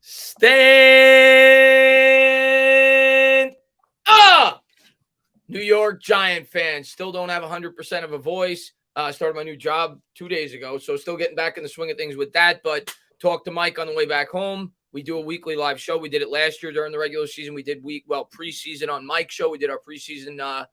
Stand up! New York Giant fans still don't have 100% of a voice. Started my new job 2 days ago, so still getting back in the swing of things with that. But talked to Mike on the way back home. We do a weekly live show. We did it last year during the regular season. We did preseason on Mike's show. We did our preseason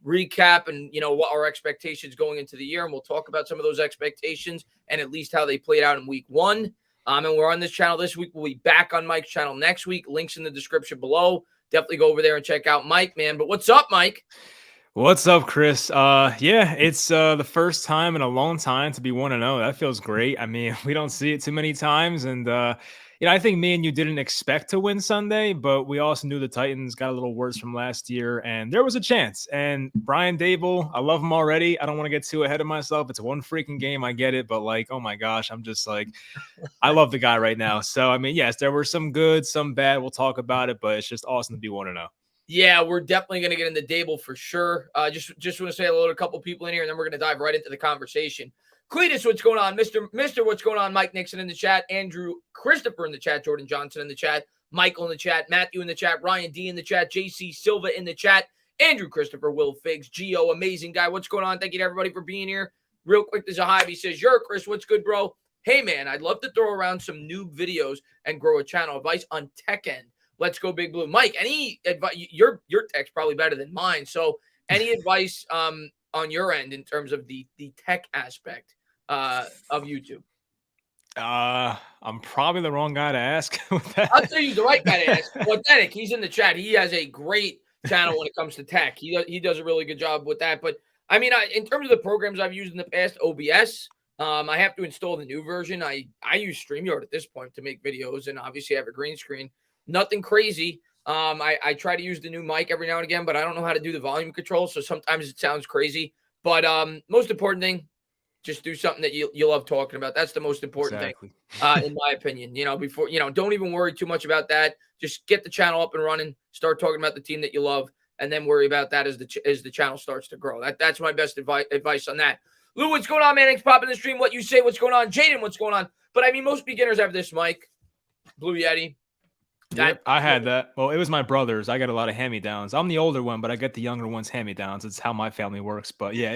recap and, what our expectations going into the year. And we'll talk about some of those expectations and at least how they played out in week one. And we're on this channel this week. We'll be back on Mike's channel next week. Links in the description below. Definitely go over there and check out Mike, man. But what's up, Mike? What's up, Chris? It's the first time in a long time to be 1-0. That feels great. I mean, we don't see it too many times. And, I think me and you didn't expect to win Sunday, but we also knew the Titans got a little worse from last year, and there was a chance. And Brian Daboll, I love him already. I don't want to get too ahead of myself. It's one freaking game. I get it. But, oh my gosh, I'm just I love the guy right now. So, I mean, yes, there were some good, some bad. We'll talk about it, but it's just awesome to be 1-0. Yeah, we're definitely going to get into Daboll for sure. Just want to say hello to a couple people in here, and then we're going to dive right into the conversation. Cletus, what's going on? Mr. What's going on? Mike Nixon in the chat. Andrew Christopher in the chat. Jordan Johnson in the chat. Michael in the chat. Matthew in the chat. Ryan D in the chat. JC Silva in the chat. Andrew Christopher. Will Figs. Gio, amazing guy. What's going on? Thank you to everybody for being here. Real quick, there's a hive. He says, "You're Chris. What's good, bro? Hey, man, I'd love to throw around some noob videos and grow a channel. Advice on tech end. Let's go Big Blue." Mike, any advice? Your tech's probably better than mine. So any advice on your end in terms of the tech aspect of YouTube? I'm probably the wrong guy to ask. I'll tell you the right guy to ask. Authentic, he's in the chat. He has a great channel when it comes to tech. He does a really good job with that. But I mean, in terms of the programs I've used in the past, OBS, I have to install the new version. I use StreamYard at this point to make videos, and obviously I have a green screen. Nothing crazy. I try to use the new mic every now and again, but I don't know how to do the volume control, so sometimes it sounds crazy. But most important thing, just do something that you love talking about. That's the most important thing, in my opinion. Before don't even worry too much about that. Just get the channel up and running. Start talking about the team that you love, and then worry about that as the channel starts to grow. That's my best advice on that. Lou, what's going on, man? Thanks for popping the stream. What you say? What's going on? Jaden, what's going on? But I mean, most beginners have this mic, Blue Yeti. Yep, I had that. Well, it was my brother's. I got a lot of hand-me-downs. I'm the older one, but I get the younger one's hand-me-downs. It's how my family works. But yeah,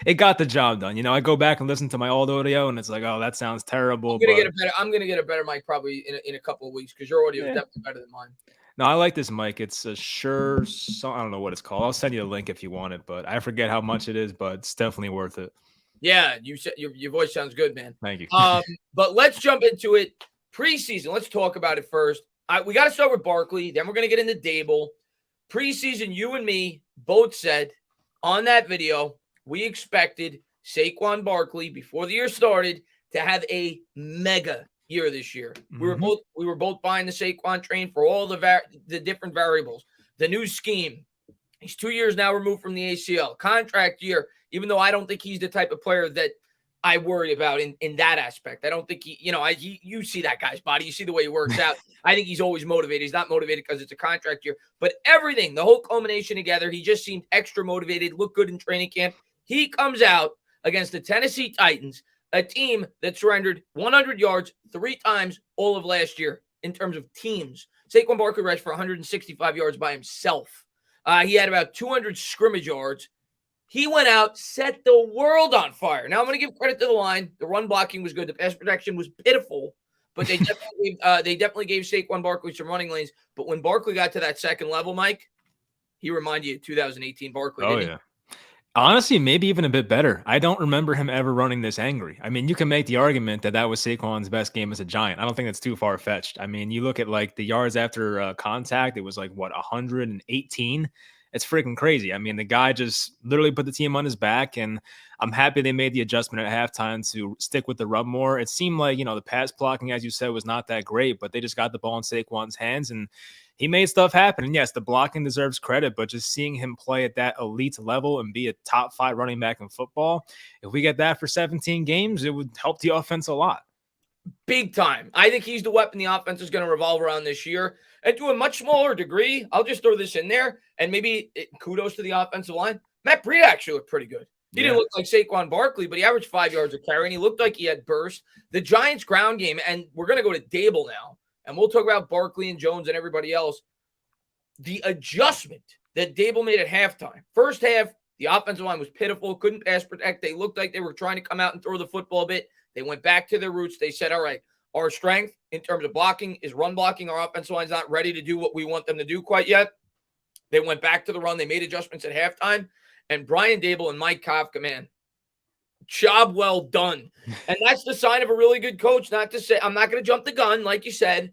it got the job done. I go back and listen to my old audio, and it's like, oh, that sounds terrible. I'm gonna get a better mic probably in a couple of weeks because your audio is definitely better than mine. No, I like this mic. It's a Shure. I don't know what it's called. I'll send you a link if you want it, but I forget how much it is, but it's definitely worth it. Yeah, you said your voice sounds good, man. Thank you. But let's jump into it. Preseason. Let's talk about it first. We got to start with Barkley. Then we're going to get into Daboll. Preseason, you and me both said on that video, we expected Saquon Barkley before the year started to have a mega year this year. Mm-hmm. We were both buying the Saquon train for all the different variables. The new scheme. He's 2 years now removed from the ACL. Contract year, even though I don't think he's the type of player that I worry about in that aspect. I don't think you see that guy's body. You see the way he works out. I think he's always motivated. He's not motivated because it's a contract year. But everything, the whole culmination together, he just seemed extra motivated, looked good in training camp. He comes out against the Tennessee Titans, a team that surrendered 100 yards 3 times all of last year in terms of teams. Saquon Barkley rushed for 165 yards by himself. He had about 200 scrimmage yards. He went out, set the world on fire. Now, I'm going to give credit to the line. The run blocking was good. The pass protection was pitiful, but they definitely gave Saquon Barkley some running lanes. But when Barkley got to that second level, Mike, he reminded you of 2018 Barkley. Oh, yeah. Honestly, maybe even a bit better. I don't remember him ever running this angry. I mean, you can make the argument that was Saquon's best game as a Giant. I don't think that's too far-fetched. I mean, you look at the yards after contact, it was 118. It's freaking crazy. I mean, the guy just literally put the team on his back, and I'm happy they made the adjustment at halftime to stick with the run more. It seemed like, the pass blocking, as you said, was not that great, but they just got the ball in Saquon's hands, and he made stuff happen. And yes, the blocking deserves credit, but just seeing him play at that elite level and be a top 5 running back in football, if we get that for 17 games, it would help the offense a lot. Big time. I think he's the weapon the offense is going to revolve around this year. And to a much smaller degree, I'll just throw this in there, and maybe kudos to the offensive line. Matt Breida actually looked pretty good. He didn't look like Saquon Barkley, but he averaged 5 yards a carry, and he looked like he had burst. The Giants' ground game, and we're going to go to Daboll now. and we'll talk about Barkley and Jones and everybody else, the adjustment that Daboll made at halftime. First half, the offensive line was pitiful, couldn't pass protect. They looked like they were trying to come out and throw the football a bit. They went back to their roots. They said, all right, our strength in terms of blocking is run blocking. Our offensive line's not ready to do what we want them to do quite yet. They went back to the run. They made adjustments at halftime. And Brian Daboll and Mike Kafka, man, job well done. And that's the sign of a really good coach. Not to say, I'm not going to jump the gun, like you said.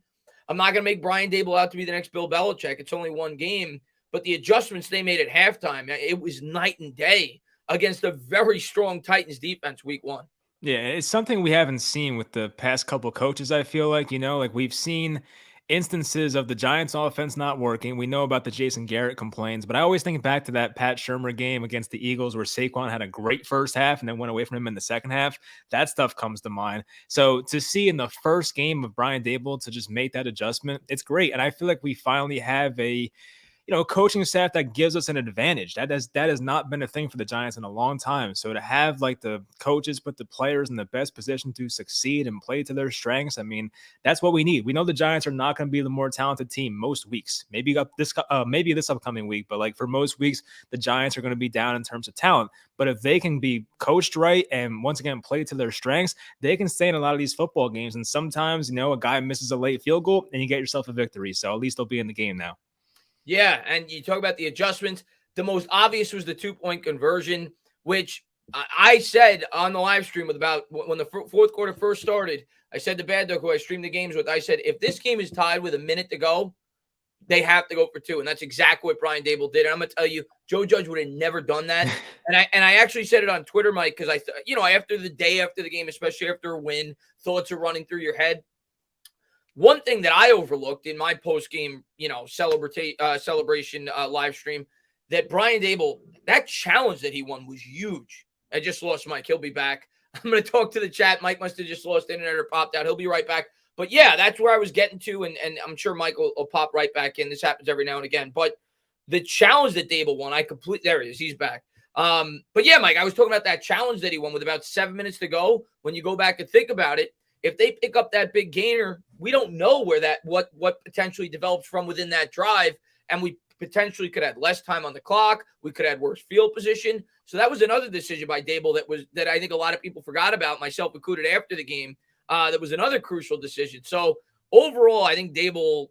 I'm not going to make Brian Daboll out to be the next Bill Belichick. It's only one game. But the adjustments they made at halftime, it was night and day against a very strong Titans defense week one. Yeah, it's something we haven't seen with the past couple coaches, I feel like, like we've seen instances of the Giants offense not working. We know about the Jason Garrett complaints, but I always think back to that Pat Shurmur game against the Eagles where Saquon had a great first half and then went away from him in the second half. That stuff comes to mind. So to see in the first game of Brian Daboll to just make that adjustment, it's great. And I feel like we finally have a coaching staff that gives us an advantage. That has not been a thing for the Giants in a long time. So to have like the coaches put the players in the best position to succeed and play to their strengths, I mean, that's what we need. We know the Giants are not going to be the more talented team most weeks. Maybe this upcoming week, but like for most weeks, the Giants are going to be down in terms of talent. But if they can be coached right and once again play to their strengths, they can stay in a lot of these football games. And sometimes, a guy misses a late field goal and you get yourself a victory. So at least they'll be in the game now. Yeah, and you talk about the adjustments. The most obvious was the 2-point conversion, which I said on the live stream with about when the fourth quarter first started. I said to Bad Dog, who I streamed the games with, I said, if this game is tied with a minute to go, they have to go for 2. And that's exactly what Brian Daboll did. And I'm going to tell you, Joe Judge would have never done that. and I actually said it on Twitter, Mike, because after the day after the game, especially after a win, thoughts are running through your head. One thing that I overlooked in my post-game, celebration live stream, that Brian Daboll, that challenge that he won was huge. I just lost Mike. He'll be back. I'm going to talk to the chat. Mike must have just lost internet or popped out. He'll be right back. But, yeah, that's where I was getting to, and I'm sure Mike will pop right back in. This happens every now and again. But the challenge that Daboll won, there he is. He's back. But, yeah, Mike, I was talking about that challenge that he won with about 7 minutes to go. When you go back and think about it, if they pick up that big gainer, we don't know where what potentially develops from within that drive, and we potentially could have less time on the clock. We could have worse field position. So that was another decision by Daboll that I think a lot of people forgot about, myself included, after the game. That was another crucial decision. So overall, I think Daboll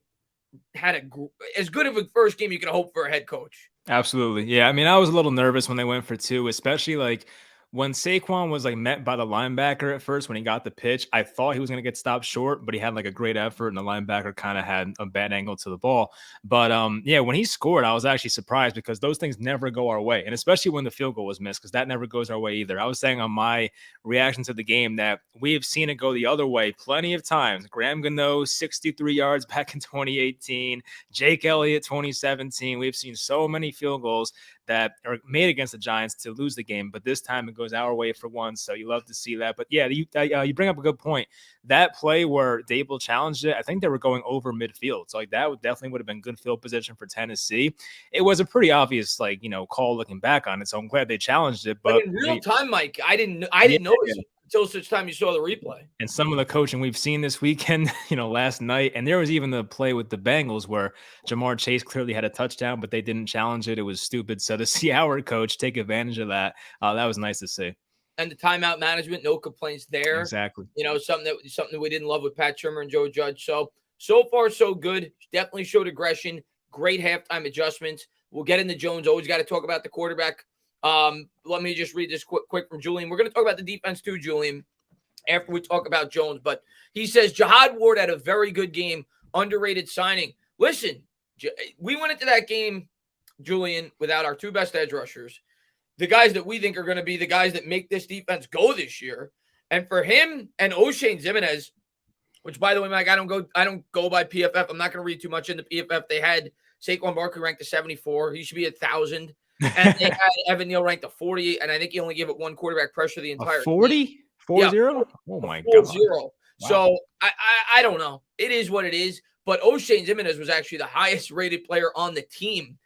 had as good of a first game you could hope for a head coach. Absolutely, yeah. I mean, I was a little nervous when they went for 2, especially like when Saquon was like met by the linebacker at first when he got the pitch. I thought he was going to get stopped short, but he had like a great effort and the linebacker kind of had a bad angle to the ball. But when he scored, I was actually surprised because those things never go our way. And especially when the field goal was missed, because that never goes our way either. I was saying on my reaction to the game that we have seen it go the other way plenty of times. Graham Gano, 63 yards back in 2018, Jake Elliott, 2017. We've seen so many field goals that are made against the Giants to lose the game, but this time it goes our way for once. So you love to see that. But yeah, you bring up a good point. That play where Daboll challenged it, I think they were going over midfield. So like that would have been good field position for Tennessee. It was a pretty obvious call looking back on it. So I'm glad they challenged it. But in real time, Mike, I didn't notice it until such time you saw the replay. And some of the coaching we've seen this weekend, last night, and there was even the play with the Bengals where Jamar Chase clearly had a touchdown, but they didn't challenge it. It was stupid. So to see our coach take advantage of that, that was nice to see. And the timeout management, no complaints there. Exactly. Something that we didn't love with Pat Shurmur and Joe Judge. So far, so good. Definitely showed aggression. Great halftime adjustments. We'll get into Jones. Always got to talk about the quarterback. Let me just read this quick from Julian. We're going to talk about the defense too, Julian, after we talk about Jones. But he says, Jihad Ward had a very good game, underrated signing. Listen, we went into that game, Julian, without our 2 best edge rushers, the guys that we think are going to be the guys that make this defense go this year. And for him and O'Shane Ximines, which, by the way, Mike, I don't go by PFF. I'm not going to read too much into PFF. They had Saquon Barkley ranked to 74. He should be 1,000. And they had Evan Neal ranked to 48, and I think he only gave it 1 quarterback pressure the entire 40? 4-0? Yeah. Oh, my 4-0. God. Wow. So I don't know. It is what it is. But O'Shane Ximines was actually the highest-rated player on the team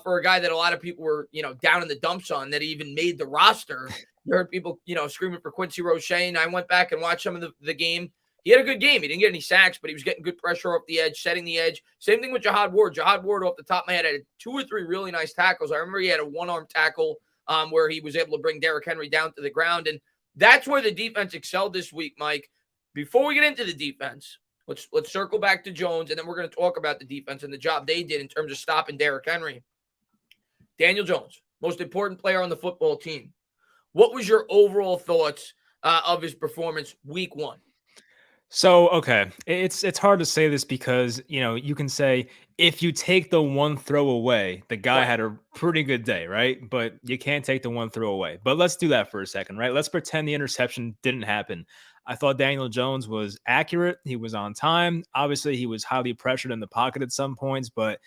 for a guy that a lot of people were, down in the dumps on, that he even made the roster. You heard people, screaming for Quincy Roche. I went back and watched some of the game. he had a good game. He didn't get any sacks, but he was getting good pressure off the edge, setting the edge. Same thing with Jihad Ward. Jihad Ward, off the top of my head, had 2 or 3 really nice tackles. I remember he had a one-arm tackle where he was able to bring Derrick Henry down to the ground. And that's where the defense excelled this week, Mike. Before we get into the defense, let's circle back to Jones, and then we're going to talk about the defense and the job they did in terms of stopping Derrick Henry. Daniel Jones, most important player on the football team. What was your overall thoughts of his performance week 1? So, okay, it's hard to say this because, you can say if you take the one throw away, the guy had a pretty good day, right? But you can't take the one throw away. But let's do that for a second, right? Let's pretend the interception didn't happen. I thought Daniel Jones was accurate. He was on time. Obviously, he was highly pressured in the pocket at some points, but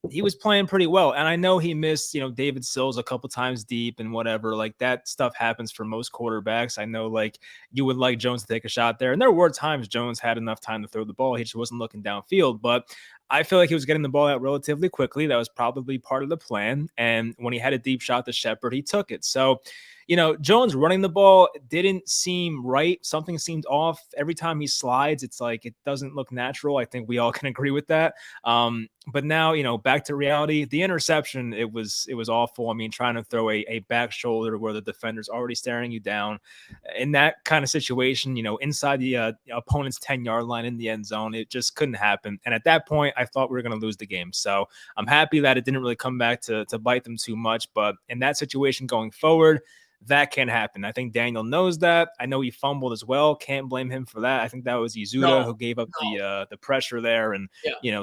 he was playing pretty well. And I know he missed, David Sills a couple times deep and whatever. Like, that stuff happens for most quarterbacks. I know, like, you would like Jones to take a shot there. And there were times Jones had enough time to throw the ball. He just wasn't looking downfield. But I feel like he was getting the ball out relatively quickly. That was probably part of the plan. And when he had a deep shot to Shepard, he took it. So, Jones running the ball didn't seem right. Something seemed off. Every time he slides, it's like it doesn't look natural. I think we all can agree with that. But now, back to reality. The interception, it was awful. I mean, trying to throw a back shoulder where the defender's already staring you down. In that kind of situation, inside the opponent's 10-yard line in the end zone, it just couldn't happen. And at that point, I thought we were going to lose the game. So I'm happy that it didn't really come back to bite them too much. But in that situation going forward, that can't happen. I think Daniel knows that. I know he fumbled as well. Can't blame him for that. I think that was Izuda who gave up the pressure there, and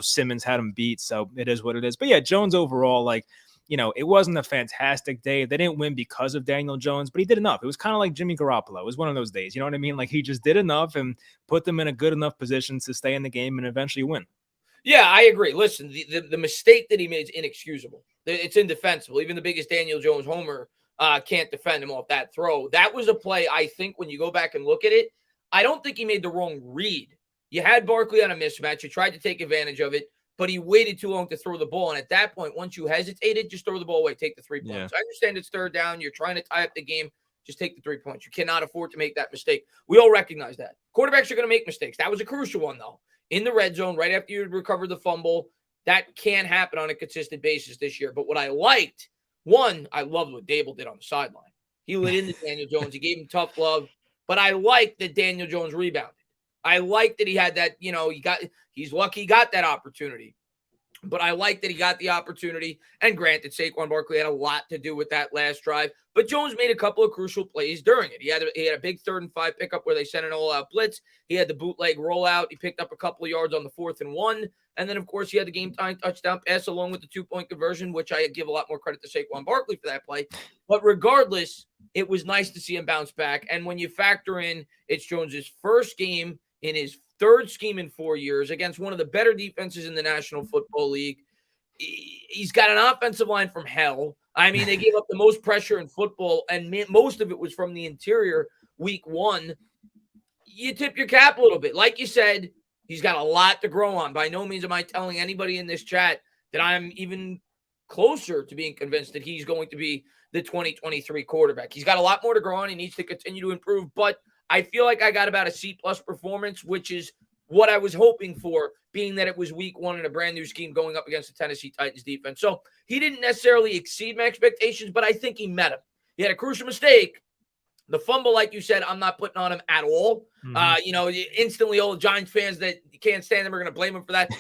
Simmons had him beat. So it is what it is. But yeah, Jones overall, like, it wasn't a fantastic day. They didn't win because of Daniel Jones, but he did enough. It was kind of like Jimmy Garoppolo. It was one of those days. You know what I mean? Like, he just did enough and put them in a good enough position to stay in the game and eventually win. Yeah, I agree. Listen, the mistake that he made is inexcusable. It's indefensible. Even the biggest Daniel Jones homer can't defend him off that throw. That was a play, I think, when you go back and look at it, I don't think he made the wrong read. You had Barkley on a mismatch. You tried to take advantage of it, but he waited too long to throw the ball. And at that point, once you hesitated, just throw the ball away, take the 3 points. I understand it's third down. You're trying to tie up the game. Just take the 3 points. You cannot afford to make that mistake. We all recognize that. Quarterbacks are going to make mistakes. That was a crucial one, though. In the red zone, right after you recover the fumble, that can't happen on a consistent basis this year. But what I liked, one, I loved what Daboll did on the sideline. He lit into Daniel Jones. He gave him tough love. But I liked that Daniel Jones rebounded. I liked that he had that, he's lucky he got that opportunity. But I like that he got the opportunity. And granted, Saquon Barkley had a lot to do with that last drive. But Jones made a couple of crucial plays during it. He had a big 3rd and 5 pickup where they sent an all-out blitz. He had the bootleg rollout. He picked up a couple of yards on the 4th and 1. And then, of course, he had the game-tying touchdown pass along with the 2-point conversion, which I give a lot more credit to Saquon Barkley for that play. But regardless, it was nice to see him bounce back. And when you factor in it's Jones's first game in his 3rd scheme in 4 years against one of the better defenses in the National Football League, he's got an offensive line from hell. I mean, they gave up the most pressure in football, and most of it was from the interior week 1. You tip your cap a little bit. Like you said, he's got a lot to grow on. By no means am I telling anybody in this chat that I'm even closer to being convinced that he's going to be the 2023 quarterback. He's got a lot more to grow on. He needs to continue to improve, but I feel like I got about a C-plus performance, which is what I was hoping for, being that it was week 1 in a brand new scheme going up against the Tennessee Titans defense. So he didn't necessarily exceed my expectations, but I think he met them. He had a crucial mistake. The fumble, like you said, I'm not putting on him at all. Instantly all the Giants fans that can't stand him are going to blame him for that.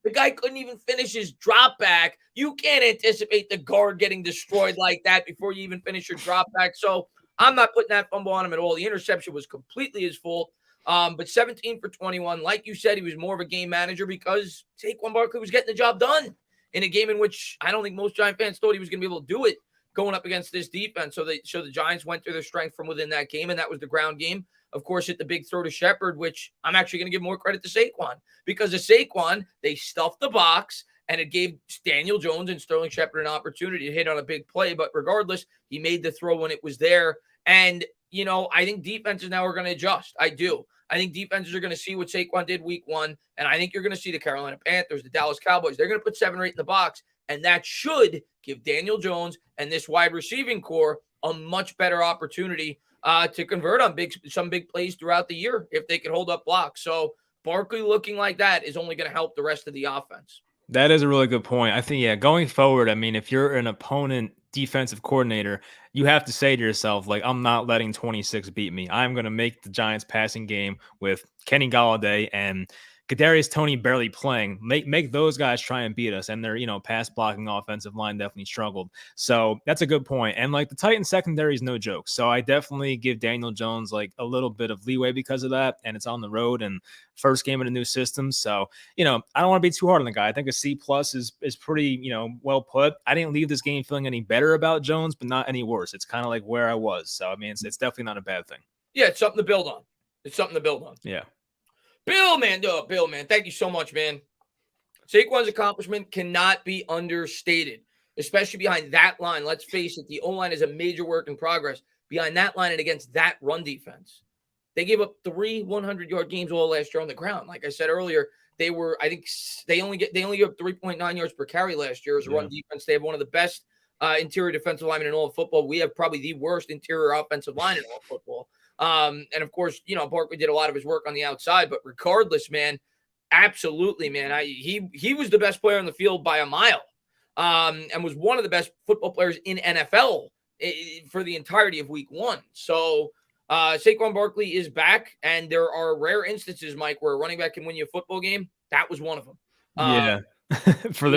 The guy couldn't even finish his drop back. You can't anticipate the guard getting destroyed like that before you even finish your drop back. So I'm not putting that fumble on him at all. The interception was completely his fault. But 17 for 21, like you said, he was more of a game manager because Saquon Barkley was getting the job done in a game in which I don't think most Giant fans thought he was going to be able to do it going up against this defense. So the Giants went through their strength from within that game, and that was the ground game. Of course, hit the big throw to Shepard, which I'm actually going to give more credit to Saquon. Because of Saquon, they stuffed the box, and it gave Daniel Jones and Sterling Shepard an opportunity to hit on a big play. But regardless, he made the throw when it was there. And, I think defenses now are going to adjust. I do. I think defenses are going to see what Saquon did week 1, and I think you're going to see the Carolina Panthers, the Dallas Cowboys. They're going to put 7 or 8 in the box, and that should give Daniel Jones and this wide receiving core a much better opportunity to convert on some big plays throughout the year if they could hold up blocks. So Barkley looking like that is only going to help the rest of the offense. That is a really good point. I think, yeah, going forward, I mean, if you're an opponent defensive coordinator, you have to say to yourself, like, I'm not letting 26 beat me. I'm going to make the Giants passing game with Kenny Golladay and Kadarius Toney barely playing. Make those guys try and beat us. And their, pass blocking offensive line definitely struggled. So that's a good point. And like the Titans secondary is no joke. So I definitely give Daniel Jones like a little bit of leeway because of that. And it's on the road and first game in a new system. So, I don't want to be too hard on the guy. I think a C+ is pretty, well put. I didn't leave this game feeling any better about Jones, but not any worse. It's kind of like where I was. So, I mean, it's definitely not a bad thing. Yeah, it's something to build on. Yeah. Bill, man, thank you so much, man. Saquon's accomplishment cannot be understated, especially behind that line. Let's face it, the O-line is a major work in progress. Behind that line and against that run defense, they gave up 3 100-yard games all last year on the ground. Like I said earlier, they only gave up 3.9 yards per carry last year as a run defense. They have one of the best interior defensive linemen in all of football. We have probably the worst interior offensive line in all of football. And of course, Barkley did a lot of his work on the outside, but regardless, man, absolutely, man. He was the best player on the field by a mile, and was one of the best football players in NFL for the entirety of week 1. So Saquon Barkley is back, and there are rare instances, Mike, where a running back can win you a football game. That was one of them. Yeah. For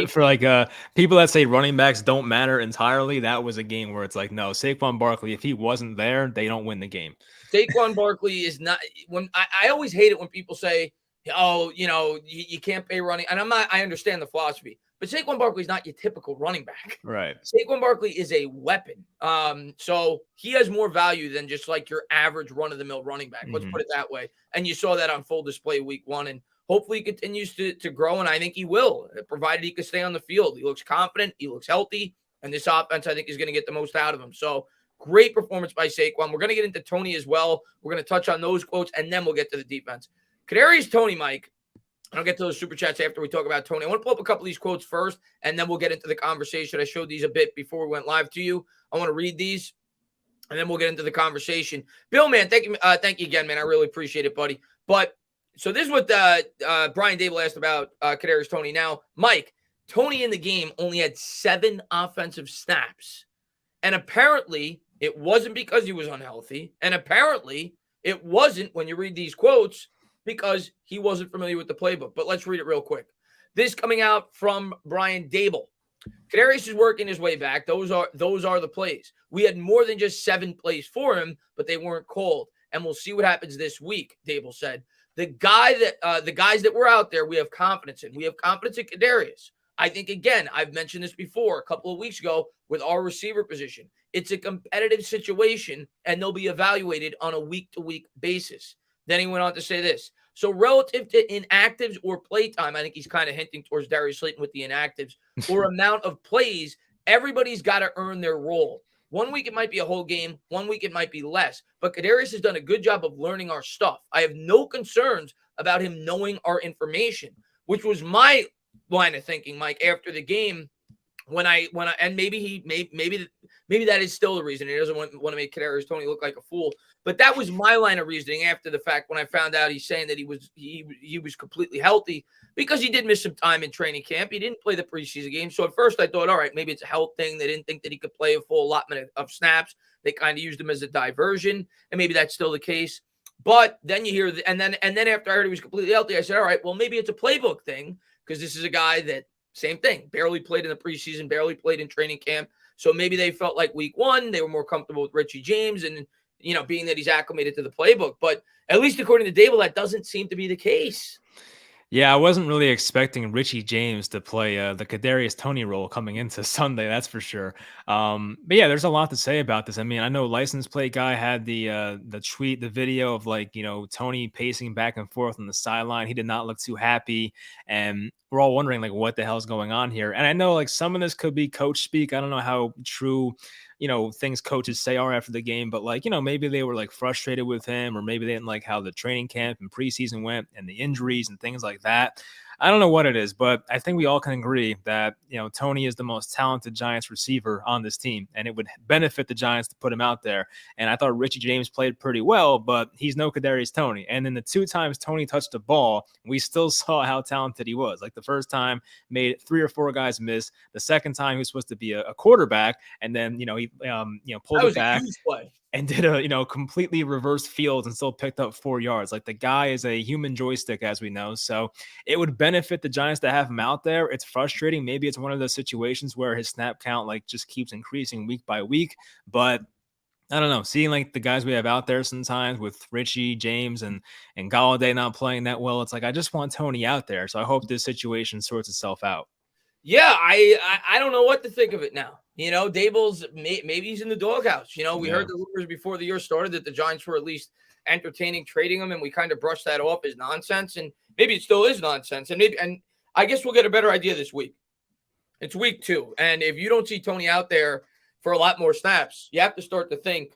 people that say running backs don't matter entirely, that was a game where it's like, no, Saquon Barkley, if he wasn't there, they don't win the game. Saquon Barkley is not. When I always hate it when people say, "Oh, you can't pay running," and I understand the philosophy, but Saquon Barkley is not your typical running back. Right. Saquon Barkley is a weapon. So he has more value than just like your average run-of-the-mill running back. Let's put it that way. And you saw that on full display week 1, and hopefully he continues to grow, and I think he will, provided he can stay on the field. He looks confident. He looks healthy. And this offense, I think, is going to get the most out of him. So great performance by Saquon. We're going to get into Toney as well. We're going to touch on those quotes, and then we'll get to the defense. Kadarius Toney, Mike. I'll get to those super chats after we talk about Toney. I want to pull up a couple of these quotes first, and then we'll get into the conversation. I showed these a bit before we went live to you. I want to read these, and then we'll get into the conversation. Bill, man, thank you again, man. I really appreciate it, buddy. But so this is what Brian Daboll asked about Kadarius Toney. Now, Mike, Toney in the game only had 7 offensive snaps, and apparently it wasn't because he was unhealthy, and apparently it wasn't, when you read these quotes, because he wasn't familiar with the playbook. But let's read it real quick. This coming out from Brian Daboll. Kadarius is working his way back. Those are the plays. We had more than just 7 plays for him, but they weren't called. And we'll see what happens this week, Daboll said. The guys that were out there, we have confidence in. We have confidence in Kadarius. I think, again, I've mentioned this before a couple of weeks ago with our receiver position. It's a competitive situation, and they'll be evaluated on a week-to-week basis. Then he went on to say this. So relative to inactives or playtime, I think he's kind of hinting towards Darius Slayton with the inactives, or amount of plays, everybody's got to earn their role. 1 week it might be a whole game. 1 week it might be less. But Kadarius has done a good job of learning our stuff. I have no concerns about him knowing our information, which was my line of thinking, Mike, after the game. And maybe that is still the reason he doesn't want to make Kadarius Toney look like a fool. But that was my line of reasoning after the fact when I found out he's saying that he was completely healthy, because he did miss some time in training camp. He didn't play the preseason game. So at first I thought, all right, maybe it's a health thing. They didn't think that he could play a full allotment of snaps. They kind of used him as a diversion, and maybe that's still the case. But then you hear, and then after I heard he was completely healthy, I said, all right, well, maybe it's a playbook thing, because this is a guy that, same thing, barely played in the preseason, barely played in training camp. So maybe they felt like week 1, they were more comfortable with Richie James and, being that he's acclimated to the playbook. But at least according to Daboll, that doesn't seem to be the case. Yeah, I wasn't really expecting Richie James to play the Kadarius Toney role coming into Sunday, that's for sure. But yeah, there's a lot to say about this. I mean, I know license plate guy had the tweet, the video of Toney pacing back and forth on the sideline. He did not look too happy, and we're all wondering what the hell's going on here. And I know some of this could be coach speak. I don't know how true things coaches say are after the game, but maybe they were frustrated with him, or maybe they didn't like how the training camp and preseason went and the injuries and things like that. I don't know what it is, but I think we all can agree that, Toney is the most talented Giants receiver on this team, and it would benefit the Giants to put him out there. And I thought Richie James played pretty well, but he's no Kadarius Toney. And then the 2 times Toney touched the ball, we still saw how talented he was. Like the first time, made 3 or 4 guys miss. The second time, he was supposed to be a quarterback, and then he pulled it back and did a completely reversed field and still picked up 4 yards. Like the guy is a human joystick, as we know. So it would benefit the Giants to have him out there. It's frustrating. Maybe it's one of those situations where his snap count just keeps increasing week by week. But I don't know. Seeing the guys we have out there sometimes with Richie, James, and Golladay not playing that well, it's I just want Toney out there. So I hope this situation sorts itself out. Yeah, I don't know what to think of it now. Daboll's maybe he's in the doghouse. We heard the rumors before the year started that the Giants were at least entertaining trading him, and we kind of brushed that off as nonsense. And maybe it still is nonsense. And I guess we'll get a better idea this week. It's week 2, and if you don't see Toney out there for a lot more snaps, you have to start to think,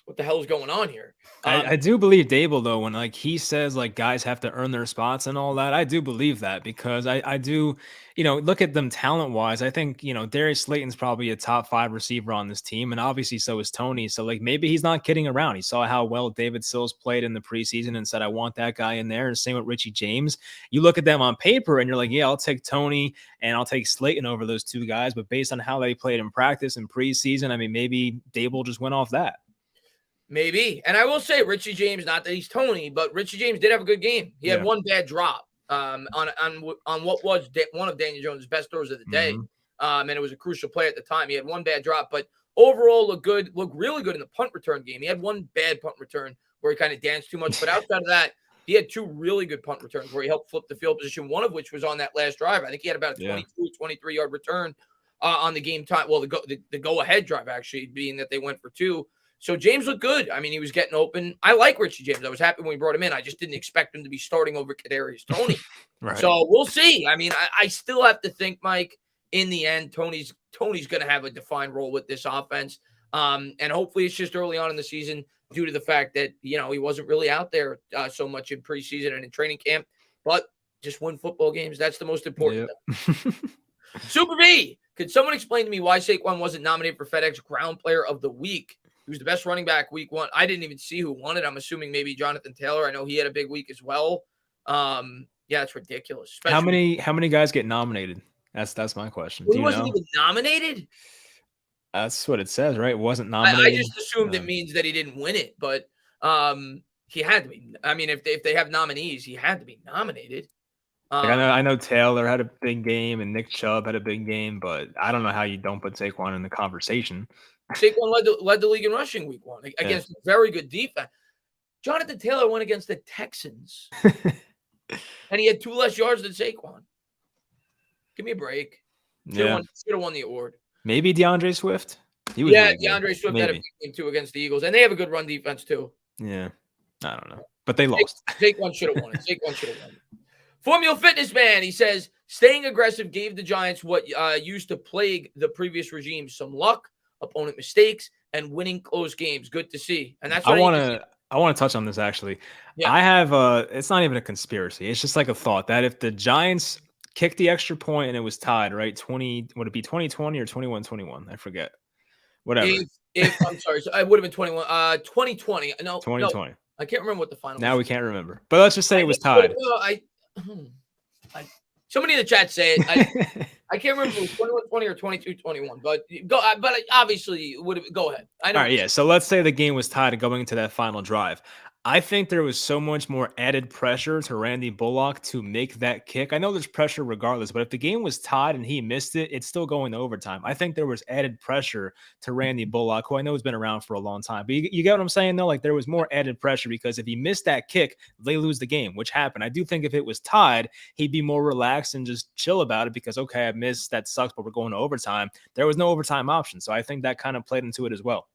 what the hell is going on here? I do believe Daboll, though, when he says guys have to earn their spots and all that. I do believe that, because I do, look at them talent wise. I think Darius Slayton's probably a top 5 receiver on this team, and obviously so is Toney. So maybe he's not kidding around. He saw how well David Sills played in the preseason and said, I want that guy in there. And same with Richie James. You look at them on paper and you're like, yeah, I'll take Toney and I'll take Slayton over those 2 guys. But based on how they played in practice and preseason, I mean, maybe Daboll just went off that. Maybe. And I will say Richie James, not that he's Toney, but Richie James did have a good game. He had one bad drop on what was one of Daniel Jones' best throws of the day. And it was a crucial play at the time. He had one bad drop, but overall looked really good in the punt return game. He had one bad punt return where he kind of danced too much. But outside of that, he had 2 really good punt returns where he helped flip the field position, one of which was on that last drive. I think he had about a 22, 23-yard return on the game time. Well, the go-ahead drive, actually, being that they went for 2. So James looked good. I mean, he was getting open. I like Richie James. I was happy when we brought him in. I just didn't expect him to be starting over Kadarius Toney. Right. So we'll see. I mean, I still have to think, Mike, in the end, Toney's going to have a defined role with this offense. And hopefully it's just early on in the season due to the fact that, he wasn't really out there so much in preseason and in training camp. But just win football games. That's the most important thing. Super V, could someone explain to me why Saquon wasn't nominated for FedEx Ground Player of the Week? He was the best running back week 1. I didn't even see who won it. I'm assuming maybe Jonathan Taylor. I know he had a big week as well. Yeah, it's ridiculous. How many guys get nominated? That's my question. He wasn't even nominated? That's what it says, right? It wasn't nominated. I just assumed it means that he didn't win it, but he had to be. I mean, if they have nominees, he had to be nominated. I know Taylor had a big game and Nick Chubb had a big game, but I don't know how you don't put Saquon in the conversation. Saquon led the league in rushing week 1 against a very good defense. Jonathan Taylor went against the Texans, and he had 2 less yards than Saquon. Give me a break. Should have won the award. Maybe DeAndre Swift. DeAndre Swift had a big game too against the Eagles, and they have a good run defense too. Yeah, I don't know, but they lost. Saquon should have won it. Saquon should have won it. Formula Fitness Man, he says, staying aggressive gave the Giants what used to plague the previous regime: some luck, opponent mistakes, and winning close games. Good to see. And that's what I want to touch on this actually. Yeah. I have it's not even a conspiracy. It's just a thought that if the Giants kicked the extra point and it was tied, right? Would it be 2020 or 21-21? I forget. Whatever. If I'm sorry, so it would have been 2020. No, 2020. No, I can't remember what the final now was. We can't remember. But let's just say it was tied. Somebody in the chat say it. I can't remember if it was 21-20 or 22-21, but obviously would have. Go ahead. All right, yeah. So let's say the game was tied going into that final drive. I think there was so much more added pressure to Randy Bullock to make that kick. I know there's pressure regardless, but if the game was tied and he missed it, it's still going to overtime. I think there was added pressure to Randy Bullock, who I know has been around for a long time. But you get what I'm saying, though? There was more added pressure because if he missed that kick, they lose the game, which happened. I do think if it was tied, he'd be more relaxed and just chill about it because, okay, I missed, that sucks, but we're going to overtime. There was no overtime option. So I think that kind of played into it as well.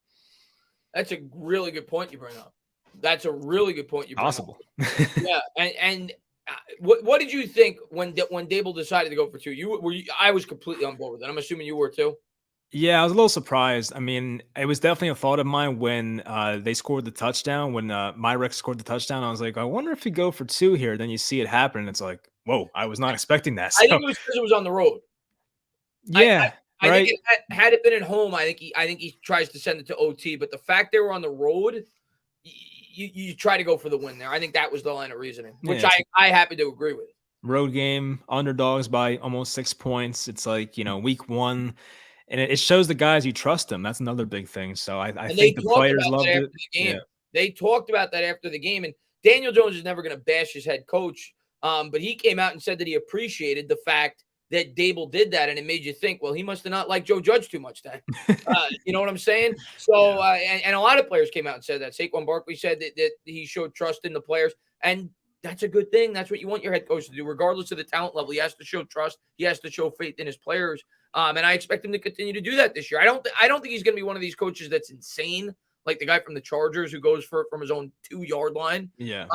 That's a really good point you bring up. That's a really good point you bring Possible. up. Yeah, and what did you think when Daboll decided to go for 2? I was completely on board with it. I'm assuming you were too. Yeah, I was a little surprised. I mean, it was definitely a thought of mine when they scored the touchdown. When Myrex scored the touchdown, I was like, I wonder if he go for two here. Then you see it happen, and it's like, whoa, I was not expecting that. I think So it was because it was on the road. I yeah, I think right. it had it been at home, I think he tries to send it to OT, but the fact they were on the road, you try to go for the win there. I think that was the line of reasoning, Yeah, which it's I happen to agree with. road game, underdogs by almost 6 points. It's like, week one, and it shows the guys you trust them. That's another big thing. So I And they think the talked players about that loved after it. the Yeah. game. They talked about that after the game, and Daniel Jones is never going to bash his head coach, but he came out and said that he appreciated the fact that Daboll did that, and it made you think, well, he must have not liked Joe Judge too much then. You know what I'm saying? So, Yeah. and a lot of players came out and said that. Saquon Barkley said that he showed trust in the players, and that's a good thing. That's what you want your head coach to do, regardless of the talent level. He has to show trust. He has to show faith in his players. And I expect him to continue to do that this year. I don't think he's going to be one of these coaches that's insane, like the guy from the Chargers who goes for it from his own 2 yard line. Yeah.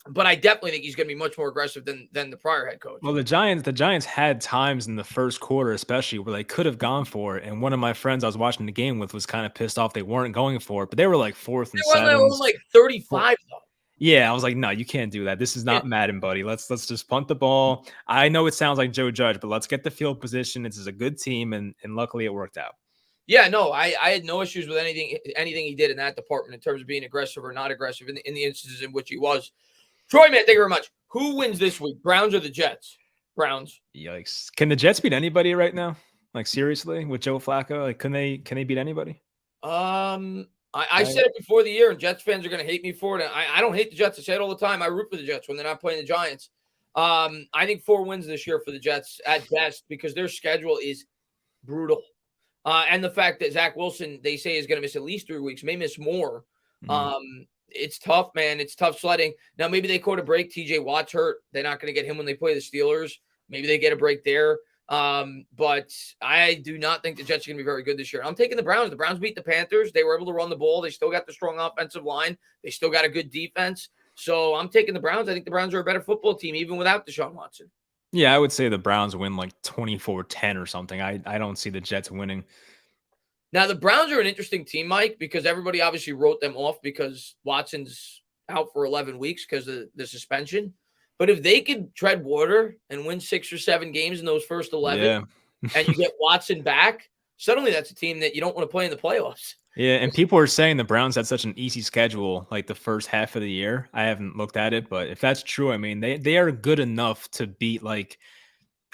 But I definitely think he's going to be much more aggressive than the prior head coach. Well, the Giants had times in the first quarter, especially where they could have gone for it. And one of my friends I was watching the game with was kind of pissed off they weren't going for it, but they were like fourth and They were on their own sevens. like 35 though. Yeah, I was like, no, you can't do that. This is Yeah, not Madden, buddy. Let's just punt the ball. I know it sounds like Joe Judge, but let's get the field position. This is a good team, and luckily it worked out. yeah, no, I had no issues with anything he did in that department in terms of being aggressive or not aggressive in the instances in which he was. Troy, man, thank you very much. Who wins this week, Browns or the Jets? Browns. Yikes! Can the Jets beat anybody right now? Like seriously, with Joe Flacco, like can they beat anybody? I said it before the year, and Jets fans are going to hate me for it. And I don't hate the Jets. I say it all the time. I root for the Jets when they're not playing the Giants. I think 4 wins this year for the Jets at best because their schedule is brutal. And the fact that Zach Wilson, they say, is going to miss at least 3 weeks, may miss more. Mm. It's tough, man. It's tough sledding. Now, maybe they caught a break. TJ Watt's hurt. They're not going to get him when they play the Steelers. Maybe they get a break there. But I do not think the Jets are going to be very good this year. I'm taking the Browns. The Browns beat the Panthers. They were able to run the ball. They still got the strong offensive line. They still got a good defense. So I'm taking the Browns. I think the Browns are a better football team, even without Deshaun Watson. Yeah, I would say the Browns win like 24-10 or something. I don't see the Jets winning. Now, the Browns are an interesting team, Mike, because everybody obviously wrote them off because Watson's out for 11 weeks because of the suspension. But if they could tread water and win 6 or 7 games in those first 11, Yeah. and you get Watson back, suddenly that's a team that you don't want to play in the playoffs. Yeah, and people are saying the Browns had such an easy schedule, like the first half of the year. I haven't looked at it, but if that's true, I mean, they are good enough to beat like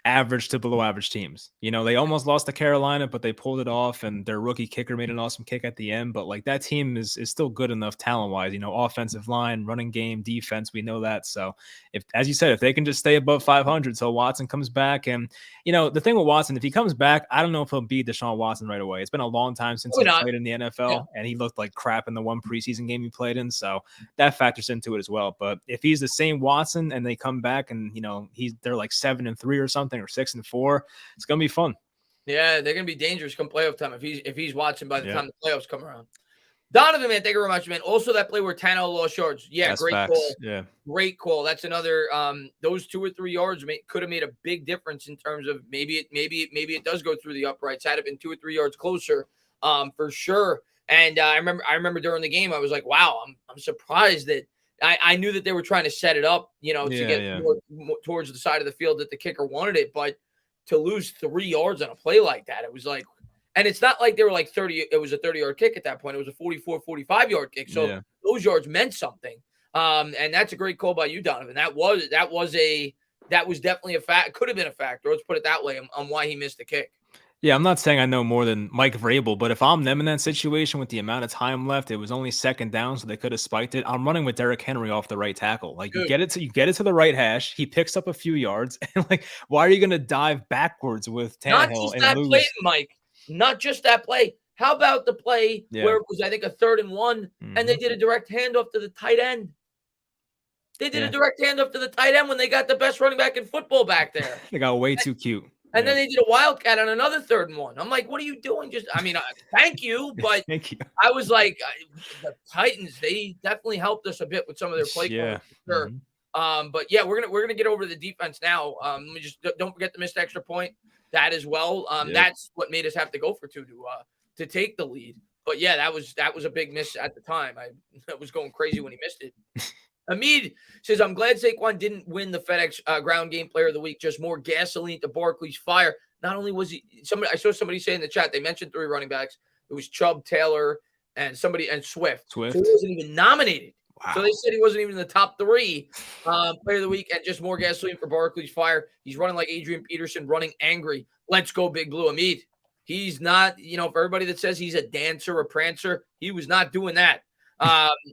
average to below average teams. They almost lost to Carolina, but they pulled it off, and their rookie kicker made an awesome kick at the end. But like that team is still good enough talent wise. Offensive line, running game, defense. We know that. So if, as you said, if they can just stay above 500 till Watson comes back, and the thing with Watson, if he comes back, I don't know if he'll beat Deshaun Watson right away. It's been a long time since he played in the NFL, and he looked like crap in the one preseason game he played in. So that factors into it as well. But if he's the same Watson and they come back and they're like 7-3 or something, or 6-4, it's gonna be fun. Yeah, they're gonna be dangerous come playoff time if he's watching by the time the playoffs come around. Donovan, man, thank you very much, man. Also, that play where Tannehill lost yards. Yeah, That's great facts. call. Yeah, great call. That's another. Those 2 or 3 yards could have made a big difference in terms of maybe it does go through the uprights. Had it been 2 or 3 yards closer, for sure. And I remember during the game, I was like, wow, I'm surprised that. I knew that they were trying to set it up, to get more towards the side of the field that the kicker wanted it. But to lose 3 yards on a play like that, it was like, and it's not like they were like 30. It was a 30-yard kick at that point. It was a 44, 45-yard kick. So those yards meant something. And that's a great call by you, Donovan. That was definitely a fact. Could have been a factor. Let's put it that way on why he missed the kick. Yeah, I'm not saying I know more than Mike Vrabel, but if I'm them in that situation with the amount of time left, it was only second down, so they could have spiked it. I'm running with Derrick Henry off the right tackle. Like you get it to the right hash. He picks up a few yards, and like, why are you going to dive backwards with Tannehill and lose? Play, Mike. Not just that play. How about the play where it was, I think, a 3rd and 1, and they did a direct handoff to the tight end? They did a direct handoff to the tight end when they got the best running back in football back there. They got way too cute. And then they did a wildcat on another 3rd and 1. I'm like, what are you doing? Thank you, but thank you. I was like, the Titans, they definitely helped us a bit with some of their play calls. For sure. But yeah, we're gonna get over to the defense now. Let me just don't forget the missed extra point. That as well. Yep. That's what made us have to go for two to take the lead. But yeah, that was a big miss at the time. I was going crazy when he missed it. Hamid says, I'm glad Saquon didn't win the FedEx ground game player of the week. Just more gasoline to Barkley's fire. Not only was he I saw somebody say in the chat, they mentioned 3 running backs. It was Chubb, Taylor, and Swift. So he wasn't even nominated. Wow. So they said he wasn't even in the top 3 player of the week, and just more gasoline for Barkley's fire. He's running like Adrian Peterson, running angry. Let's go, Big Blue. Hamid. He's not, for everybody that says he's a dancer or prancer, he was not doing that.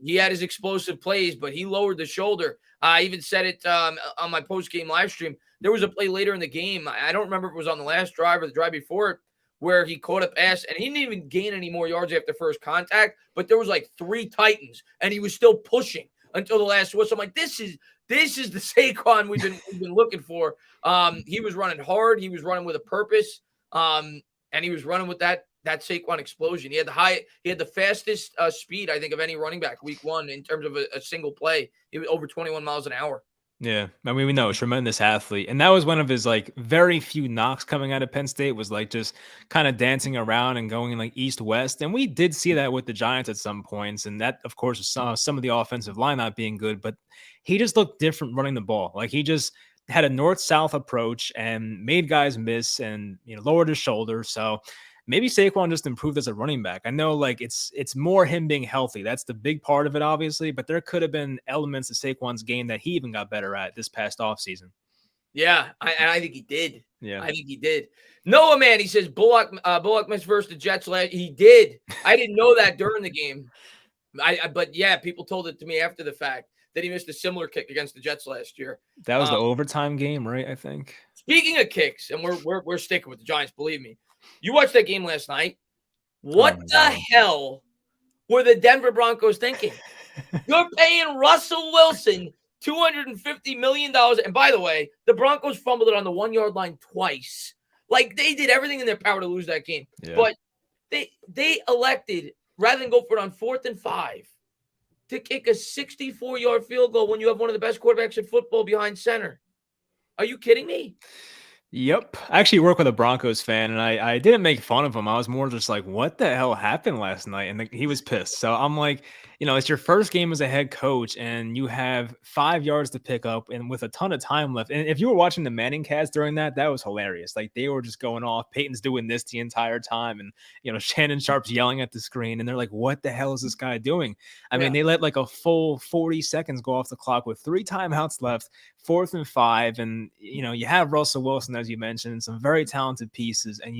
He had his explosive plays, but he lowered the shoulder. I even said it on my post-game live stream. There was a play later in the game. I don't remember if it was on the last drive or the drive before it, where he caught up ass, and he didn't even gain any more yards after first contact, but there was like 3 Titans, and he was still pushing until the last whistle. I'm like, this is the Saquon we've been looking for. He was running hard. He was running with a purpose, and he was running with that Saquon explosion. He had the fastest speed, I think, of any running back week 1 in terms of a single play. He was over 21 miles an hour. Yeah, I mean, we know, tremendous athlete. And that was one of his, like, very few knocks coming out of Penn State, was, like, just kind of dancing around and going, like, east-west. And we did see that with the Giants at some points. And that, of course, was some of the offensive line not being good. But he just looked different running the ball. Like, he just had a north-south approach and made guys miss and, lowered his shoulder. So maybe Saquon just improved as a running back. I know, like, it's more him being healthy. That's the big part of it, obviously. But there could have been elements of Saquon's game that he even got better at this past offseason. Yeah, I think he did. Yeah, I think he did. Noah, man, he says Bullock missed versus the Jets last. He did. I didn't know that during the game. But yeah, people told it to me after the fact that he missed a similar kick against the Jets last year. That was the overtime game, right? I think. Speaking of kicks, and we're sticking with the Giants, believe me. You watched that game last night. What the hell were the Denver Broncos thinking? You're paying Russell Wilson $250 million. And by the way, the Broncos fumbled it on the 1-yard line twice. Like, they did everything in their power to lose that game. Yeah. But they elected, rather than go for it on 4th and 5, to kick a 64-yard field goal when you have one of the best quarterbacks in football behind center. Are you kidding me? Yep. I actually work with a Broncos fan, and I didn't make fun of him. I was more just like, what the hell happened last night? And he was pissed. So I'm like, it's your first game as a head coach, and you have 5 yards to pick up and with a ton of time left. And if you were watching the Manning cast during that was hilarious. Like, they were just going off. Peyton's doing this the entire time. And, Shannon Sharp's yelling at the screen, and they're like, what the hell is this guy doing? I mean, they let like a full 40 seconds go off the clock with 3 timeouts left, 4th and 5. And, you have Russell Wilson, as you mentioned, some very talented pieces, and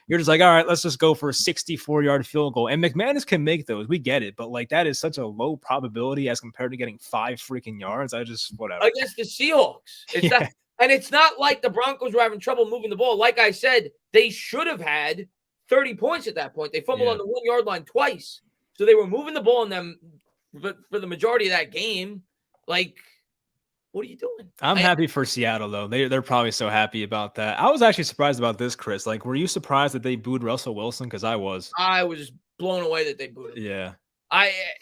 you're just like, all right, let's just go for a 64-yard field goal. And McManus can make those. We get it. But, like, that is such a low probability as compared to getting 5 freaking yards. Whatever. Against the Seahawks. It's not like the Broncos were having trouble moving the ball. Like I said, they should have had 30 points at that point. They fumbled on the 1-yard line twice. So they were moving the ball on them for the majority of that game. Like, what are you doing? I'm happy for Seattle, though. They're probably so happy about that. I was actually surprised about this, Chris. Like, were you surprised that they booed Russell Wilson? Because I was. I was blown away that they booed him. Yeah.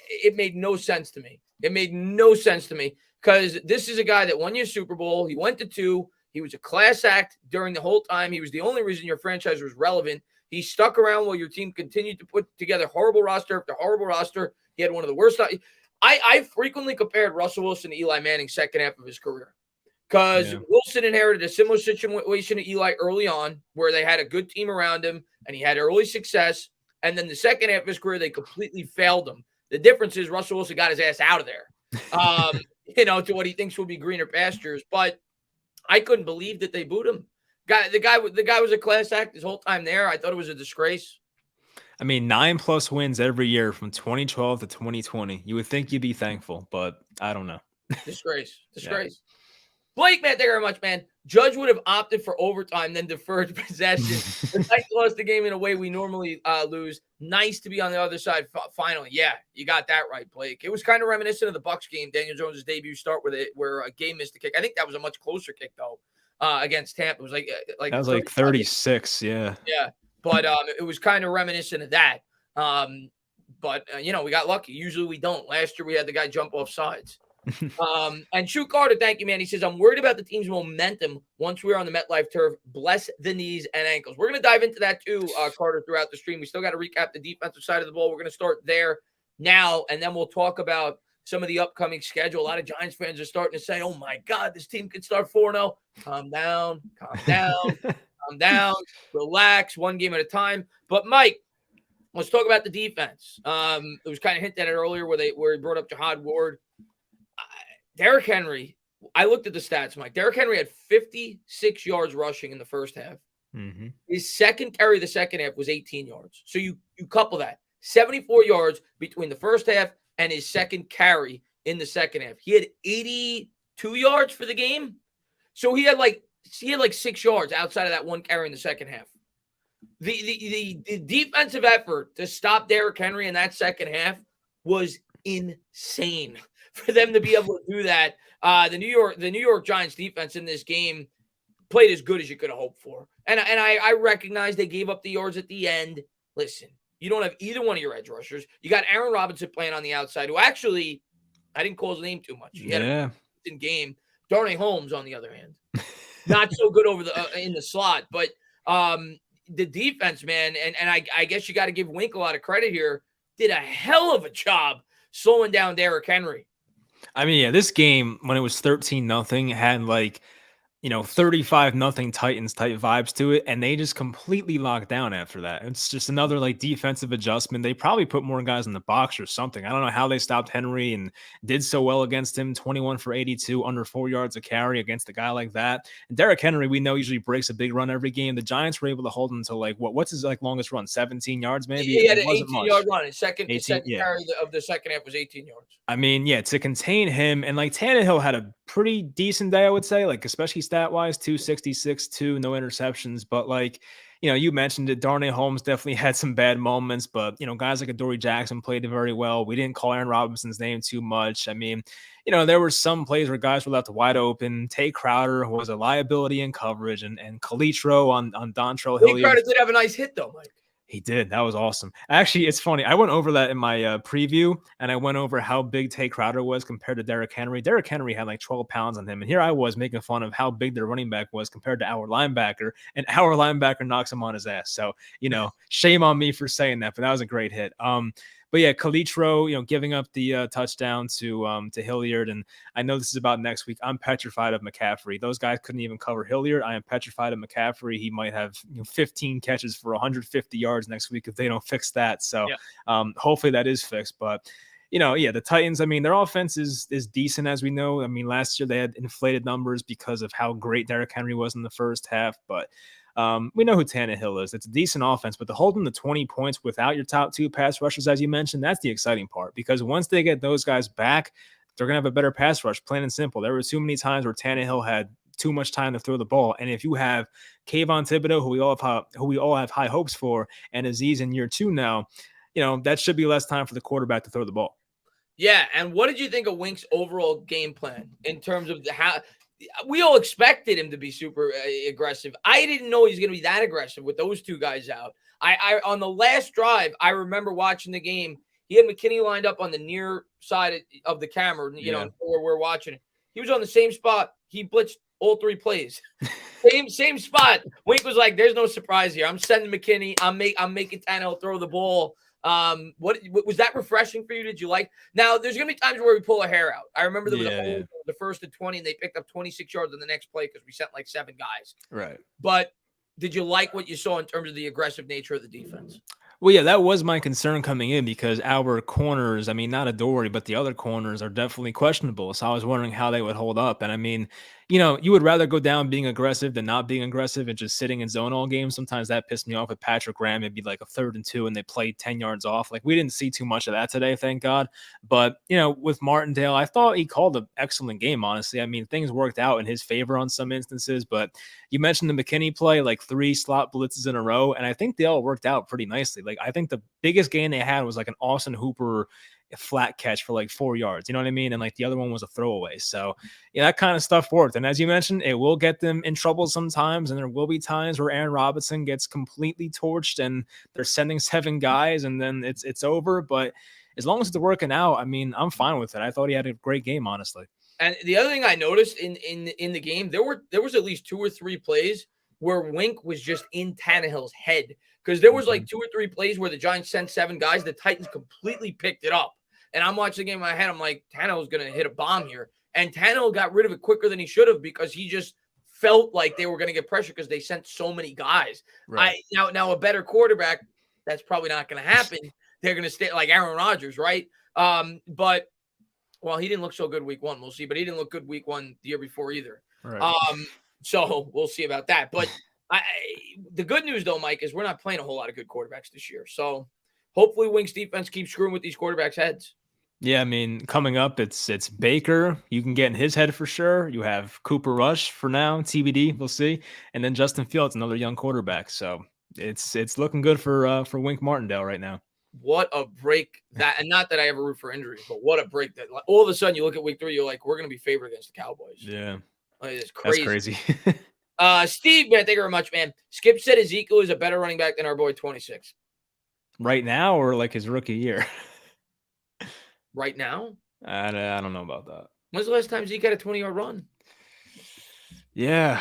It made no sense to me. It made no sense to me because this is a guy that won your Super Bowl. He went to 2. He was a class act during the whole time. He was the only reason your franchise was relevant. He stuck around while your team continued to put together horrible roster after horrible roster. He had one of the worst. I frequently compared Russell Wilson to Eli Manning second half of his career because Wilson inherited a similar situation to Eli early on where they had a good team around him and he had early success. And then the second half of his career, they completely failed him. The difference is Russell Wilson got his ass out of there, to what he thinks will be greener pastures. But I couldn't believe that they booed him. The guy was a class act his whole time there. I thought it was a disgrace. I mean, 9+ wins every year from 2012 to 2020. You would think you'd be thankful, but I don't know. Disgrace. Yeah. Blake, man, thank you very much, man. Judge would have opted for overtime, then deferred possession. The Titans lost the game in a way we normally lose. Nice to be on the other side finally. Yeah, you got that right, Blake. It was kind of reminiscent of the Bucs game, Daniel Jones' debut start where Game missed the kick. I think that was a much closer kick, though, against Tampa. It was like that was like 36, yeah. Yeah. But it was kind of reminiscent of that. But we got lucky. Usually we don't. Last year we had the guy jump off sides. And Shoot Carter, thank you, man. He says, I'm worried about the team's momentum once we're on the MetLife turf. Bless the knees and ankles. We're going to dive into that too, Carter, throughout the stream. We still got to recap the defensive side of the ball. We're going to start there now, and then we'll talk about some of the upcoming schedule. A lot of Giants fans are starting to say, oh, my God, this team could start 4-0. Calm down, calm down, relax, one game at a time. But, Mike, let's talk about the defense. It was kind of hinted at earlier where he brought up Jihad Ward. Derrick Henry, I looked at the stats, Mike. Derrick Henry had 56 yards rushing in the first half. Mm-hmm. His second carry of the second half was 18 yards. So you couple that. 74 yards between the first half and his second carry in the second half. He had 82 yards for the game. So he had like 6 yards outside of that one carry in the second half. The defensive effort to stop Derrick Henry in that second half was insane. For them to be able to do that, the New York Giants defense in this game played as good as you could have hoped for. And I recognize they gave up the yards at the end. Listen, you don't have either one of your edge rushers. You got Aaron Robinson playing on the outside, who actually, I didn't call his name too much. He had a decent game. Darnay Holmes, on the other hand, not so good over in the slot. But the defense, man, and I guess you got to give Wink a lot of credit here, did a hell of a job slowing down Derrick Henry. I mean, yeah, this game, when it was 13-0, had 35-0 Titans type vibes to it, and they just completely locked down after that. It's just another defensive adjustment. They probably put more guys in the box or something. I don't know how they stopped Henry and did so well against him. 21 for 82, under 4 yards a carry against a guy like that. And Derrick Henry, we know, usually breaks a big run every game. The Giants were able to hold him to what's his longest run? 17 yards maybe. He had an 18-yard run. His second carry of the second half was 18 yards. I mean, yeah, to contain him, and Tannehill had a pretty decent day, I would say, especially stat-wise, 266, 2, no interceptions. But you mentioned it, Darnay Holmes definitely had some bad moments, but guys like Adoree Jackson played very well. We didn't call Aaron Robinson's name too much. I mean, there were some plays where guys were left wide open. Tay Crowder was a liability in coverage, and Calitro on Dontrell Hilliard. Tay Crowder did have a nice hit though, Mike. He did. That was awesome. Actually, it's funny. I went over that in my preview, and I went over how big Tay Crowder was compared to Derrick Henry. Derrick Henry had 12 pounds on him, and here I was making fun of how big their running back was compared to our linebacker, and our linebacker knocks him on his ass. So, shame on me for saying that, but that was a great hit. But yeah, Calitro, giving up the touchdown to Hilliard, and I know this is about next week. I'm petrified of McCaffrey. Those guys couldn't even cover Hilliard. I am petrified of McCaffrey. He might have 15 catches for 150 yards next week if they don't fix that. So hopefully that is fixed. But the Titans, I mean, their offense is decent, as we know. I mean, last year they had inflated numbers because of how great Derrick Henry was in the first half, but we know who Tannehill is. It's a decent offense, but to hold them to 20 points without your top two pass rushers, as you mentioned, that's the exciting part, because once they get those guys back, they're going to have a better pass rush, plain and simple. There were too many times where Tannehill had too much time to throw the ball. And if you have Kayvon Thibodeau, who we all have high hopes for, and Azeez in year 2 now, that should be less time for the quarterback to throw the ball. Yeah, and what did you think of Wink's overall game plan in terms of how we all expected him to be super aggressive? I didn't know he was going to be that aggressive with those two guys out. I on the last drive, I remember watching the game. He had McKinney lined up on the near side of the camera, where we're watching it. He was on the same spot. He blitzed all 3 plays. same spot. Wink was like, "There's no surprise here. I'm sending McKinney. I'm making Tannehill throw the ball." What was that refreshing for you? Did you like? Now there's gonna be times where we pull a hair out. I remember there was a hold the first and 20, and they picked up 26 yards on the next play because we sent 7 guys. Right. But did you like what you saw in terms of the aggressive nature of the defense? Well, yeah, that was my concern coming in, because our corners, I mean, not Adoree, but the other corners are definitely questionable. So I was wondering how they would hold up. And I mean, you would rather go down being aggressive than not being aggressive and just sitting in zone all game. Sometimes that pissed me off with Patrick Graham. It'd be a 3rd and 2 and they played 10 yards off. We didn't see too much of that today, thank God. But, with Martindale, I thought he called an excellent game, honestly. I mean, things worked out in his favor on some instances, but you mentioned the McKinney play, 3 slot blitzes in a row, and I think they all worked out pretty nicely. I think the biggest gain they had was an Austin Hooper flat catch for 4 yards, you know what I mean? And the other one was a throwaway. So that kind of stuff worked. And as you mentioned, it will get them in trouble sometimes, and there will be times where Aaron Robinson gets completely torched and they're sending 7 guys and then it's over. But as long as it's working out, I mean, I'm fine with it. I thought he had a great game, honestly. And the other thing I noticed in the game, there was at least 2 or 3 plays where Wink was just in Tannehill's head, because there was like 2 or 3 plays where the Giants sent 7 guys, the Titans completely picked it up. And I'm watching the game in my head. I'm like, Tannehill's going to hit a bomb here. And Tannehill got rid of it quicker than he should have, because he just felt like they were going to get pressure because they sent so many guys. Right. Now a better quarterback, that's probably not going to happen. They're going to stay like Aaron Rodgers, right? But well, he didn't look so good week 1. We'll see. But he didn't look good week 1 the year before either. Right. So we'll see about that. But the good news, though, Mike, is we're not playing a whole lot of good quarterbacks this year. So hopefully Wink's defense keeps screwing with these quarterbacks' heads. Yeah, I mean, coming up, it's Baker. You can get in his head for sure. You have Cooper Rush for now, TBD. We'll see, and then Justin Fields, another young quarterback. So it's looking good for Wink Martindale right now. What a break that, and not that I ever root for injuries, but what a break that all of a sudden you look at week 3, you're like, we're going to be favored against the Cowboys. Yeah, it's crazy. That's crazy. Steve, man, thank you very much, man. Skip said Ezekiel is a better running back than our boy 26. Right now, or like his rookie year? Right now? I don't know about that. When's the last time Zeke had a 20-yard run? Yeah.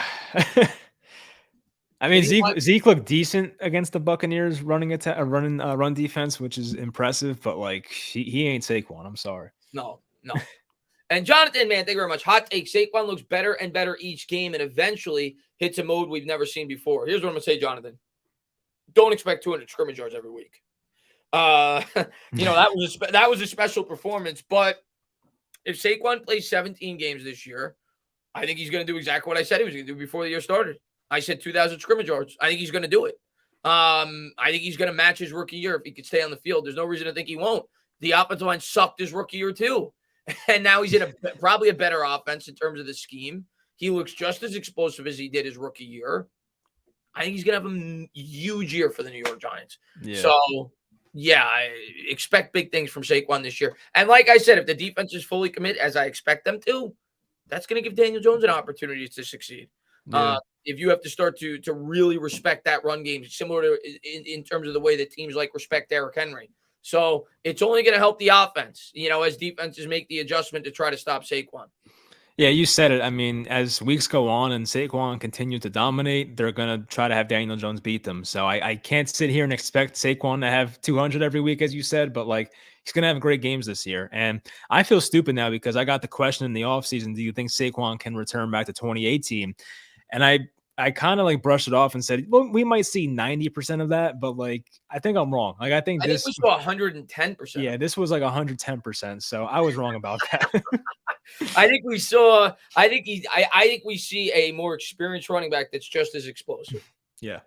I mean, Zeke looked decent against the Buccaneers running run defense, which is impressive, but like he ain't Saquon. I'm sorry. No. And Jonathan, man, thank you very much. Hot take: Saquon looks better and better each game, and eventually hits a mode we've never seen before. Here's what I'm gonna say, Jonathan: don't expect 200 scrimmage yards every week. That was a special performance, but if Saquon plays 17 games this year, I think he's going to do exactly what I said he was going to do before the year started. I said 2,000 scrimmage yards. I think he's going to do it. I think he's going to match his rookie year if he could stay on the field. There's no reason to think he won't. The offensive line sucked his rookie year too, and now he's in probably a better offense in terms of the scheme. He looks just as explosive as he did his rookie year. I think he's going to have a huge year for the New York Giants. Yeah. So, yeah, I expect big things from Saquon this year. And like I said, if the defense is fully committed, as I expect them to, that's going to give Daniel Jones an opportunity to succeed. Yeah. If you have to start to really respect that run game, similar to in terms of the way that teams like respect Derrick Henry. So it's only going to help the offense, as defenses make the adjustment to try to stop Saquon. Yeah, you said it. I mean, as weeks go on and Saquon continue to dominate, they're going to try to have Daniel Jones beat them. So I can't sit here and expect Saquon to have 200 every week, as you said, but like he's going to have great games this year. And I feel stupid now because I got the question in the offseason, do you think Saquon can return back to 2018? And I kind of like brushed it off and said, well, we might see 90% of that, but like, I think I'm wrong. Like, I think we saw 110%. Yeah, this was like 110%. So I was wrong about that. I think we see a more experienced running back that's just as explosive. Yeah.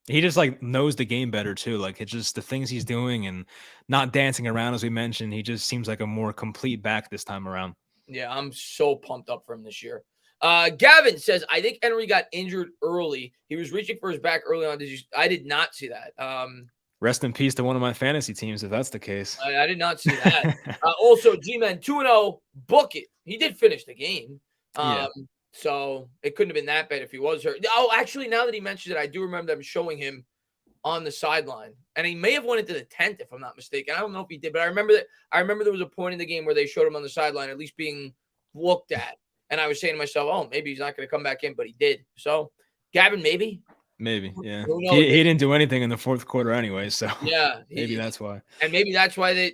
He just like knows the game better too. Like it's just the things he's doing and not dancing around, as we mentioned. He just seems like a more complete back this time around. Yeah, I'm so pumped up for him this year. Gavin says, I think Henry got injured early. He was reaching for his back early on. I did not see that. Rest in peace to one of my fantasy teams, if that's the case. I did not see that. Also, G-Man 2-0, book it. He did finish the game. So it couldn't have been that bad if he was hurt. Oh, actually, now that he mentioned it, I do remember them showing him on the sideline. And he may have went into the tent, if I'm not mistaken. I don't know if he did, but I remember there was a point in the game where they showed him on the sideline, at least being looked at. And I was saying to myself, oh, maybe he's not going to come back in, but he did. So, Gavin, maybe. Maybe, yeah. He didn't do anything in the fourth quarter anyway, so yeah, maybe that's why. And maybe that's why they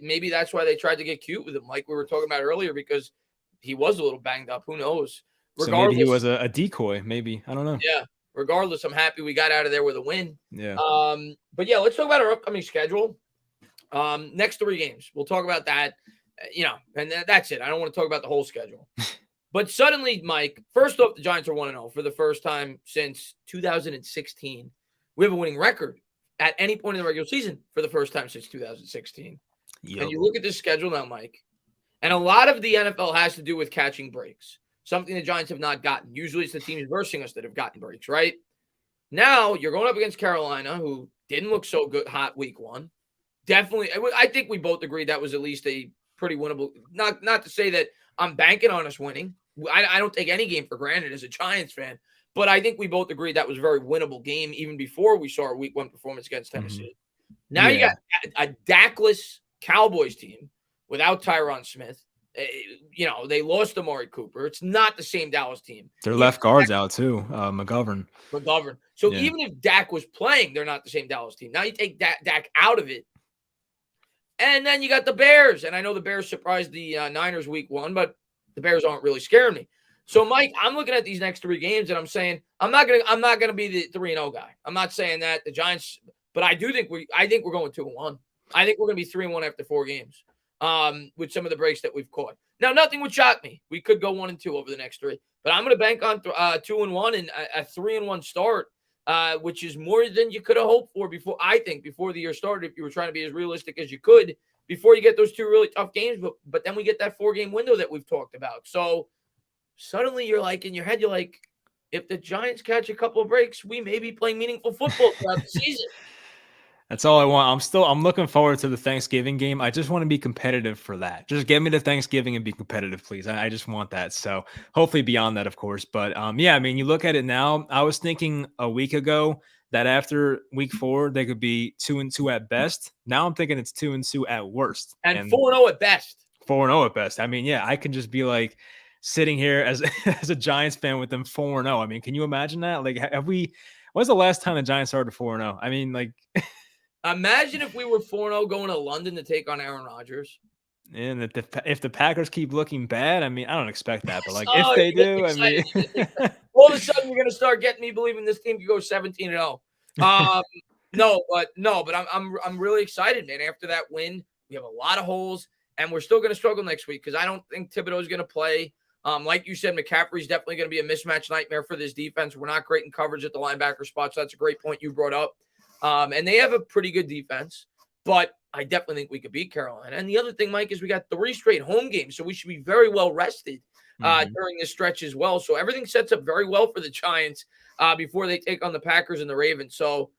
tried to get cute with him, like we were talking about earlier, because he was a little banged up. Who knows? Regardless, so maybe he was a decoy. Maybe, I don't know. Yeah. Regardless, I'm happy we got out of there with a win. Yeah. But yeah, let's talk about our upcoming schedule. Next 3 games, we'll talk about that. And that's it. I don't want to talk about the whole schedule. But suddenly, Mike, first off, the Giants are 1-0 for the first time since 2016. We have a winning record at any point in the regular season for the first time since 2016. Yep. And you look at this schedule now, Mike, and a lot of the NFL has to do with catching breaks, something the Giants have not gotten. Usually it's the teams versing us that have gotten breaks, right? Now you're going up against Carolina, who didn't look so good hot week 1. Definitely, I think we both agreed that was at least a pretty winnable. Not to say that I'm banking on us winning. I don't take any game for granted as a Giants fan, but I think we both agreed that was a very winnable game even before we saw our week 1 performance against Tennessee. Now you got a Dakless Cowboys team without Tyron Smith. They lost Amari Cooper. It's not the same Dallas team. Their left guard's out too, McGovern. So even if Dak was playing, they're not the same Dallas team. Now you take Dak out of it, and then you got the Bears. And I know the Bears surprised the Niners week 1, but the Bears aren't really scaring me. So, Mike, I'm looking at these next 3 games, and I'm saying I'm not gonna be the 3-0 guy. I'm not saying that the Giants, but I think we're going 2-1. I think we're gonna be 3-1 after 4 games. With some of the breaks that we've caught. Now, nothing would shock me. We could go 1-2 over the next 3, but I'm going to bank on 2-1 and a 3-1 start, which is more than you could have hoped for before the year started. If you were trying to be as realistic as you could before you get those 2 really tough games, but then we get that 4-game window that we've talked about. So suddenly you're like in your head, you're like, if the Giants catch a couple of breaks, we may be playing meaningful football throughout the season. That's all I want. I'm looking forward to the Thanksgiving game. I just want to be competitive for that. Just get me to Thanksgiving and be competitive, please. I just want that. So hopefully beyond that, of course. But yeah, I mean, you look at it now. I was thinking a week ago that after week 4, they could be 2-2 at best. Now I'm thinking it's 2-2 at worst. And 4-0 at best. 4-0 at best. I mean, yeah, I can just be like sitting here as a Giants fan with them 4-0. I mean, can you imagine that? Like, when's the last time the Giants started 4-0? I mean, like... Imagine if we were 4-0 going to London to take on Aaron Rodgers. And if the Packers keep looking bad, I mean, I don't expect that, but like if they do, I mean, all of a sudden you're going to start getting me believing this team could go 17-0. No, but I'm really excited, man. After that win, we have a lot of holes, and we're still going to struggle next week because I don't think Thibodeau is going to play. Like you said, McCaffrey's definitely going to be a mismatch nightmare for this defense. We're not great in coverage at the linebacker spot, so that's a great point you brought up. And they have a pretty good defense, but I definitely think we could beat Carolina. And the other thing, Mike, is we got 3 straight home games, so we should be very well rested during this stretch as well. So everything sets up very well for the Giants before they take on the Packers and the Ravens. So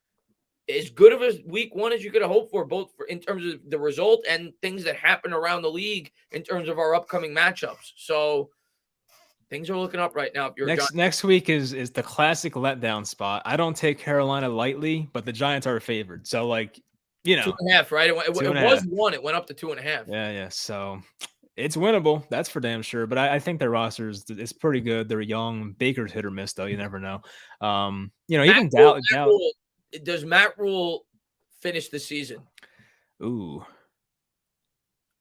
as good of a week 1 as you could have hoped for, both in terms of the result and things that happen around the league in terms of our upcoming matchups. So things are looking up right now. If you're next week is the classic letdown spot. I don't take Carolina lightly, but the Giants are favored. So, like, 2.5, right? It was 1. It went up to 2.5. Yeah. So it's winnable. That's for damn sure. But I think their roster is pretty good. They're young. Baker's hit or miss, though. You never know. Even Dallas. Does Matt Rule finish the season? Ooh,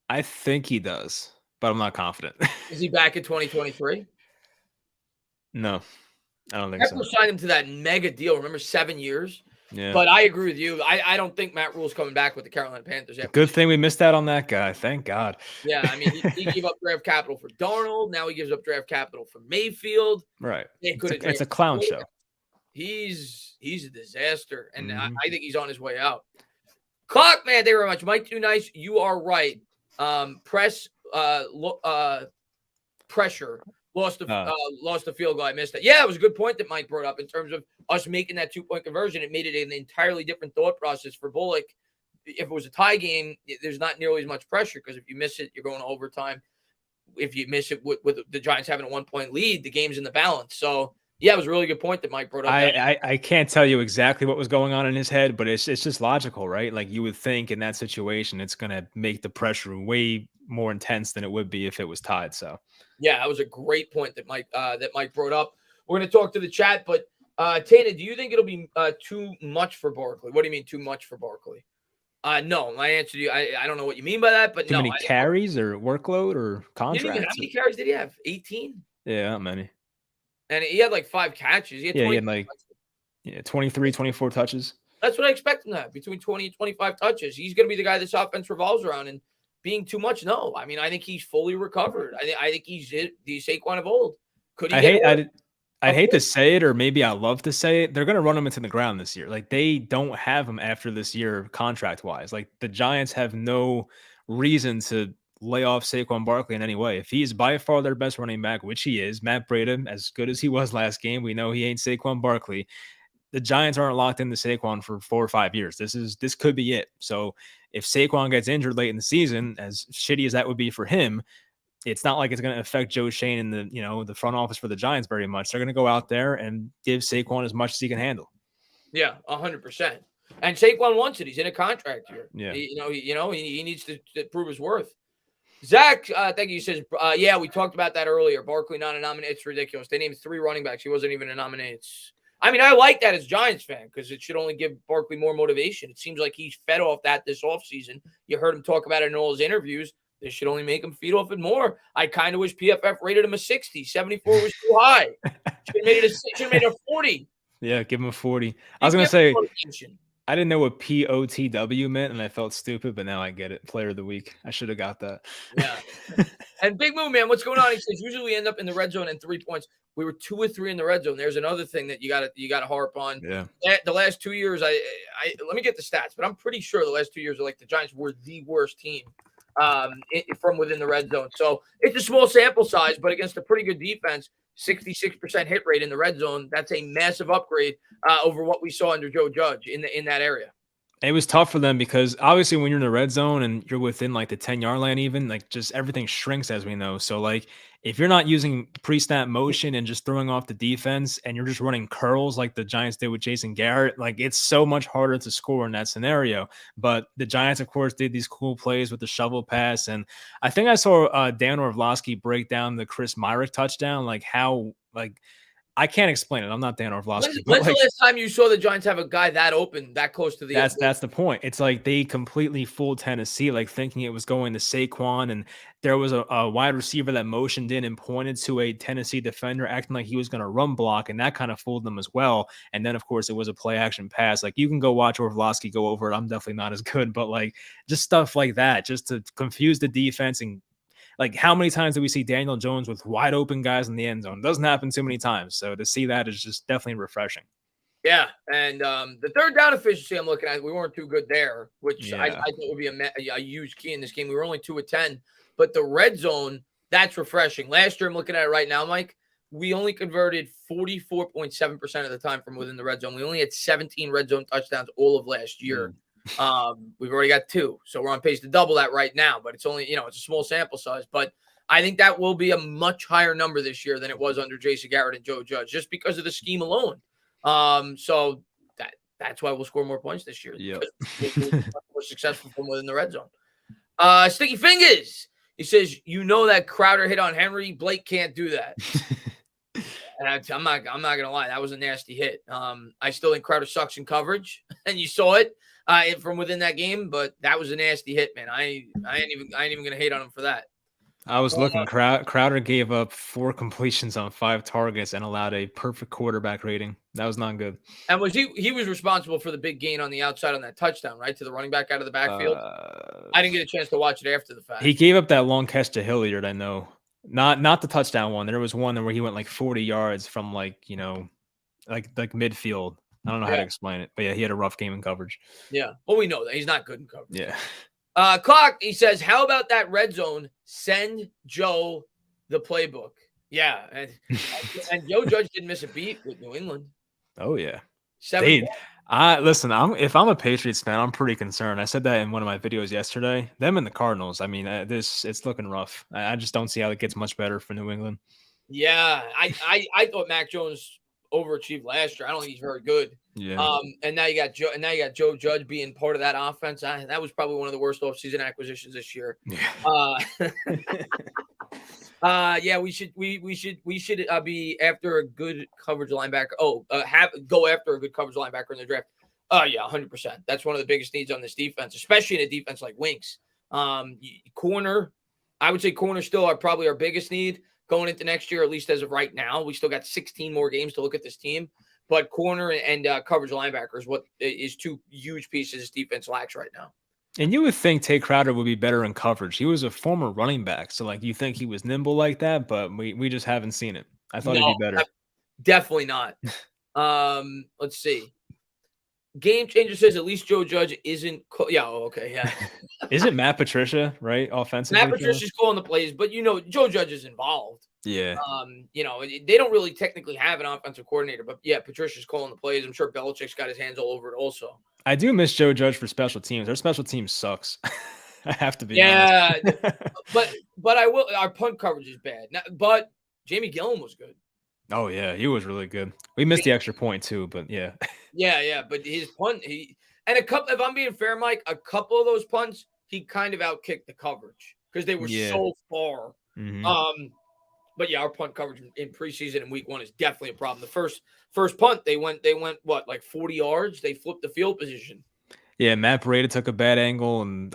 I think he does, but I'm not confident. Is he back in 2023? No, I don't think so. Signed him to that mega deal. Remember, 7 years? Yeah. But I agree with you. I don't think Matt Rule's coming back with the Carolina Panthers. Good thing we missed out on that guy. Thank God. Yeah, I mean, he gave up draft capital for Darnold. Now he gives up draft capital for Mayfield. Right. It's a clown show. He's a disaster, and I think he's on his way out. Clock, man, thank you very much. Mike, too nice. You are right. Pressure. Lost the field goal. I missed that. Yeah, it was a good point that Mike brought up in terms of us making that 2-point conversion. It made it an entirely different thought process for Bullock. If it was a tie game, there's not nearly as much pressure because if you miss it, you're going to overtime. If you miss it with the Giants having a 1-point lead, the game's in the balance. So, yeah, it was a really good point that Mike brought up. I can't tell you exactly what was going on in his head, but it's just logical, right? Like you would think in that situation, it's going to make the pressure way more intense than it would be if it was tied. So, yeah, that was a great point that Mike brought up. We're going to talk to the chat, but Tana, do you think it'll be too much for Barkley? What do you mean too much for Barkley? No, my answer to you, I don't know what you mean by that, but too many carries or workload or contracts. How many carries did he have? 18? Yeah, not many. And he had like 5 catches. He had 23, 24 touches. That's what I expect him to have, between 20 and 25 touches. He's going to be the guy this offense revolves around. And being too much, no. I mean, I think he's fully recovered. I think he's the Saquon of old. Could he? I hate to say it, or maybe I love to say it. They're going to run him into the ground this year. Like they don't have him after this year contract wise. Like the Giants have no reason to lay off Saquon Barkley in any way. If he's by far their best running back, which he is, Matt Breida, as good as he was last game, we know he ain't Saquon Barkley. The Giants aren't locked into Saquon for 4 or 5 years. This could be it. So if Saquon gets injured late in the season, as shitty as that would be for him, it's not like it's going to affect Joe Shane and the front office for the Giants very much. They're going to go out there and give Saquon as much as he can handle. Yeah, 100%. And Saquon wants it. He's in a contract here. Yeah. He needs to prove his worth. Zach, thank you. He says, yeah, we talked about that earlier. Barkley not a nominee. It's ridiculous. They named 3 running backs. He wasn't even a nominee. I like that as Giants fan because it should only give Barkley more motivation. It seems like he's fed off that this offseason. You heard him talk about it in all his interviews. This should only make him feed off it more. I kind of wish PFF rated him a 60. 74 was too high. Should have made it a 40. Yeah, give him a 40. I was going to say, I didn't know what POTW meant, and I felt stupid, but now I get it. Player of the week. I should have got that. Yeah. And Big Move, man, what's going on? He says, usually we end up in the red zone and 3 points. We were 2 or 3 in the red zone. There's another thing that you gotta harp on. Yeah. The last 2 years, I let me get the stats, but I'm pretty sure the last 2 years the Giants were the worst team from within the red zone. So it's a small sample size, but against a pretty good defense, 66% hit rate in the red zone. That's a massive upgrade over what we saw under Joe Judge in that area. It was tough for them because obviously when you're in the red zone and you're within the 10-yard line, even just everything shrinks, as we know. So if you're not using pre-snap motion and just throwing off the defense and you're just running curls like the Giants did with Jason Garrett, it's so much harder to score in that scenario. But the Giants, of course, did these cool plays with the shovel pass. And I think I saw Dan Orlovsky break down the Chris Myrick touchdown, I can't explain it. I'm not Dan Orlovsky. When's the last time you saw the Giants have a guy that open, that close to the end? That's the point. It's they completely fooled Tennessee, thinking it was going to Saquon, and there was a wide receiver that motioned in and pointed to a Tennessee defender, acting like he was going to run block, and that kind of fooled them as well. And then, of course, it was a play-action pass. You can go watch Orlovsky go over it. I'm definitely not as good, but just stuff like that, just to confuse the defense. And how many times do we see Daniel Jones with wide open guys in the end zone? It doesn't happen too many times. So to see that is just definitely refreshing. Yeah. And the third down efficiency I'm looking at, we weren't too good there, which I thought would be a huge key in this game. We were only 2 of 10, but the red zone, that's refreshing. Last year, I'm looking at it right now, Mike, we only converted 44.7% of the time from within the red zone. We only had 17 red zone touchdowns all of last year. We've already got 2, so we're on pace to double that right now, but it's only, it's a small sample size, but I think that will be a much higher number this year than it was under Jason Garrett and Joe Judge, just because of the scheme alone. So that's why we'll score more points this year. Yeah. We're successful from within the red zone. Sticky Fingers. He says, that Crowder hit on Henry. Blake can't do that. And I'm not gonna lie, that was a nasty hit. I still think Crowder sucks in coverage, and you saw it from within that game. But that was a nasty hit, man. I ain't even gonna hate on him for that. I was looking. Crowder gave up 4 completions on 5 targets and allowed a perfect quarterback rating. That was not good. And he was responsible for the big gain on the outside on that touchdown, right, to the running back out of the backfield. I didn't get a chance to watch it after the fact. He gave up that long catch to Hilliard, I know. Not the touchdown one. There was one where he went 40 yards from midfield. I don't know how to explain it, but yeah, he had a rough game in coverage. Yeah, well, we know that he's not good in coverage. Yeah. Clock, he says, how about that red zone? Send Joe the playbook. Yeah, and Joe Judge didn't miss a beat with New England. Oh yeah. 7. Listen, if I'm a Patriots fan, I'm pretty concerned. I said that in one of my videos yesterday. Them and the Cardinals. I mean, it's looking rough. I just don't see how it gets much better for New England. Yeah, I thought Mac Jones overachieved last year. I don't think he's very good. Yeah. And now you got Joe Judge being part of that offense. That was probably one of the worst offseason acquisitions this year. Yeah. We should be after a good coverage linebacker. Go after a good coverage linebacker in the draft. Yeah, 100%. That's one of the biggest needs on this defense, especially in a defense like Winks. Corner, I would say corner still are probably our biggest need going into next year, at least as of right now. We still got 16 more games to look at this team, but corner and coverage linebacker is what is 2 huge pieces this defense lacks right now. And you would think Tay Crowder would be better in coverage. He was a former running back, so you think he was nimble like that, but we just haven't seen it. I thought he'd be better. Definitely not. Let's see. Game Changer says at least Joe Judge isn't. Okay, yeah. Isn't Matt Patricia right offensively? Matt Patricia's calling the plays, but Joe Judge is involved. Yeah. They don't really technically have an offensive coordinator, but yeah, Patricia's calling the plays. I'm sure Belichick's got his hands all over it also. I do miss Joe Judge for special teams. Their special team sucks. I have to be honest. but I will. Our punt coverage is bad. But Jamie Gillen was good. Oh yeah, he was really good. We missed the extra point too, but yeah. Yeah, but his punt, And a couple, if I'm being fair, Mike, a couple of those punts, he kind of outkicked the coverage because they were so far. But yeah, our punt coverage in preseason and week 1 is definitely a problem. The first punt, they went what, like 40 yards? They flipped the field position. Yeah, Matt Breida took a bad angle, and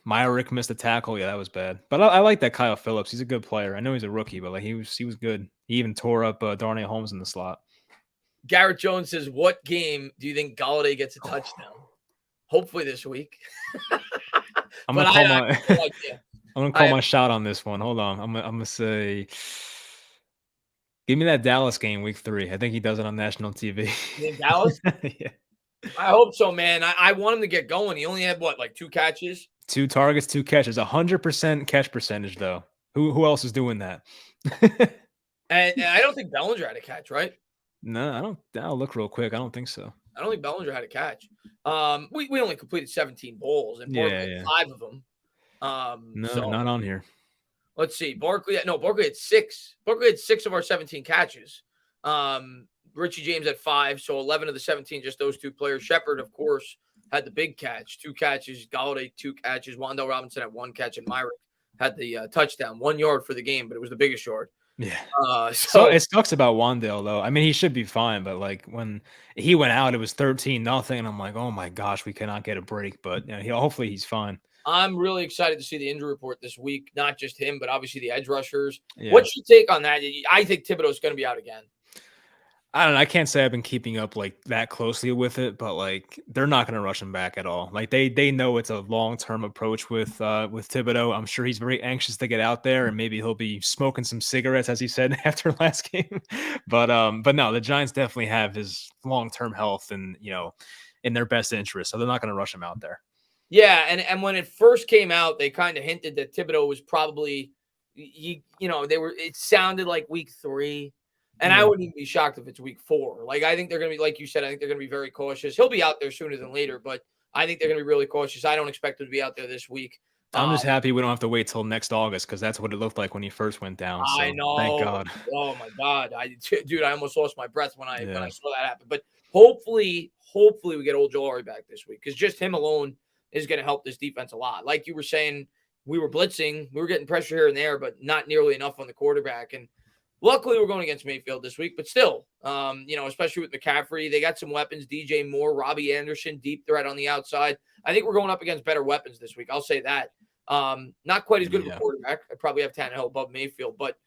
Myrick missed a tackle. Yeah, that was bad. But I like that Kyle Phillips. He's a good player. I know he's a rookie, but like he was good. He even tore up Darnay Holmes in the slot. Garrett Jones says, "What game do you think Golladay gets a touchdown?" Hopefully this week. I'm gonna call my shot on this one. Hold on. I'm gonna say, give me that Dallas game, week 3. I think he does it on national TV. In Dallas? Yeah. I hope so, man. I want him to get going. He only had what, like 2 catches? 2 targets, 2 catches, 100% catch percentage though. Who else is doing that? and I don't think Bellinger had a catch, right? No, I don't. I'll look real quick. I don't think so. I don't think Bellinger had a catch. We only completed 17 balls and Barkley had 5 of them. No, not on here. Let's see. Barkley had 6. Barkley had 6 of our 17 catches. Richie James had 5, so 11 of the 17, just those 2 players. Shepard, of course, had the big catch, 2 catches. Golladay, 2 catches. Wan'Dale Robinson had 1 catch, and Myrick had the touchdown, 1 yard for the game, but it was the biggest yard. Yeah. So it sucks about Wan'Dale though. I mean, he should be fine, but like when he went out, it was 13-0, and I'm like, oh my gosh, we cannot get a break. But hopefully he's fine. I'm really excited to see the injury report this week. Not just him, but obviously the edge rushers. Yeah. What's your take on that? I think Thibodeau's going to be out again. I don't know. I can't say I've been keeping up like that closely with it, but like they're not going to rush him back at all. Like they know it's a long-term approach with Thibodeau. I'm sure he's very anxious to get out there, and maybe he'll be smoking some cigarettes, as he said after last game. But no, the Giants definitely have his long-term health and in their best interest, so they're not going to rush him out there. Yeah, and when it first came out, they kind of hinted that Thibodeau was probably it sounded like week 3. And I wouldn't even be shocked if it's week 4. Like, I think they're going to be, like you said, I think they're going to be very cautious. He'll be out there sooner than later, but I think they're going to be really cautious. I don't expect him to be out there this week. I'm just happy we don't have to wait till next August, because that's what it looked like when he first went down. So, I know. Thank God. Oh, my God. I almost lost my breath when I saw that happen. But hopefully we get old Adoree back this week, because just him alone is going to help this defense a lot. Like you were saying, we were blitzing. We were getting pressure here and there, but not nearly enough on the quarterback. And luckily, we're going against Mayfield this week, but still, especially with McCaffrey, they got some weapons. DJ Moore, Robbie Anderson, deep threat on the outside. I think we're going up against better weapons this week. I'll say that. Not quite as good of a quarterback. I probably have Tannehill above Mayfield, but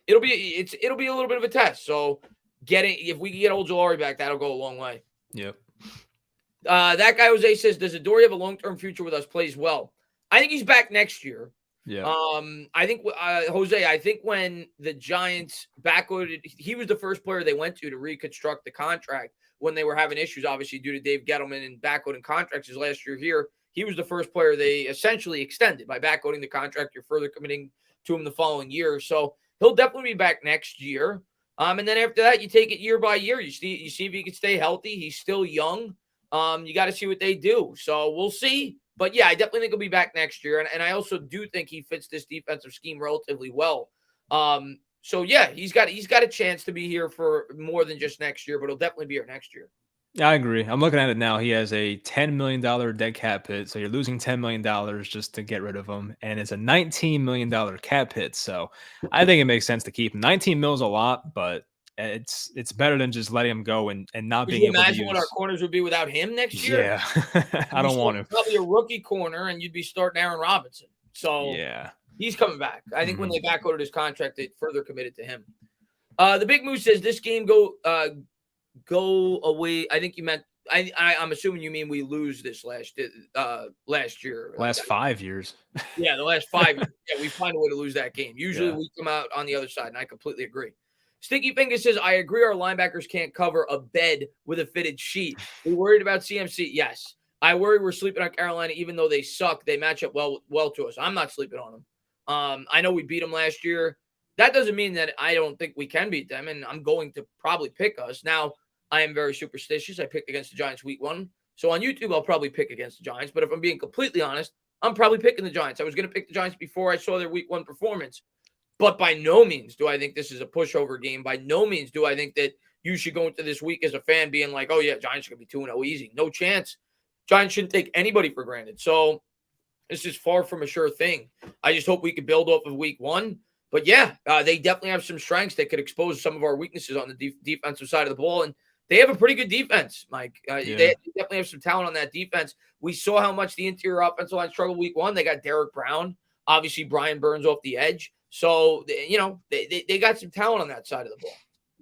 it'll be a little bit of a test. So if we can get old Adoree back, that'll go a long way. Yep. That guy Jose says, does Adoree have a long-term future with us? Plays well. I think he's back next year. Yeah. I think Jose, I think when the Giants backloaded, he was the first player they went to reconstruct the contract when they were having issues, obviously due to Dave Gettleman and backloading contracts his last year here. He was the first player they essentially extended by backloading the contract. You're further committing to him the following year. So he'll definitely be back next year. And then after that, you take it year by year. You see if he can stay healthy. He's still young. You got to see what they do. So we'll see. But yeah, I definitely think he'll be back next year. And I also do think he fits this defensive scheme relatively well. So yeah, he's got a chance to be here for more than just next year, but he'll definitely be here next year. Yeah, I agree. I'm looking at it now. He has a $10 million dead cap hit. So you're losing $10 million just to get rid of him. And it's a $19 million cap hit. So I think it makes sense to keep him. 19 mil is a lot, but it's better than just letting him go and not being able to use. Imagine what our corners would be without him next year. Yeah, I don't want him. Probably a rookie corner, and you'd be starting Aaron Robinson. So yeah, he's coming back. I think when they backloaded his contract, they further committed to him. The Big Moose says this game go away. I think you meant. I'm assuming you mean we lose this last year. Last 5 years. Yeah, the last 5 years. Yeah, we find a way to lose that game. Usually we come out on the other side, and I completely agree. Sticky Finger says, I agree our linebackers can't cover a bed with a fitted sheet. We worried about CMC? Yes. I worry we're sleeping on Carolina, even though they suck. They match up well to us. I'm not sleeping on them. I know we beat them last year. That doesn't mean that I don't think we can beat them, and I'm going to probably pick us. Now, I am very superstitious. I picked against the Giants week 1. So on YouTube, I'll probably pick against the Giants. But if I'm being completely honest, I'm probably picking the Giants. I was going to pick the Giants before I saw their week 1 performance. But by no means do I think this is a pushover game. By no means do I think that you should go into this week as a fan being like, oh, yeah, Giants are going to be 2-0 easy. No chance. Giants shouldn't take anybody for granted. So this is far from a sure thing. I just hope we can build off of week 1. But, yeah, they definitely have some strengths that could expose some of our weaknesses on the defensive side of the ball. And they have a pretty good defense, Mike. They definitely have some talent on that defense. We saw how much the interior offensive line struggled week 1. They got Derek Brown. Obviously, Brian Burns off the edge. So, they got some talent on that side of the ball.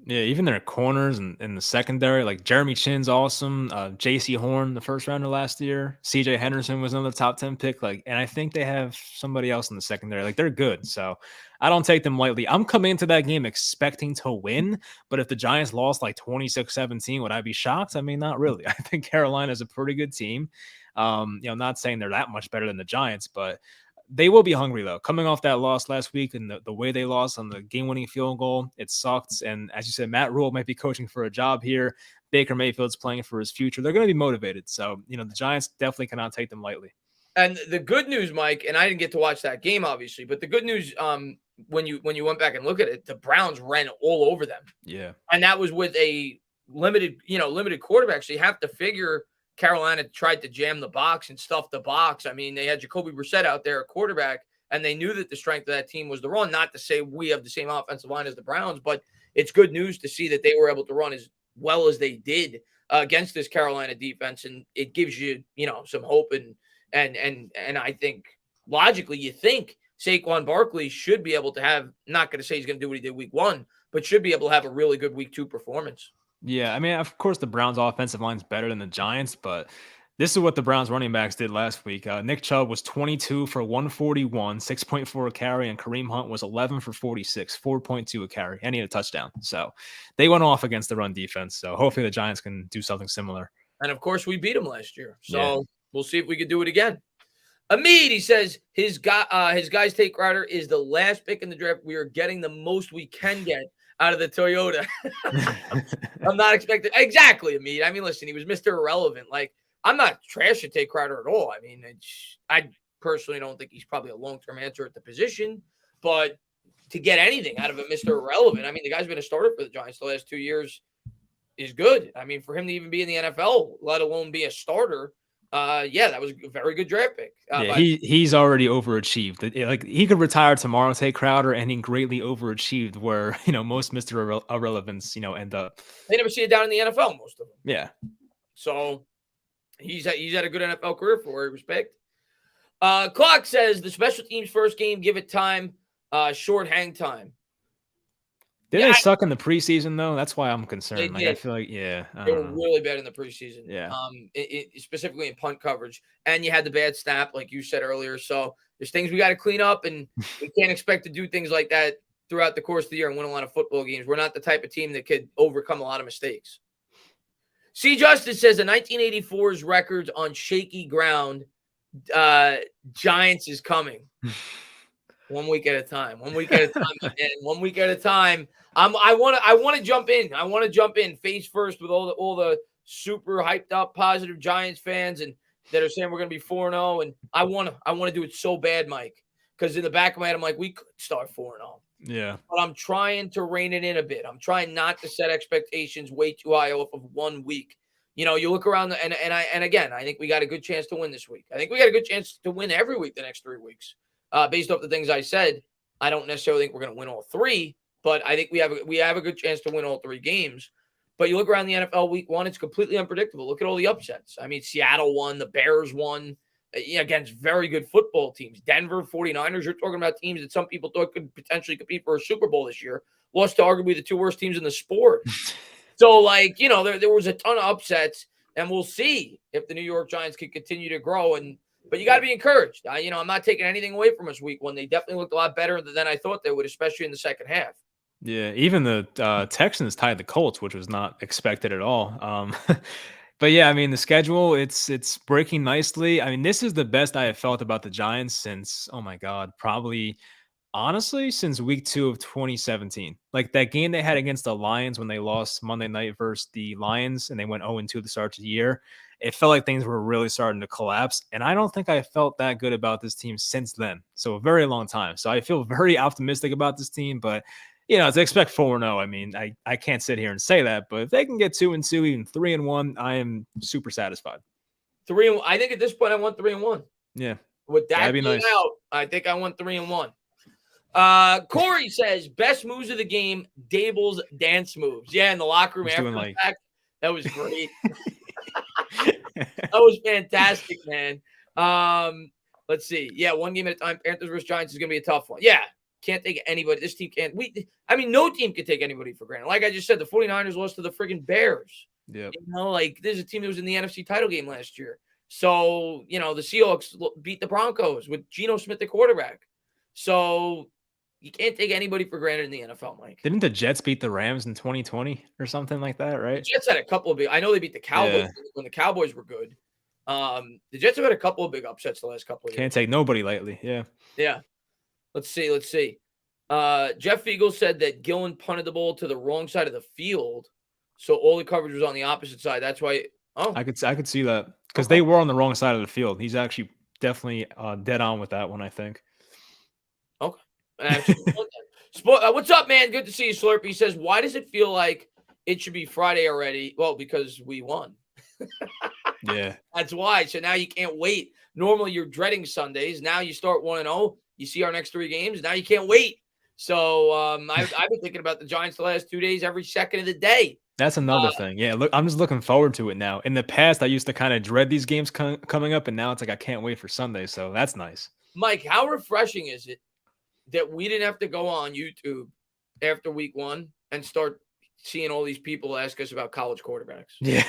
Yeah, even their corners and the secondary, like Jeremy Chinn's awesome. J.C. Horn, the first rounder last year. C.J. Henderson was another top 10 pick. And I think they have somebody else in the secondary. Like, they're good. So I don't take them lightly. I'm coming into that game expecting to win. But if the Giants lost like 26-17, would I be shocked? I mean, not really. I think Carolina is a pretty good team. Not saying they're that much better than the Giants, but they will be hungry, though. Coming off that loss last week and the way they lost on the game-winning field goal, it sucked. And as you said, Matt Rule might be coaching for a job here. Baker Mayfield's playing for his future. They're going to be motivated. So, the Giants definitely cannot take them lightly. And the good news, Mike, and I didn't get to watch that game, obviously, but the good news, when you went back and look at it, the Browns ran all over them. Yeah. And that was with a limited quarterback. So you have to figure Carolina tried to jam the box and stuff the box. I mean, they had Jacoby Brissett out there at quarterback, and they knew that the strength of that team was the run. Not to say we have the same offensive line as the Browns, but it's good news to see that they were able to run as well as they did against this Carolina defense, and it gives you, some hope. And I think logically, you think Saquon Barkley should be able to have. Not going to say he's going to do what he did week 1, but should be able to have a really good week 2 performance. Yeah, I mean, of course, the Browns' offensive line is better than the Giants, but this is what the Browns running backs did last week. Nick Chubb was 22 for 141, 6.4 a carry, and Kareem Hunt was 11 for 46, 4.2 a carry, and he had a touchdown. So they went off against the run defense. So hopefully the Giants can do something similar. And, of course, we beat them last year. So We'll see if we can do it again. Hamid, he says his guy's take Crowder is the last pick in the draft. We are getting the most we can get out of the Toyota. I'm not expecting exactly, Hamid. I mean, listen, he was Mr. Irrelevant. Like, I'm not trash to take Crowder at all. I mean, I personally don't think he's probably a long-term answer at the position, but to get anything out of a Mr. Irrelevant, I mean, the guy's been a starter for the Giants the last 2 years is good. I mean, for him to even be in the NFL, let alone be a starter, that was a very good draft pick. He's already overachieved. Like, he could retire tomorrow, take Crowder, and he greatly overachieved where, most Mr. Irrelevance, end up. They never see it down in the NFL, most of them. Yeah. So he's had a good NFL career for it, respect. Clock says the special teams first game, give it time, short hang time. Didn't they suck in the preseason, though? That's why I'm concerned. I feel like, they were really bad in the preseason. Yeah. Specifically in punt coverage. And you had the bad snap, like you said earlier. So there's things we got to clean up, and we can't expect to do things like that throughout the course of the year and win a lot of football games. We're not the type of team that could overcome a lot of mistakes. C. Justice says the 1984's records on shaky ground. Giants is coming. 1 week at a time. 1 week at a time. And 1 week at a time. I want to jump in. I want to jump in face first with all the super hyped up positive Giants fans and that are saying we're going to be 4-0. And I want to do it so bad, Mike, because in the back of my head, I'm like, we could start 4-0. Yeah. But I'm trying to rein it in a bit. I'm trying not to set expectations way too high off of 1 week. You look around and again, I think we got a good chance to win this week. I think we got a good chance to win every week the next 3 weeks. Based off the things I said, I don't necessarily think we're going to win all 3, but I think we have a good chance to win all 3 games. But you look around the NFL week 1, it's completely unpredictable. Look at all the upsets. I mean, Seattle won, the Bears won against very good football teams. Denver, 49ers, you're talking about teams that some people thought could potentially compete for a Super Bowl this year. Lost to arguably the 2 worst teams in the sport. So, there was a ton of upsets, and we'll see if the New York Giants can continue to grow. But you got to be encouraged. I'm not taking anything away from us week 1. They definitely looked a lot better than I thought they would, especially in the second half. Yeah, even the Texans tied the Colts, which was not expected at all. But yeah, I mean, the schedule, it's breaking nicely. I mean, this is the best I have felt about the Giants since, oh my God, probably honestly since week 2 of 2017. Like that game they had against the Lions when they lost Monday night versus the Lions and they went 0-2 to start the year. It felt like things were really starting to collapse. And I don't think I felt that good about this team since then. So a very long time. So I feel very optimistic about this team, but to expect 4-0. I mean, I can't sit here and say that, but if they can get 2-2, even 3-1, I am super satisfied. 3-1. I think at this point I want 3-1. Yeah. With that be being nice. out, I think I want 3-1. Corey says best moves of the game, Daboll's dance moves. Yeah, in the locker room after the fact. That was great. That was fantastic, man. Let's see. Yeah, one game at a time. Panthers versus Giants is gonna be a tough one. Yeah. Can't take anybody. This team can't. No team can take anybody for granted. Like I just said, the 49ers lost to the friggin' Bears. Yeah. There's a team that was in the NFC title game last year. So, the Seahawks beat the Broncos with Geno Smith, the quarterback. So, you can't take anybody for granted in the NFL, Mike. Didn't the Jets beat the Rams in 2020 or something like that, right? The Jets had a couple of big – I know they beat the Cowboys when the Cowboys were good. The Jets have had a couple of big upsets the last couple of years. Can't take nobody lately, yeah. Yeah. Let's see. Jeff Fiegel said that Gillen punted the ball to the wrong side of the field, so all the coverage was on the opposite side. That's why I could see that because they were on the wrong side of the field. He's actually definitely dead on with that one, I think. Okay. What's up, man? Good to see you, Slurpee. He says, why does it feel like it should be Friday already? Well, because we won. Yeah. That's why. So now you can't wait. Normally you're dreading Sundays. Now you start 1-0. You see our next 3 games. Now you can't wait. So I've been thinking about the Giants the last 2 days, every second of the day. That's another thing. Yeah, look, I'm just looking forward to it now. In the past, I used to kind of dread these games coming up, and now it's like I can't wait for Sunday. So that's nice. Mike, how refreshing is it that we didn't have to go on YouTube after week 1 and start seeing all these people ask us about college quarterbacks? Yeah.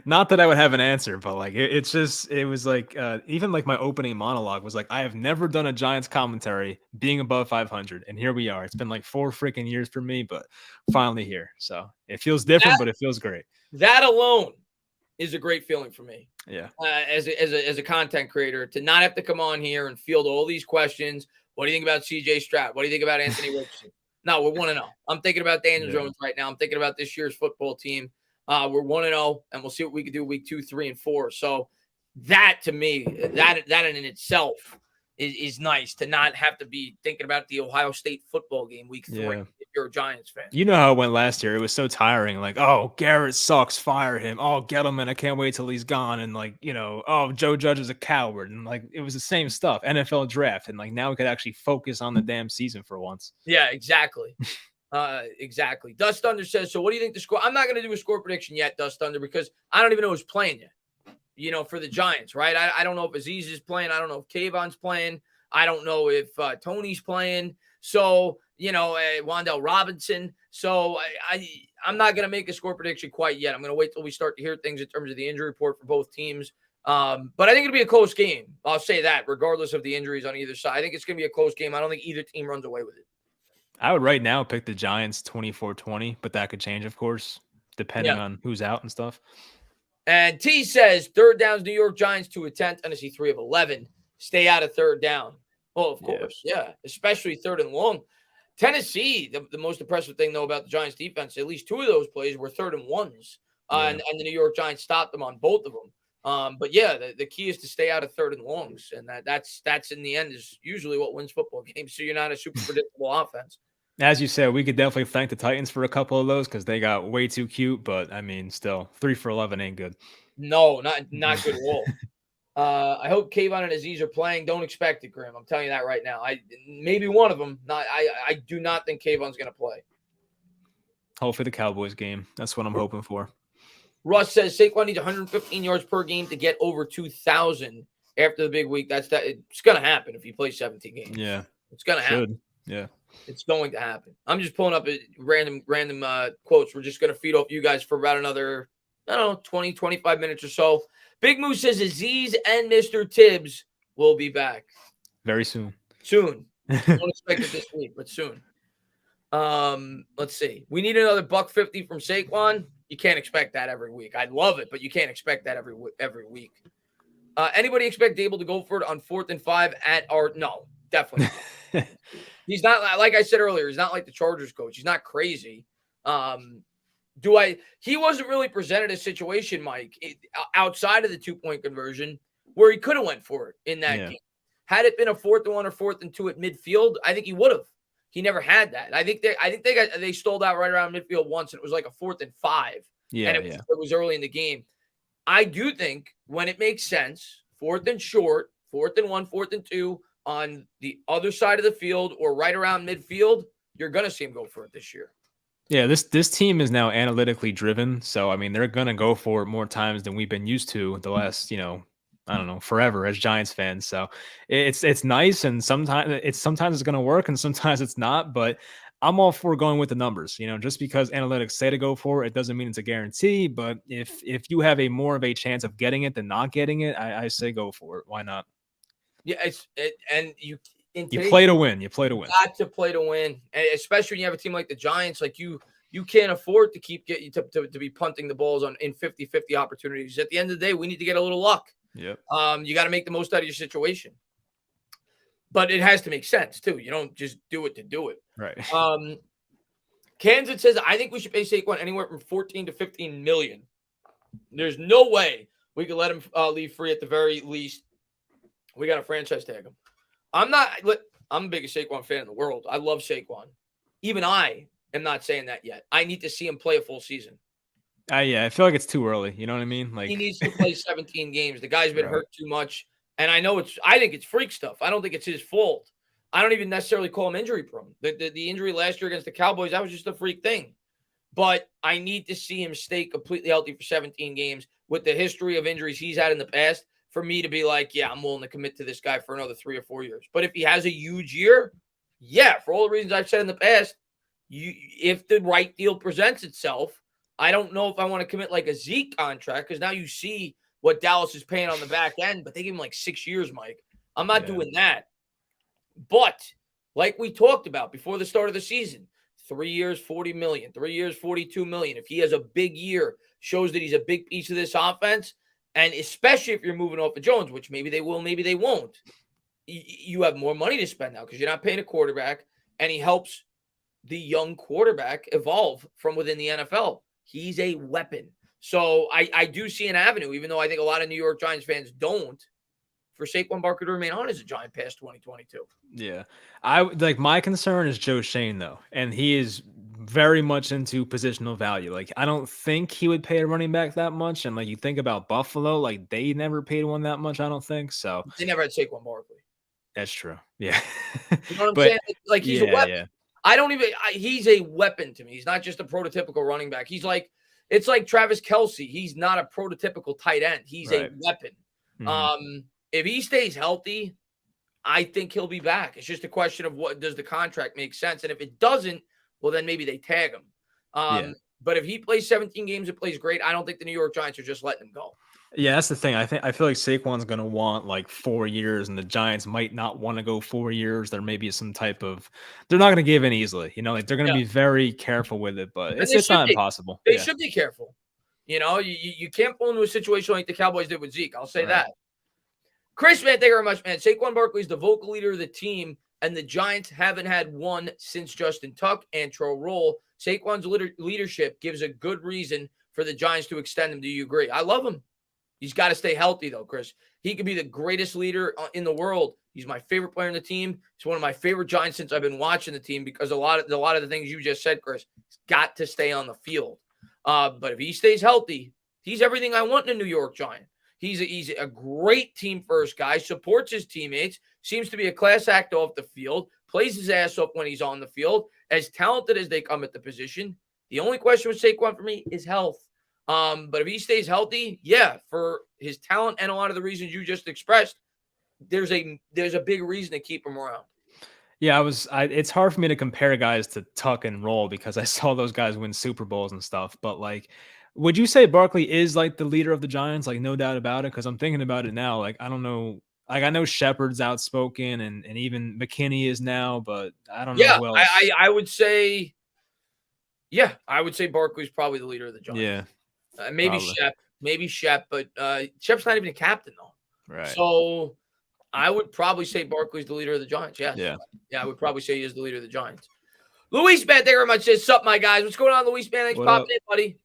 Not that I would have an answer, but like it was like even like my opening monologue was like, I have never done a Giants commentary being above 500, and here we are. It's been like 4 freaking years for me, but finally here. So it feels different, but it feels great. That alone is a great feeling for me. Yeah. As a content creator, to not have to come on here and field all these questions. What do you think about CJ Stroud? What do you think about Anthony Richardson? No, we're 1-0. I'm thinking about Daniel Jones right now. I'm thinking about this year's football team. We're 1-0, and we'll see what we can do week 2, 3, and 4. So that, to me, that in itself is nice, to not have to be thinking about the Ohio State football game week 3 if you're a Giants fan. You know how it went last year. It was so tiring. Like, oh, Garrett sucks. Fire him. Oh, Gettleman, I can't wait till he's gone. And like, oh, Joe Judge is a coward. And like, it was the same stuff. NFL draft. And like, now we could actually focus on the damn season for once. Yeah, exactly. Exactly. Dust Thunder says, so what do you think the score? I'm not going to do a score prediction yet, Dust Thunder, because I don't even know who's playing yet, for the Giants, right? I don't know if Aziz is playing. I don't know if Kayvon's playing. I don't know if Tony's playing. So, Wan'Dale Robinson. So I'm not going to make a score prediction quite yet. I'm going to wait till we start to hear things in terms of the injury report for both teams. But I think it'll be a close game. I'll say that, regardless of the injuries on either side. I think it's going to be a close game. I don't think either team runs away with it. I would right now pick the Giants 24-20, but that could change, of course, depending on who's out and stuff. And T says, 3rd downs, New York Giants 2 of 10, Tennessee 3 of 11. Stay out of 3rd down. Well, of course, especially 3rd and long. Tennessee, the most impressive thing, though, about the Giants defense, at least 2 of those plays were 3rd and 1s. And the New York Giants stopped them on both of them. But the key is to stay out of 3rd and longs. And that's in the end is usually what wins football games. So you're not a super predictable offense. As you said, we could definitely thank the Titans for a couple of those because they got way too cute. But I mean, still 3 for 11 ain't good. No, not good at all. I hope Kayvon and Aziz are playing. Don't expect it, Grim. I'm telling you that right now. Maybe one of them. I do not think Kayvon's going to play. Hopefully the Cowboys game. That's what I'm hoping for. Russ says Saquon needs 115 yards per game to get over 2,000 after the big week. It's going to happen if he plays 17 games. Yeah, it's going to happen. Yeah, it's going to happen. I'm just pulling up random quotes. We're just going to feed off you guys for about another, 20, 25 minutes or so. Big Moose says Aziz and Mr. Tibbs will be back very soon. Don't expect it this week, but soon. Let's see. We need another $150 from Saquon. You can't expect that every week. I'd love it, but you can't expect that every week. Anybody expect Daboll to go for it on 4th and 5 no, definitely not. He's not, like I said earlier, he's not like the Chargers coach. He's not crazy. He wasn't really presented a situation, Mike, outside of the 2-point conversion where he could have went for it in that game. Had it been a 4th and 1 or 4th and 2 at midfield, I think he would have. He never had that. I think they stole out right around midfield once, and it was like a 4th and 5. Yeah, and it was early in the game. I do think when it makes sense, 4th and short, 4th and 1, 4th and 2 on the other side of the field or right around midfield, you're going to see him go for it this year. Yeah, this team is now analytically driven, so I mean they're gonna go for it more times than we've been used to the last, I don't know, forever as Giants fans. So it's nice, and sometimes it's gonna work, and sometimes it's not. But I'm all for going with the numbers. Just because analytics say to go for it doesn't mean it's a guarantee. But if you have a more of a chance of getting it than not getting it, I say go for it. Why not? Yeah, and you play to win. You play to win. Got to play to win, and especially when you have a team like the Giants. Like you can't afford to keep to be punting the balls in 50-50 opportunities. At the end of the day, we need to get a little luck. Yep. You got to make the most out of your situation, but it has to make sense too. You don't just do it to do it. Right. Kansas says I think we should pay Saquon anywhere from 14 to 15 million. There's no way we could let him leave free at the very least. We got to franchise tag him. I'm the biggest Saquon fan in the world. I love Saquon. Even I am not saying that yet. I need to see him play a full season. Yeah, I feel like it's too early. You know what I mean? Like he needs to play 17 games. The guy's been hurt too much. And I think it's freak stuff. I don't think it's his fault. I don't even necessarily call him injury prone. The injury last year against the Cowboys, that was just a freak thing. But I need to see him stay completely healthy for 17 games with the history of injuries he's had in the past for me to be like, yeah, I'm willing to commit to this guy for another 3 or 4 years. But if he has a huge year, yeah, for all the reasons I've said in the past, if the right deal presents itself, I don't know if I want to commit like a Zeke contract because now you see what Dallas is paying on the back end, but they give him like 6 years, Mike. I'm not doing that. But like we talked about before the start of the season, 3 years, $40 million, 3 years, $42 million. If he has a big year, shows that he's a big piece of this offense, and especially if you're moving off of Jones, which maybe they will, maybe they won't, you have more money to spend now because you're not paying a quarterback, and he helps the young quarterback evolve from within the NFL. He's a weapon. So I do see an avenue, even though I think a lot of New York Giants fans don't, for Saquon Barkley to remain on as a Giant past 2022. Yeah. My concern is Joe Shane, though, and he is very much into positional value. Like, I don't think he would pay a running back that much. And like you think about Buffalo, like they never paid one that much, I don't think. So they never had Saquon Barkley. That's true. Yeah. You know what I'm saying? Like he's a weapon. Yeah. He's a weapon to me. He's not just a prototypical running back. It's like Travis Kelce. He's not a prototypical tight end. He's a weapon. Mm-hmm. If he stays healthy, I think he'll be back. It's just a question of what does the contract make sense? And if it doesn't, well, then maybe they tag him. But if he plays 17 games and plays great, I don't think the New York Giants are just letting him go. Yeah, that's the thing. I feel like Saquon's going to want like 4 years, and the Giants might not want to go 4 years. There may be some type of – they're not going to give in easily. Like they're going to be very careful with it, but it's not impossible. They should be careful. You can't fall into a situation like the Cowboys did with Zeke. I'll say that. Chris, man, thank you very much, man. Saquon Barkley is the vocal leader of the team, and the Giants haven't had one since Justin Tuck and Tro Roll. Saquon's leadership gives a good reason for the Giants to extend him. Do you agree? I love him. He's got to stay healthy, though, Chris. He could be the greatest leader in the world. He's my favorite player in the team. He's one of my favorite Giants since I've been watching the team because a lot of the things you just said, Chris, he's got to stay on the field. But if he stays healthy, he's everything I want in a New York Giant. He's a great team-first guy, supports his teammates, seems to be a class act off the field, plays his ass up when he's on the field, as talented as they come at the position. The only question with Saquon for me is health. But if he stays healthy, for his talent and a lot of the reasons you just expressed, there's a big reason to keep him around. Yeah, it's hard for me to compare guys to Tuck and Roll because I saw those guys win Super Bowls and stuff. But like, would you say Barkley is like the leader of the Giants? Like, no doubt about it. Because I'm thinking about it now. Like, I don't know. Like, I know Shepard's outspoken and even McKinney is now, but I don't know who else. I would say, Barkley's probably the leader of the Giants. Yeah. Maybe Shep, but Shep's not even a captain though. Right. So I would probably say Barkley's the leader of the Giants. Yes. Yeah. I would probably say he is the leader of the Giants. Luis, man, thank you very much. Says, sup, my guys. What's going on, Luis, man? Thanks for popping in, buddy.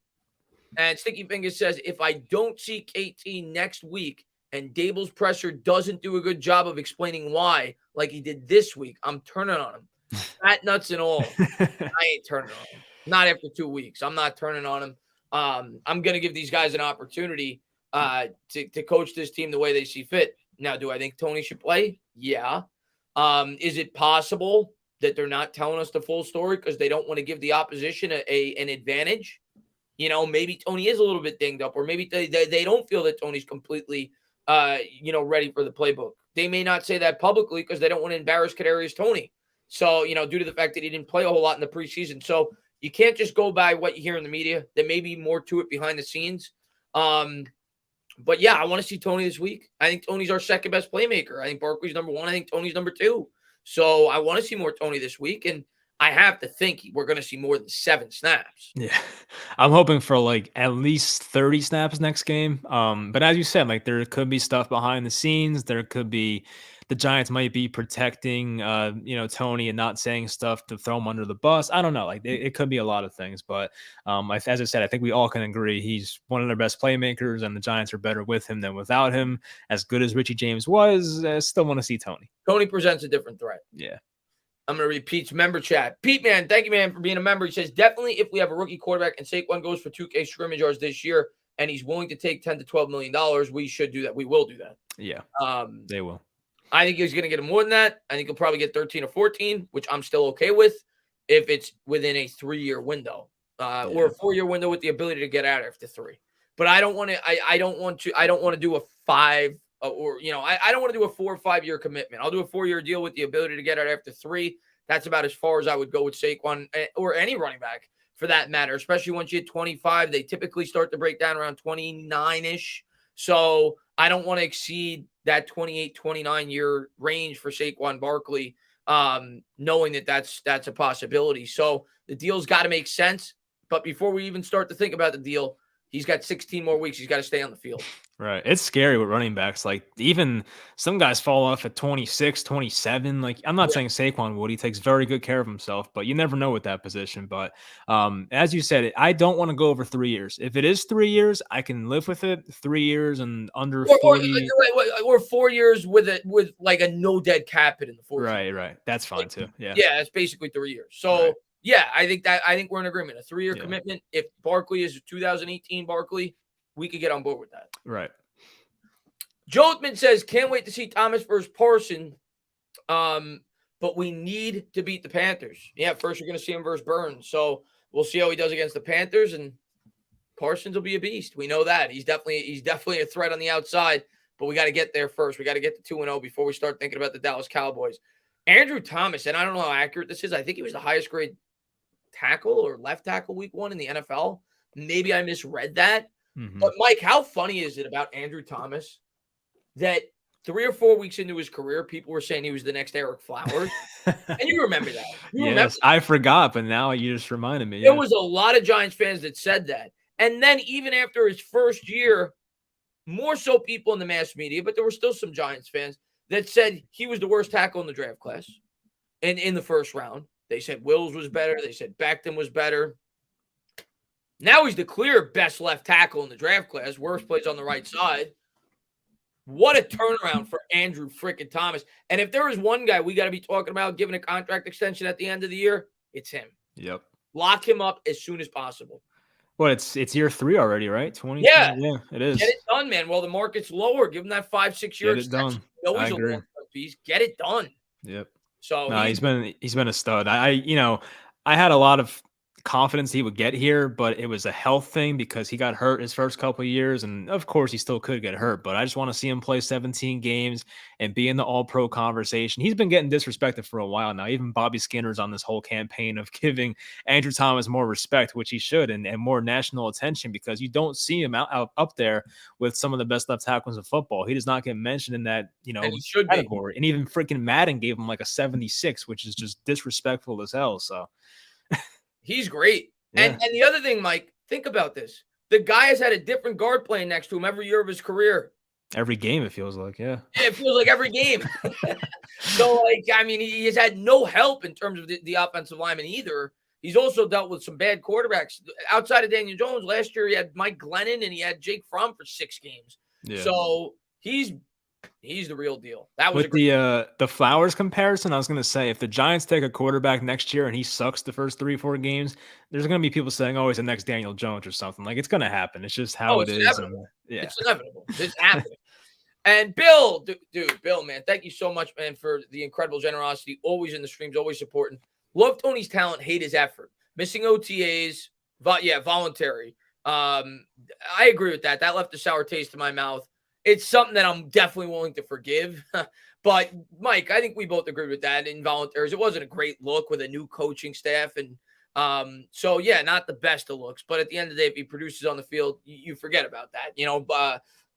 And Sticky Fingers says, if I don't see KT next week and Daboll's presser doesn't do a good job of explaining why, like he did this week, I'm turning on him. fat nuts and all. I ain't turning on him. Not after 2 weeks. I'm not turning on him. I'm going to give these guys an opportunity to coach this team the way they see fit. Now, do I think Toney should play? Yeah. Is it possible that they're not telling us the full story because they don't want to give the opposition an advantage? Maybe Toney is a little bit dinged up, or maybe they don't feel that Toney's completely, ready for the playbook. They may not say that publicly because they don't want to embarrass Kadarius Toney. So, due to the fact that he didn't play a whole lot in the preseason. So you can't just go by what you hear in the media. There may be more to it behind the scenes. But yeah, I want to see Toney this week. I think Toney's our second best playmaker. I think Barkley's number 1. I think Toney's number 2. So I want to see more Toney this week. And I have to think we're going to see more than 7 snaps. Yeah. I'm hoping for like at least 30 snaps next game. But as you said, like there could be stuff behind the scenes. There could be the Giants might be protecting, Toney and not saying stuff to throw him under the bus. I don't know. Like it could be a lot of things. But as I said, I think we all can agree he's one of their best playmakers, and the Giants are better with him than without him. As good as Richie James was, I still want to see Toney. Toney presents a different threat. Yeah. I'm going to read Pete's member chat. Pete, man, thank you, man, for being a member. He says, definitely if we have a rookie quarterback and Saquon goes for 2K scrimmage yards this year and he's willing to take $10 to $12 million, we should do that. We will do that. Yeah, they will. I think he's going to get more than that. I think he'll probably get 13 or 14, which I'm still okay with if it's within a 3-year window or a 4-year window with the ability to get out after 3. But I don't want to. I don't want to do a 5 I don't want to do a 4 or 5 year commitment. I'll do a 4-year deal with the ability to get out after 3. That's about as far as I would go with Saquon or any running back for that matter, especially once you hit 25. They typically start to break down around 29-ish. So I don't want to exceed that 28, 29-year range for Saquon Barkley, knowing that that's a possibility. So the deal's got to make sense. But before we even start to think about the deal, he's got 16 more weeks. He's got to stay on the field. Right. It's scary with running backs. Like even some guys fall off at 26, 27. Like I'm not saying Saquon would. He takes very good care of himself, but you never know with that position. But as you said, I don't want to go over 3 years. If it is 3 years, I can live with it. 3 years and under 40. Or 4 years with like a no dead cap it in the 4th. Right. That's fine too. Yeah. Yeah, it's basically 3 years. So right. Yeah, I think we're in agreement. A 3-year commitment. If Barkley is 2018 Barkley, we could get on board with that. Right. Joe Othman says, can't wait to see Thomas versus Parson, but we need to beat the Panthers. Yeah, first you're going to see him versus Burns. So we'll see how he does against the Panthers, and Parsons will be a beast. We know that. He's definitely a threat on the outside, but we got to get there first. We got to get to 2-0 before we start thinking about the Dallas Cowboys. Andrew Thomas, and I don't know how accurate this is. I think he was the highest grade tackle or left tackle week 1 in the NFL. Maybe I misread that. Mm-hmm. But, Mike, how funny is it about Andrew Thomas that 3 or 4 weeks into his career, people were saying he was the next Eric Flowers? And you remember that. Yes, I forgot, but now you just reminded me. There was a lot of Giants fans that said that. And then even after his first year, more so people in the mass media, but there were still some Giants fans that said he was the worst tackle in the draft class. And in the first round, they said Wills was better. They said Beckham was better. Now he's the clear best left tackle in the draft class. Worst plays on the right side. What a turnaround for Andrew frickin' Thomas. And if there is one guy we got to be talking about giving a contract extension at the end of the year, it's him. Yep. Lock him up as soon as possible. Well, it's year 3 already, right? 20. Yeah, it is. Get it done, man. Well, the market's lower. Give him that 5-6 year extension. I agree. Get it done. Yep. So he's been a stud. I had a lot of confidence he would get here, but it was a health thing because he got hurt his first couple of years, and of course he still could get hurt, but I just want to see him play 17 games and be in the all-pro conversation. He's been getting disrespected for a while now. Even Bobby Skinner's on this whole campaign of giving Andrew Thomas more respect, which he should, and more national attention, because you don't see him up there with some of the best left tackles in football. He does not get mentioned in that category. And even freaking Madden gave him like a 76, which is just disrespectful as hell. So he's great. Yeah. And the other thing, Mike, think about this. The guy has had a different guard playing next to him every year of his career. Every game, it feels like, yeah. It feels like every game. So, he has had no help in terms of the offensive lineman either. He's also dealt with some bad quarterbacks. Outside of Daniel Jones, last year he had Mike Glennon and he had Jake Fromm for 6 games. Yeah. So he's He's the real deal. That was With the Flowers comparison, I was gonna say if the Giants take a quarterback next year and he sucks the first 3-4 games, there's gonna be people saying, "Oh, he's the next Daniel Jones or something." Like it's gonna happen. It's just how it it's is, and inevitable. yeah. It's inevitable. It's happening. And Bill, dude, Bill, man, thank you so much, man, for the incredible generosity. Always in the streams, always supporting. Love Tony's talent, hate his effort. Missing OTAs, voluntary. I agree with that. That left a sour taste in my mouth. It's something that I'm definitely willing to forgive. But Mike, I think we both agree with that. Involuntaries, it wasn't a great look with a new coaching staff, and so yeah, not the best of looks. But at the end of the day, if he produces on the field, you forget about that.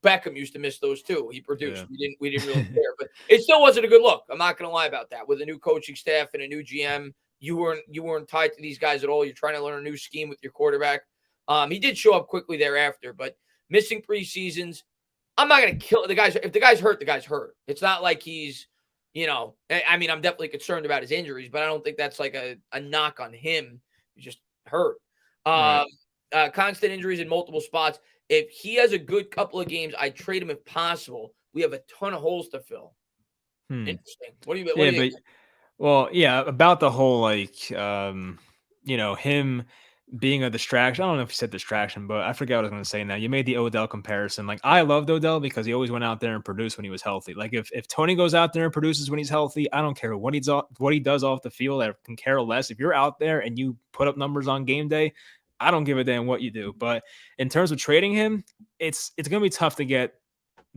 Beckham used to miss those too. He produced. Yeah. We didn't really care, but it still wasn't a good look. I'm not going to lie about that. With a new coaching staff and a new GM, you weren't tied to these guys at all. You're trying to learn a new scheme with your quarterback. He did show up quickly thereafter, but missing 3 seasons. I'm not going to kill the guys. If the guy's hurt, the guy's hurt. It's not like he's, I mean, I'm definitely concerned about his injuries, but I don't think that's like a knock on him. He's just hurt. Right. Constant injuries in multiple spots. If he has a good couple of games, I'd trade him if possible. We have a ton of holes to fill. Interesting. What do you think? Well, yeah, about the whole him being a distraction. I don't know if you said distraction, but I forgot what I was going to say now. You made the Odell comparison. Like I loved Odell because he always went out there and produced when he was healthy. Like if Tony goes out there and produces when he's healthy, I don't care what he does off the field. I can care less. If you're out there and you put up numbers on game day, I don't give a damn what you do. But in terms of trading him, it's going to be tough to get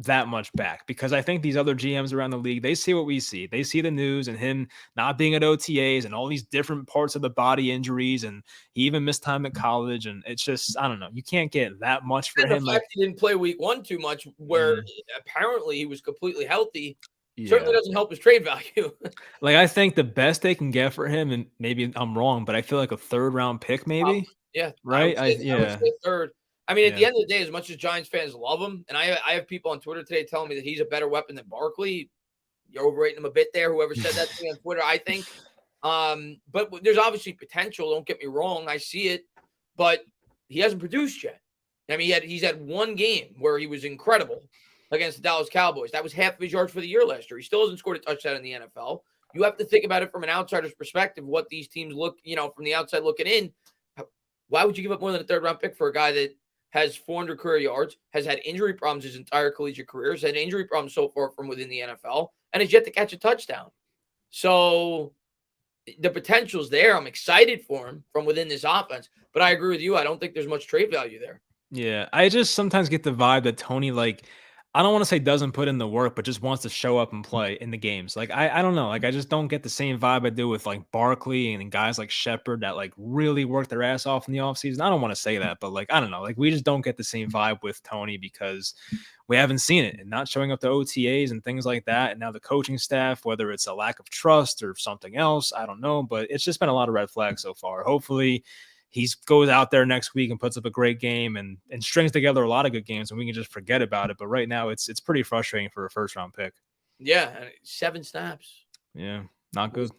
that much back because I think these other GMs around the league, they see what we see. They see the news and him not being at OTAs and all these different parts of the body injuries, and he even missed time at college. And it's just, I don't know, you can't get that much for him. The fact he didn't play week 1 too much, where apparently he was completely healthy, certainly doesn't help his trade value. Like I think the best they can get for him, and maybe I'm wrong, but I feel like a 3rd round pick, maybe. Yeah, right. I would say 3rd. I mean, at the end of the day, as much as Giants fans love him, and I have people on Twitter today telling me that he's a better weapon than Barkley. You're overrating him a bit there. Whoever said that to me on Twitter, I think. But there's obviously potential. Don't get me wrong. I see it, but he hasn't produced yet. I mean, he's had 1 game where he was incredible against the Dallas Cowboys. That was half of his yards for the year last year. He still hasn't scored a touchdown in the NFL. You have to think about it from an outsider's perspective, what these teams look, from the outside looking in. Why would you give up more than a 3rd round pick for a guy that has 400 career yards, has had injury problems his entire collegiate career, has had injury problems so far from within the NFL, and has yet to catch a touchdown? So the potential's there. I'm excited for him from within this offense, but I agree with you. I don't think there's much trade value there. Yeah, I just sometimes get the vibe that Tony, I don't want to say doesn't put in the work, but just wants to show up and play in the games. Like, I don't know. Like, I just don't get the same vibe I do with Barkley and guys like Shepard that really work their ass off in the offseason. I don't want to say that, but I don't know. Like, we just don't get the same vibe with Tony because we haven't seen it, and not showing up to OTAs and things like that. And now the coaching staff, whether it's a lack of trust or something else, I don't know, but it's just been a lot of red flags so far. Hopefully he goes out there next week and puts up a great game and strings together a lot of good games, and we can just forget about it. But right now it's pretty frustrating for a 1st round pick. Yeah. 7 snaps. Yeah. Not good.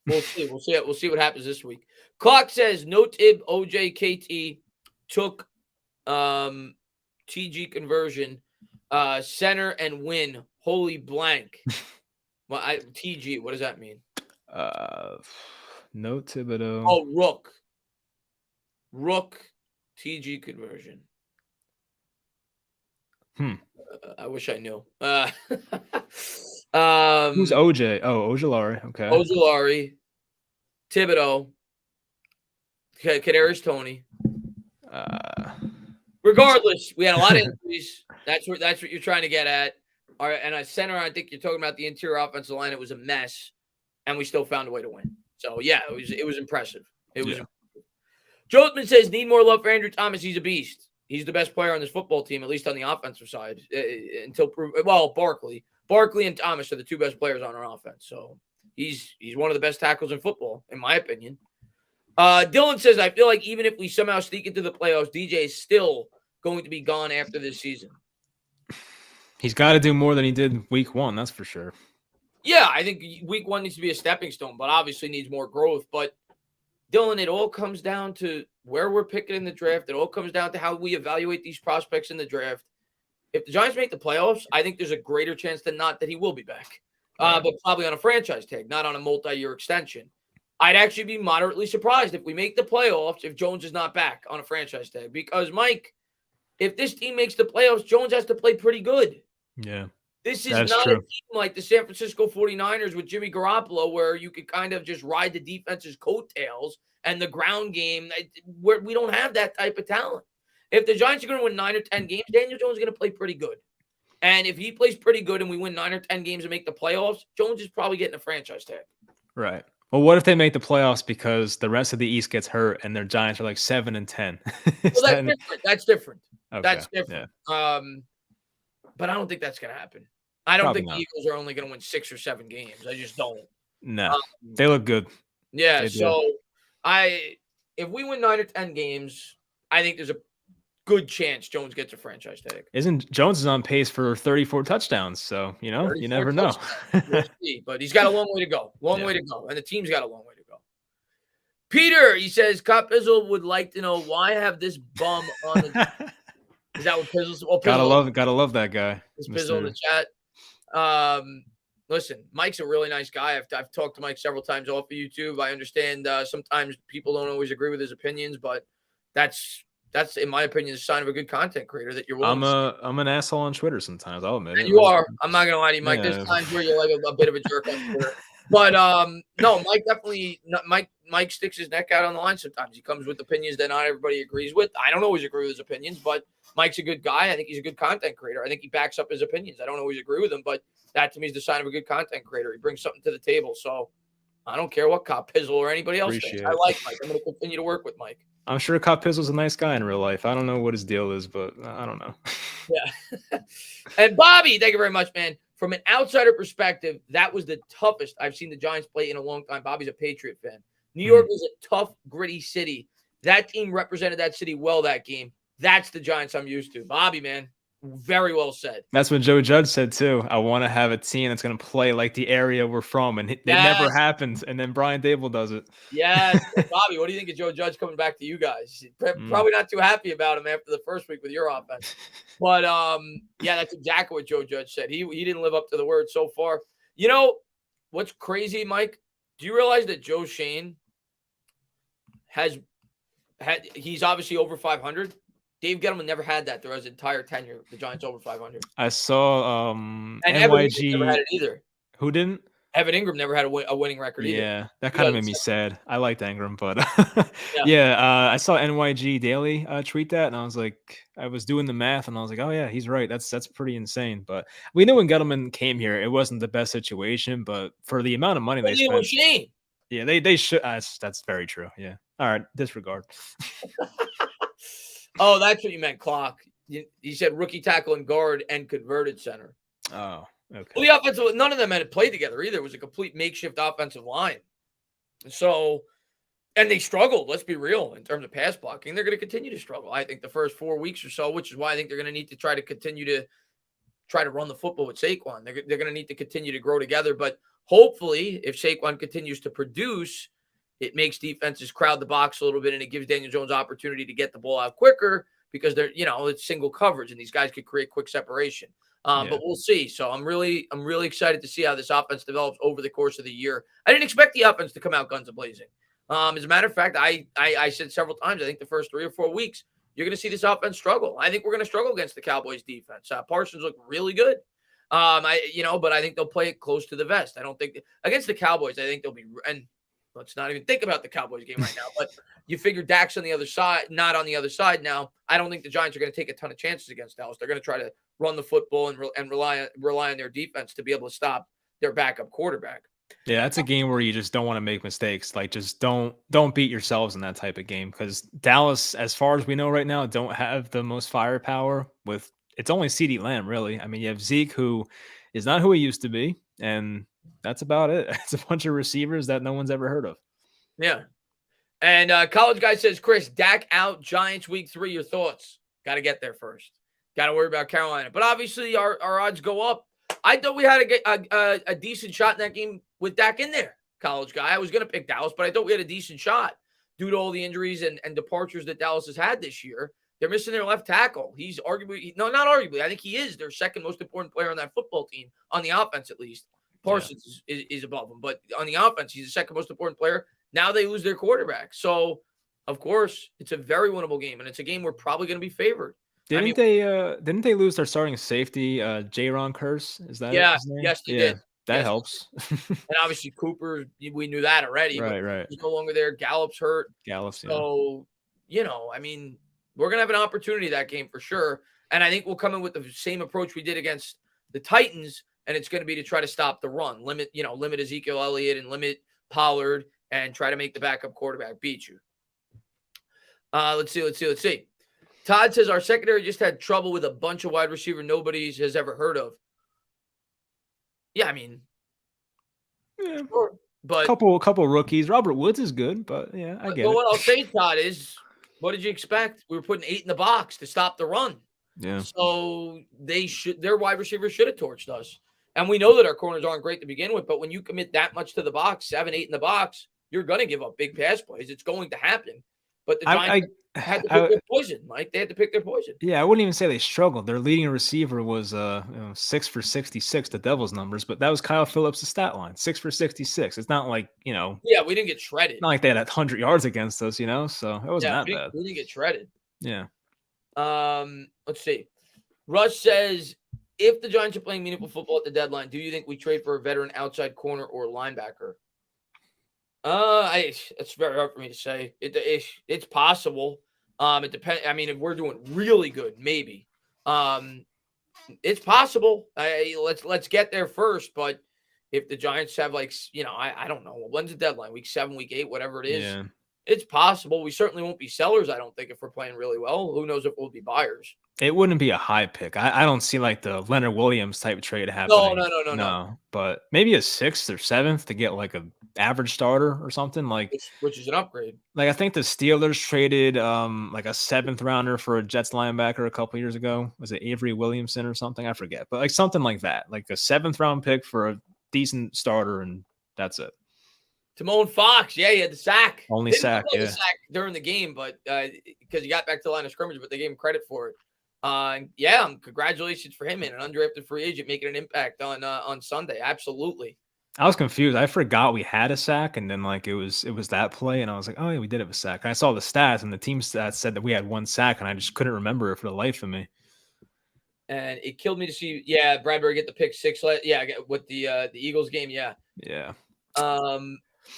We'll see. We'll see what happens this week. Clock says no tib OJKT took TG conversion, center and win. Holy blank. Well, TG, what does that mean? No Thibodeau. Oh, Rook TG conversion. I wish I knew. Who's OJ? Oh, Ojulari. Okay. Ojulari, Thibodeau, Kadarius Toney. Regardless, we had a lot of injuries. That's what you're trying to get at. All right, and a center, I think you're talking about the interior offensive line. It was a mess, and we still found a way to win. So yeah, it was impressive. It was. Yeah. Jotman says, need more love for Andrew Thomas. He's a beast. He's the best player on this football team, at least on the offensive side, Barkley. Barkley and Thomas are the 2 best players on our offense. So he's one of the best tackles in football, in my opinion. Dylan says, I feel like even if we somehow sneak into the playoffs, DJ is still going to be gone after this season. He's got to do more than he did week 1, that's for sure. Yeah, I think week 1 needs to be a stepping stone, but obviously needs more growth. But Dylan, it all comes down to where we're picking in the draft. It all comes down to how we evaluate these prospects in the draft. If the Giants make the playoffs, I think there's a greater chance than not that he will be back. But probably on a franchise tag, not on a multi-year extension. I'd actually be moderately surprised if we make the playoffs if Jones is not back on a franchise tag. Because, Mike, if this team makes the playoffs, Jones has to play pretty good. Yeah. This is not a team like the San Francisco 49ers with Jimmy Garoppolo where you could kind of just ride the defense's coattails and the ground game. Where we don't have that type of talent. If the Giants are going to win 9 or 10 games, Daniel Jones is going to play pretty good. And if he plays pretty good and we win 9 or 10 games and make the playoffs, Jones is probably getting a franchise tag. Right. Well, what if they make the playoffs because the rest of the East gets hurt and their Giants are like 7 and 10? Well, that's different. Okay. That's different. Yeah. But I don't think that's going to happen. I don't think the Eagles are only going to win 6 or 7 games. I just don't. No, they look good. Yeah. So if we win 9 or 10 games, I think there's a good chance Jones gets a franchise tag. Jones is on pace for 34 touchdowns, so you never know. We'll see, but he's got a long way to go. Way to go, and the team's got a long way to go. Peter, he says, Cop Pizzle would like to know why have this bum on the. Is that what Pizzle's? Oh, Pizzle. Gotta love that guy. Is Pizzle in the chat? Listen, Mike's a really nice guy. I've talked to Mike several times off of YouTube. I understand sometimes people don't always agree with his opinions, but that's in my opinion a sign of a good content creator that you're willing. I'm an asshole on Twitter sometimes. I'll admit it. You are. I'm not gonna lie to you, Mike. There's times where you're like a bit of a jerk on Twitter, but no, Mike definitely. Mike sticks his neck out on the line sometimes. He comes with opinions that not everybody agrees with. I don't always agree with his opinions, but Mike's a good guy. I think he's a good content creator. I think he backs up his opinions. I don't always agree with him, but that to me is the sign of a good content creator. He brings something to the table. So I don't care what Cop Pizzle or anybody else thinks. I like Mike. I'm going to continue to work with Mike. I'm sure Cop Pizzle's a nice guy in real life. I don't know what his deal is, but I don't know. Yeah. And Bobby, thank you very much, man. From an outsider perspective, that was the toughest I've seen the Giants play in a long time. Bobby's a Patriot fan. New York was a tough, gritty city. That team represented that city well that game. That's the Giants I'm used to. Bobby, man, very well said. That's what Joe Judge said, too. I want to have a team that's going to play like the area we're from, and it never happens. And then Brian Daboll does it. Yes. Bobby, what do you think of Joe Judge coming back to you guys? Probably not too happy about him after the first week with your offense. But, yeah, that's exactly what Joe Judge said. He didn't live up to the word so far. You know, what's crazy, Mike? Do you realize that Joe Shane he's obviously over 500? Dave Gettleman never had that throughout his entire tenure. The Giants over 500. I saw and NYG never had it either. Who didn't? Evan Ingram never had a winning record either. Yeah, that kind of made me sad. I liked Ingram, but I saw NYG Daily tweet that, and I was like, I was doing the math, and I was like, oh yeah, he's right. That's pretty insane. But we knew when Gettleman came here, it wasn't the best situation, but for the amount of money they spent, yeah, they should. That's very true. Yeah. All right, disregard. Oh, that's what you meant, Clock. You said rookie tackle and guard and converted center. Oh, okay. Well, the offensive, none of them had played together either. It was a complete makeshift offensive line. So, and they struggled, let's be real, in terms of pass blocking. They're going to continue to struggle, I think, the first 4 weeks or so, which is why I think they're going to need to try to run the football with Saquon. They're going to need to continue to grow together. But hopefully, if Saquon continues to produce, it makes defenses crowd the box a little bit, and it gives Daniel Jones opportunity to get the ball out quicker because it's single coverage, and these guys could create quick separation. But we'll see. So I'm really excited to see how this offense develops over the course of the year. I didn't expect the offense to come out guns a-blazing. As a matter of fact, I said several times, I think the first 3 or 4 weeks, you're going to see this offense struggle. I think we're going to struggle against the Cowboys defense. Parsons looked really good. But I think they'll play it close to the vest. I don't think against the Cowboys, I think they'll be, and let's not even think about the Cowboys game right now, but you figure Dak's on the other side, not on the other side now. I don't think the Giants are going to take a ton of chances against Dallas. They're going to try to run the football and rely on their defense to be able to stop their backup quarterback. Yeah, that's a game where you just don't want to make mistakes. Like, just don't beat yourselves in that type of game, because Dallas, as far as we know right now, don't have the most firepower. It's only CeeDee Lamb, really. I mean, you have Zeke, who is not who he used to be, and that's about it. It's a bunch of receivers that no one's ever heard of. Yeah. And College Guy says, Chris, Dak out, Giants week 3, your thoughts? Got to get there first. Got to worry about Carolina. But obviously our odds go up. I thought we had a decent shot in that game with Dak in there, College Guy. I was going to pick Dallas, but I thought we had a decent shot due to all the injuries and departures that Dallas has had this year. They're missing their left tackle. He's arguably, no, not arguably. I think he is their second most important player on that football team, on the offense at least. Parsons is above him, but on the offense, he's the second most important player. Now they lose their quarterback. So, of course, it's a very winnable game, and it's a game we're probably going to be favored. Didn't they lose their starting safety, Jaron Curse? Is that his name? Yes, they did. That helps. And obviously Cooper, we knew that already. Right. He's no longer there. Gallup's hurt. So, I mean, we're going to have an opportunity that game for sure. And I think we'll come in with the same approach we did against the Titans, and it's going to be to try to stop the run, limit Ezekiel Elliott and limit Pollard and try to make the backup quarterback beat you. Let's see. Todd says our secondary just had trouble with a bunch of wide receiver nobody has ever heard of. Yeah, I mean, sure, but couple rookies. Robert Woods is good, but yeah, I get it. What I'll say, Todd, is what did you expect? We were putting 8 in the box to stop the run. Yeah. So their wide receivers should have torched us. And we know that our corners aren't great to begin with, but when you commit that much to the box, 7, 8 in the box, you're going to give up big pass plays. It's going to happen. But the Giants had to pick their poison, Mike. They had to pick their poison. Yeah, I wouldn't even say they struggled. Their leading receiver was 6 for 66, the Devils numbers, but that was Kyle Phillips' stat line, 6 for 66. It's not like, Yeah, we didn't get shredded. Not like they had 100 yards against us, so it wasn't that bad. We didn't get shredded. Yeah. Let's see. Russ says, if the Giants are playing meaningful football at the deadline, do you think we trade for a veteran outside corner or linebacker? It's very hard for me to say. It's possible. It depends. I mean, if we're doing really good, maybe. It's possible. Let's get there first. But if the Giants have I don't know, when's the deadline? Week 7, week 8, whatever it is. Yeah. It's possible. We certainly won't be sellers, I don't think, if we're playing really well. Who knows if we'll be buyers. It wouldn't be a high pick. I don't see like the Leonard Williams type trade happening. No. But maybe a 6th or 7th to get like a average starter or something which is an upgrade. Like I think the Steelers traded like a 7th rounder for a Jets linebacker a couple years ago. Was it Avery Williamson or something? I forget, but like something like that, like a 7th round pick for a decent starter, and that's it. Timon Fox, he had the sack. Only sack, the sack during the game, but because he got back to the line of scrimmage, but they gave him credit for it. Congratulations for him and an undrafted free agent making an impact on Sunday. Absolutely. I was confused. I forgot we had a sack, and then like it was that play, and I was like, oh yeah, we did have a sack. And I saw the stats, and the team stats said that we had 1 sack, and I just couldn't remember it for the life of me. And it killed me to see, Bradbury get the pick 6. With the Eagles game, Yeah.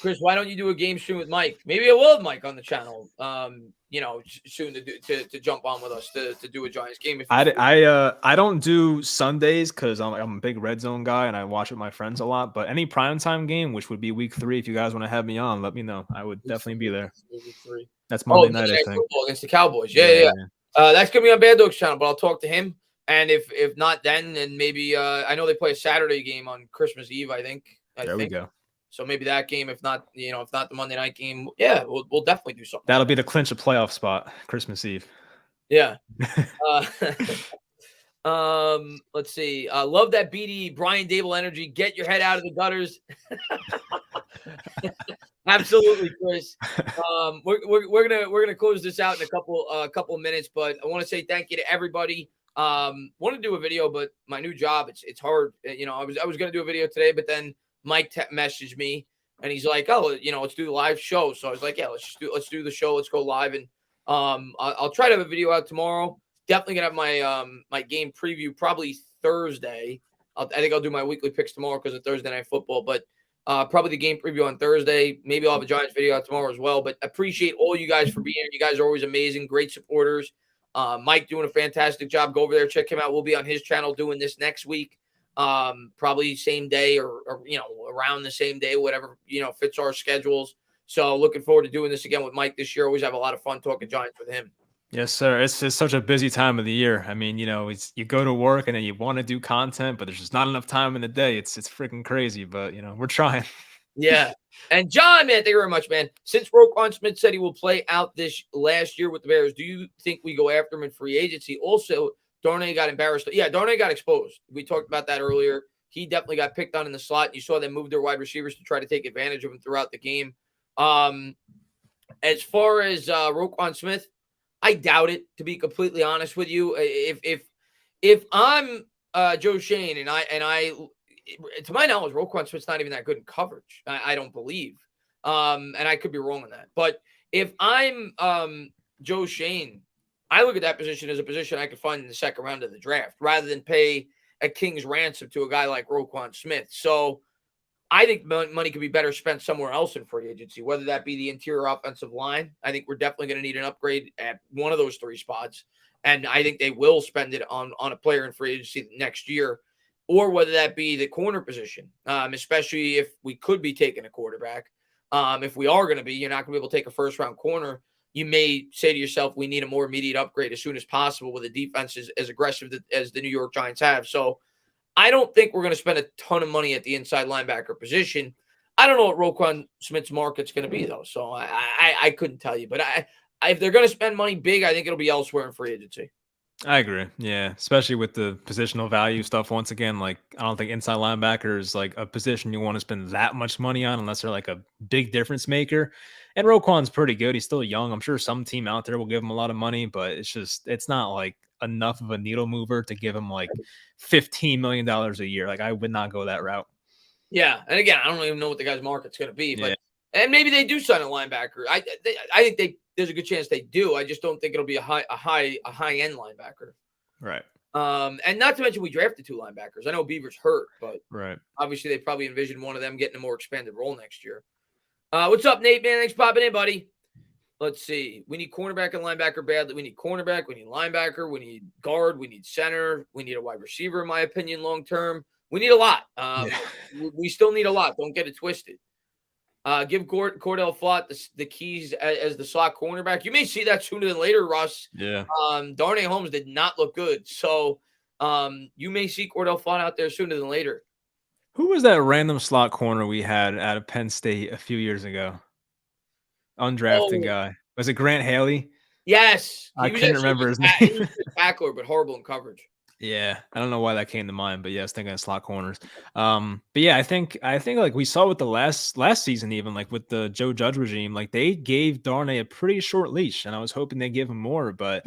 Chris, why don't you do a game stream with Mike? Maybe I will have Mike on the channel. Soon to jump on with us to do a Giants game. I don't do Sundays because I'm a big red zone guy and I watch with my friends a lot. But any primetime game, which would be week 3, if you guys want to have me on, let me know. I would definitely be there. Week 3. That's Monday night, I think. Against the Cowboys. Yeah. That's gonna be on Bad Dog's channel, but I'll talk to him. And if not, then maybe I know they play a Saturday game on Christmas Eve. I think. We go. So maybe that game, if not the Monday night game, we'll definitely do something. That'll be the clinch a playoff spot, Christmas Eve. Yeah. Let's see. Love that BD Brian Daboll energy. Get your head out of the gutters. Absolutely, Chris. We're gonna close this out in a couple of minutes, but I want to say thank you to everybody. Want to do a video, but my new job, it's hard. I was gonna do a video today, but then Mike messaged me and he's like, oh, let's do the live show. So I was like, yeah, let's do the show. Let's go live. And I'll try to have a video out tomorrow. Definitely gonna have my my game preview probably Thursday. I think I'll do my weekly picks tomorrow because of Thursday Night Football, but probably the game preview on Thursday. Maybe I'll have a Giants video out tomorrow as well. But I appreciate all you guys for being here. You guys are always amazing, great supporters. Mike doing a fantastic job. Go over there, check him out. We'll be on his channel doing this next week. Probably same day or around the same day, whatever fits our schedules. So looking forward to doing this again with Mike this year. Always have a lot of fun talking Giants with him. Yes, sir. It's such a busy time of the year. I mean, you go to work and then you want to do content, but there's just not enough time in the day. It's freaking crazy, but we're trying. Yeah. And John, man, thank you very much, man. Since Roquan Smith said he will play out this last year with the Bears, do you think we go after him in free agency? Also, Darnay got embarrassed. Yeah, Darnay got exposed. We talked about that earlier. He definitely got picked on in the slot. You saw them move their wide receivers to try to take advantage of him throughout the game. As far as Roquan Smith, I doubt it, to be completely honest with you. If I'm Joe Shane and I to my knowledge, Roquan Smith's not even that good in coverage. I don't believe. And I could be wrong on that. But if I'm Joe Shane, I look at that position as a position I could find in the second round of the draft rather than pay a king's ransom to a guy like Roquan Smith. So I think money could be better spent somewhere else in free agency, whether that be the interior offensive line. I think we're definitely going to need an upgrade at one of those three spots. And I think they will spend it on a player in free agency next year, or whether that be the corner position, especially if we could be taking a quarterback. If we are going to be, you're not going to be able to take a first-round corner. You may say to yourself, we need a more immediate upgrade as soon as possible with a defense as aggressive as the New York Giants have. So I don't think we're going to spend a ton of money at the inside linebacker position. I don't know what Roquan Smith's market's going to be, though. So I couldn't tell you. But if they're going to spend money big, I think it'll be elsewhere in free agency. I agree. Yeah, especially with the positional value stuff. Once again, like I don't think inside linebacker is like a position you want to spend that much money on unless they're like a big difference maker. And Roquan's pretty good. He's still young. I'm sure some team out there will give him a lot of money, but it's not like enough of a needle mover to give him like $15 million a year. Like I would not go that route. Yeah, and again, I don't even know what the guy's market's going to be, but and maybe they do sign a linebacker. I think there's a good chance they do. I just don't think it'll be a high end linebacker. Right. And not to mention we drafted 2 linebackers. I know Beaver's hurt, but right. Obviously they probably envisioned one of them getting a more expanded role next year. What's up, Nate, man? Thanks for popping in, buddy. Let's see. We need cornerback and linebacker badly. We need cornerback. We need linebacker. We need guard. We need center. We need a wide receiver, in my opinion, long term. We need a lot. We still need a lot. Don't get it twisted. Give Cordell Flott the keys as the slot cornerback. You may see that sooner than later, Russ. Yeah. Darnay Holmes did not look good. So you may see Cordell Flott out there sooner than later. Who was that random slot corner we had out of Penn State a few years ago? Undrafted guy. Was it Grant Haley? Yes. I couldn't remember his name. He was a tackler, but horrible in coverage. Yeah, I don't know why that came to mind, but yeah, I was thinking of slot corners. But yeah, I think like we saw with the last season, even like with the Joe Judge regime, like they gave Darnay a pretty short leash, and I was hoping they give him more. But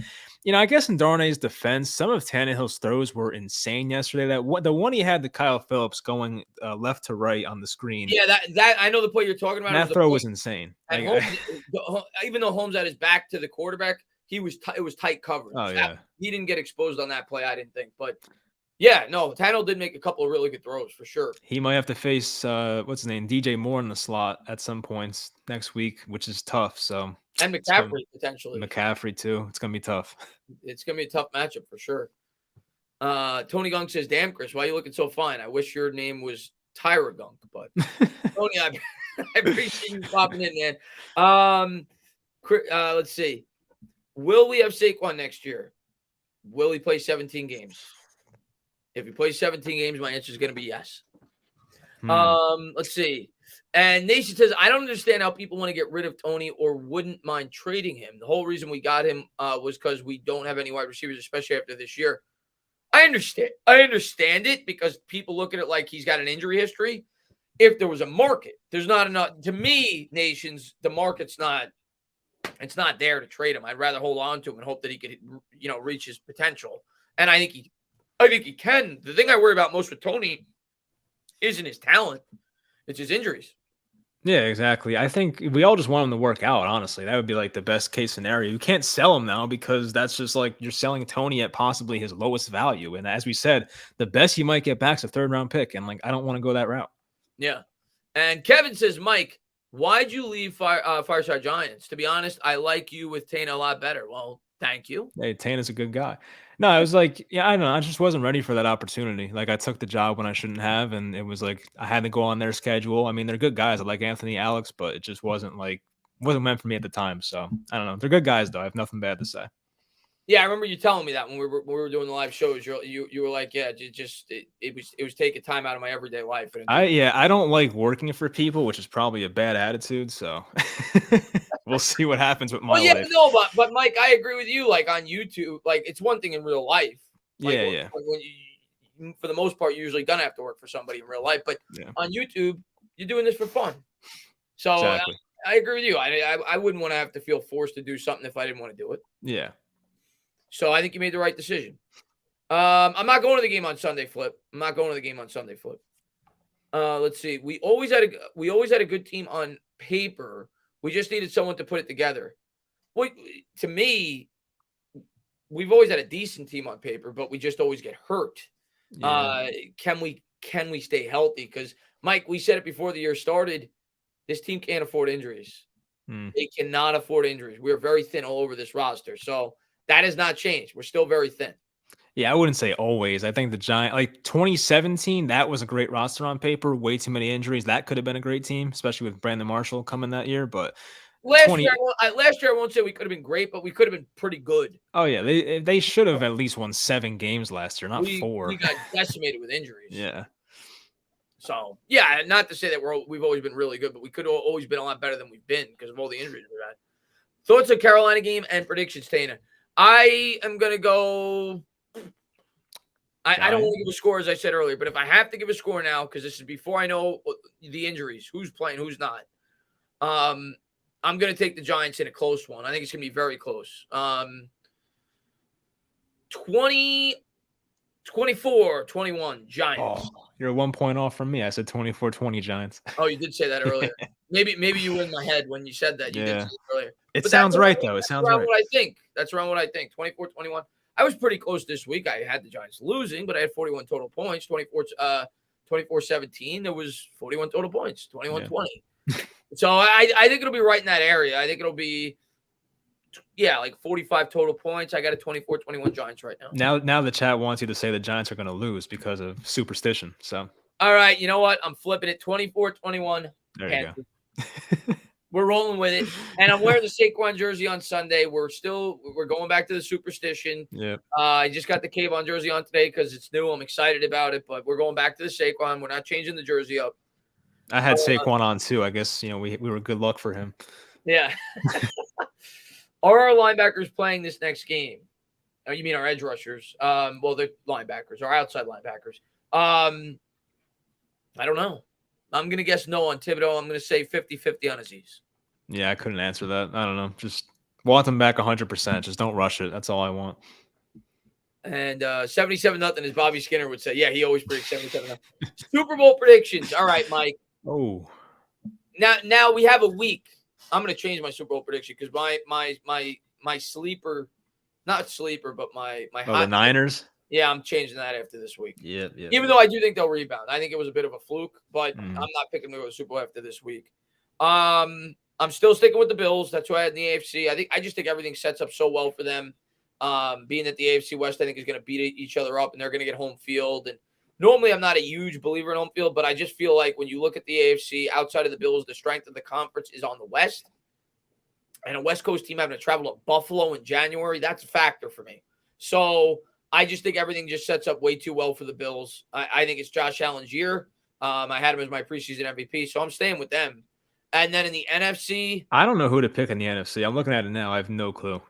I guess in Darnay's defense, some of Tannehill's throws were insane yesterday. The one he had to Kyle Phillips going left to right on the screen. Yeah, that I know the play you're talking about. That throw was insane. Holmes, even though Holmes had his back to the quarterback, it was tight coverage. Oh, yeah. He didn't get exposed on that play, I didn't think. But, yeah, no, Tannehill did make a couple of really good throws for sure. He might have to face, what's his name, DJ Moore in the slot at some points next week, which is tough. So and McCaffrey, potentially. McCaffrey, too. It's going to be tough. It's going to be a tough matchup for sure. Tony Gunk says, damn, Chris, why are you looking so fine? I wish your name was Tyra Gunk. But, Tony, I appreciate you popping in, man. Let's see. Will we have Saquon next year? Will he play 17 games? If he plays 17 games, my answer is going to be yes. Let's see. And Nation says, I don't understand how people want to get rid of Toney or wouldn't mind trading him. The whole reason we got him was because we don't have any wide receivers, especially after this year. I understand it because people look at it like he's got an injury history. If there was a market, there's not enough. To me, Nations, the market's not. It's not there to trade him. I'd rather hold on to him and hope that he could, reach his potential. And I think he can. The thing I worry about most with Toney isn't his talent; it's his injuries. Yeah, exactly. I think we all just want him to work out. Honestly, that would be like the best case scenario. You can't sell him now because that's just like you're selling Toney at possibly his lowest value. And as we said, the best you might get back is a 3rd round pick. And like, I don't want to go that route. Yeah. And Kevin says, Mike, why'd you leave Fireside Giants? To be honest, I like you with Tana a lot better. Well, thank you. Hey, Tana's a good guy. No, I was like, yeah, I don't know. I just wasn't ready for that opportunity. Like I took the job when I shouldn't have. And it was like, I had to go on their schedule. I mean, they're good guys. I like Anthony, Alex, but it just wasn't meant for me at the time. So I don't know. They're good guys though. I have nothing bad to say. Yeah, I remember you telling me that when we were doing the live shows. You were like, yeah, it was taking time out of my everyday life. I don't like working for people, which is probably a bad attitude. So we'll see what happens with my life. No, but Mike, I agree with you. Like on YouTube, like it's one thing in real life. Like, yeah. When you, for the most part, you're usually gonna have to work for somebody in real life, but on YouTube, you're doing this for fun. So exactly. I agree with you. I wouldn't want to have to feel forced to do something if I didn't want to do it. Yeah. So I think you made the right decision. I'm not going to the game on Sunday, Flip. I'm not going to the game on Sunday, Flip. Let's see. We always had a good team on paper. We just needed someone to put it together. Well, to me, we've always had a decent team on paper, but we just always get hurt. Yeah. Can we stay healthy? Because Mike, we said it before the year started. This team can't afford injuries. They cannot afford injuries. We're very thin all over this roster. So that has not changed. We're still very thin. Yeah, I wouldn't say always. I think the Giants, like 2017, that was a great roster on paper. Way too many injuries. That could have been a great team, especially with Brandon Marshall coming that year. But Last year, I won't say we could have been great, but we could have been pretty good. Oh yeah, they should have at least won 7 games last year, not 4. We got decimated with injuries. Yeah. So yeah, not to say that we've always been really good, but we could have always been a lot better than we've been because of all the injuries we've had. Thoughts of Carolina game and predictions, Tana. I am gonna go. I don't want to give a score as I said earlier, but if I have to give a score now, because this is before I know the injuries, who's playing, who's not. I'm going to take the Giants in a close one. I think it's going to be very close. 24-21 Giants. Oh, you're 1 point off from me. I said 24-20 Giants. Oh, you did say that earlier. Maybe you were in my head when you said that. You did say it earlier. It sounds right, though. It sounds right. What I think. That's around what I think. 24-21. I was pretty close this week. I had the Giants losing, but I had 41 total points. 24-17. There was 41 total points. 21-20. Yeah. So I think it'll be right in that area. I think it'll be, like 45 total points. I got a 24-21 Giants right now. Now the chat wants you to say the Giants are going to lose because of superstition. So all right, you know what? I'm flipping it. 24-21. There you go. We're rolling with it. And I'm wearing the Saquon jersey on Sunday. We're going back to the superstition. Yeah. I just got the Kayvon jersey on today because it's new. I'm excited about it, but we're going back to the Saquon. We're not changing the jersey up. I had Saquon on too. I guess, we were good luck for him. Yeah. Are our linebackers playing this next game? Oh, you mean our edge rushers? Well, they're linebackers, our outside linebackers. I don't know. I'm going to guess no on Thibodeau. I'm going to say 50-50 on Aziz. Yeah, I couldn't answer that. I don't know. Just want them back 100%. Just don't rush it. That's all I want. And 77-0, as Bobby Skinner would say. Yeah, he always predicts 77-0. Super Bowl predictions. All right, Mike. Oh. Now we have a week. I'm going to change my Super Bowl prediction because my sleeper, not sleeper, but my the Niners? Yeah, I'm changing that after this week. Yeah. Even though I do think they'll rebound. I think it was a bit of a fluke, but I'm not picking them to go to the Super Bowl after this week. I'm still sticking with the Bills. That's why I had in the AFC. I just think everything sets up so well for them. Being that the AFC West, I think, is going to beat each other up, and they're going to get home field. And normally I'm not a huge believer in home field, but I just feel like when you look at the AFC, outside of the Bills, the strength of the conference is on the West. And a West Coast team having to travel to Buffalo in January, that's a factor for me. So I just think everything just sets up way too well for the Bills. I think it's Josh Allen's year. I had him as my preseason MVP, so I'm staying with them. And then in the NFC, I don't know who to pick in the NFC. I'm looking at it now. I have no clue.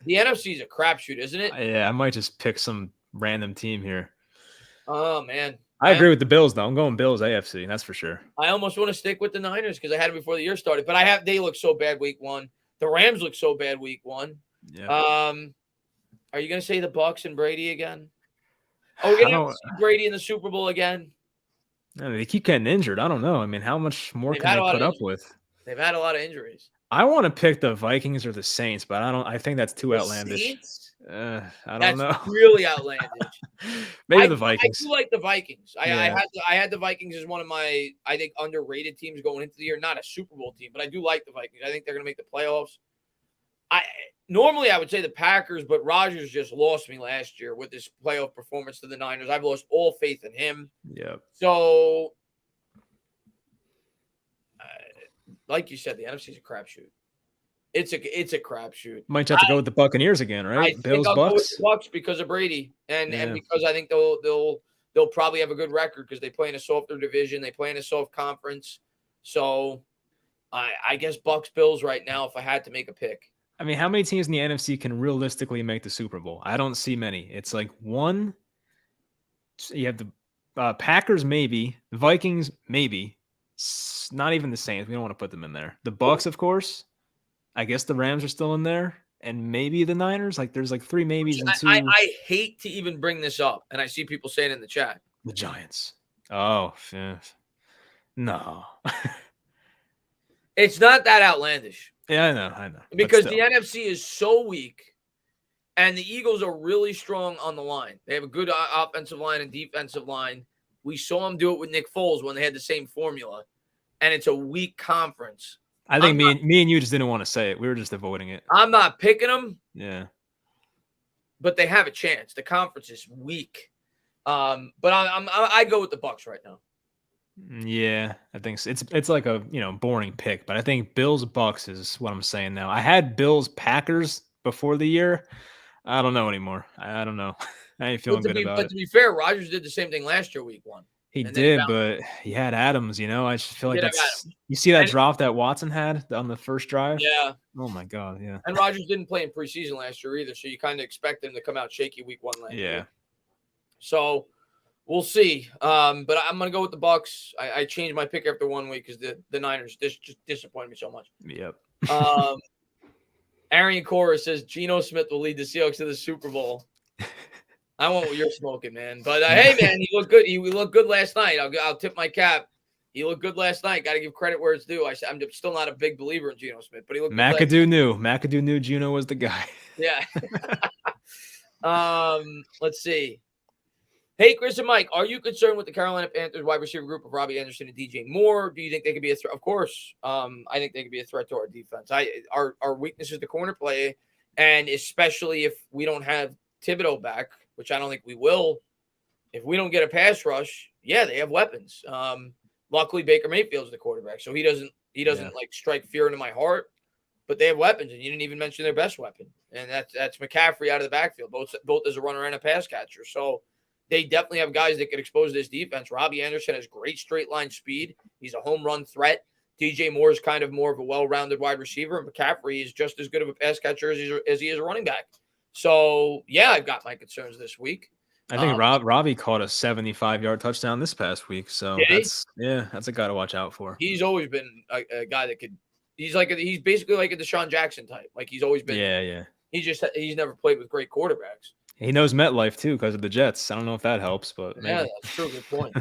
The NFC is a crapshoot, isn't it? Yeah, I might just pick some random team here. Oh, man. I agree with the Bills, though. I'm going Bills AFC. That's for sure. I almost want to stick with the Niners because I had them before the year started. But they look so bad week one. The Rams look so bad week one. Yeah. Are you going to say the Bucs and Brady again? Are we going to see Brady in the Super Bowl again? No, they keep getting injured. I don't know. I mean, how much more can they put up with? They've had a lot of injuries. I want to pick the Vikings or the Saints, but I think that's too outlandish. Saints? I don't know. Really outlandish. Maybe the Vikings. I do like the Vikings. I had the Vikings as one of my, I think, underrated teams going into the year. Not a Super Bowl team, but I do like the Vikings. I think they're going to make the playoffs. Normally I would say the Packers, but Rodgers just lost me last year with his playoff performance to the Niners. I've lost all faith in him. Yeah. So, like you said, the NFC is a crapshoot. It's a crapshoot. Might have to go with the Buccaneers again, right? Bills, Bucks. Go with the Bucks because of Brady, and because I think they'll probably have a good record because they play in a softer division, they play in a soft conference. So, I guess Bucks Bills right now if I had to make a pick. I mean, how many teams in the NFC can realistically make the Super Bowl? I don't see many. It's like one. You have the Packers, maybe. The Vikings, maybe. Not even the Saints. We don't want to put them in there. The Bucks, of course. I guess the Rams are still in there, and maybe the Niners. Like there's like 3 maybes and 2. I hate to even bring this up, and I see people saying in the chat. The Giants. Oh, yeah. No. It's not that outlandish. Yeah, I know. Because the NFC is so weak, and the Eagles are really strong on the line. They have a good offensive line and defensive line. We saw them do it with Nick Foles when they had the same formula, and it's a weak conference. I think me and you just didn't want to say it. We were just avoiding it. I'm not picking them. Yeah. But they have a chance. The conference is weak. But I go with the Bucks right now. Yeah, I think so. It's like a boring pick, but I think Bills Bucks is what I'm saying now. I had Bills Packers before the year. I don't know anymore. I don't know. I ain't feeling good about it. But to be fair, Rodgers did the same thing last year, week 1. He did, but he had Adams. I just feel like that's. You see that drop that Watson had on the first drive? Yeah. Oh my God, yeah. And Rodgers didn't play in preseason last year either, so you kind of expect him to come out shaky week 1 last year. So we'll see. But I'm gonna go with the Bucks. I changed my pick after 1 week because the Niners just disappointed me so much. Yep. Arian Cora says Geno Smith will lead the Seahawks to the Super Bowl. I want what you're smoking, man. But hey, man, he looked good. He looked good last night. I'll tip my cap. He looked good last night. Got to give credit where it's due. I'm still not a big believer in Geno Smith, but he looked. McAdoo knew Geno was the guy. Yeah. Let's see. Hey, Chris and Mike, are you concerned with the Carolina Panthers wide receiver group of Robbie Anderson and DJ Moore? Do you think they could be a threat? Of course. I think they could be a threat to our defense. Our weakness is the corner play, and especially if we don't have Thibodeau back, which I don't think we will. If we don't get a pass rush, yeah, they have weapons. Luckily, Baker Mayfield's the quarterback, so he doesn't like strike fear into my heart. But they have weapons, and you didn't even mention their best weapon, and that's McCaffrey out of the backfield, both as a runner and a pass catcher. So they definitely have guys that can expose this defense. Robbie Anderson has great straight line speed. He's a home run threat. DJ Moore is kind of more of a well-rounded wide receiver, and McCaffrey is just as good of a pass catcher as he is a running back. So, yeah, I've got my concerns this week. I think Robbie caught a 75-yard touchdown this past week. So, that's a guy to watch out for. He's always been a guy that could – he's basically like a Deshaun Jackson type. Like, he's always been – Yeah. He's never played with great quarterbacks. He knows MetLife, too, because of the Jets. I don't know if that helps, but maybe. Yeah, that's true. Good point.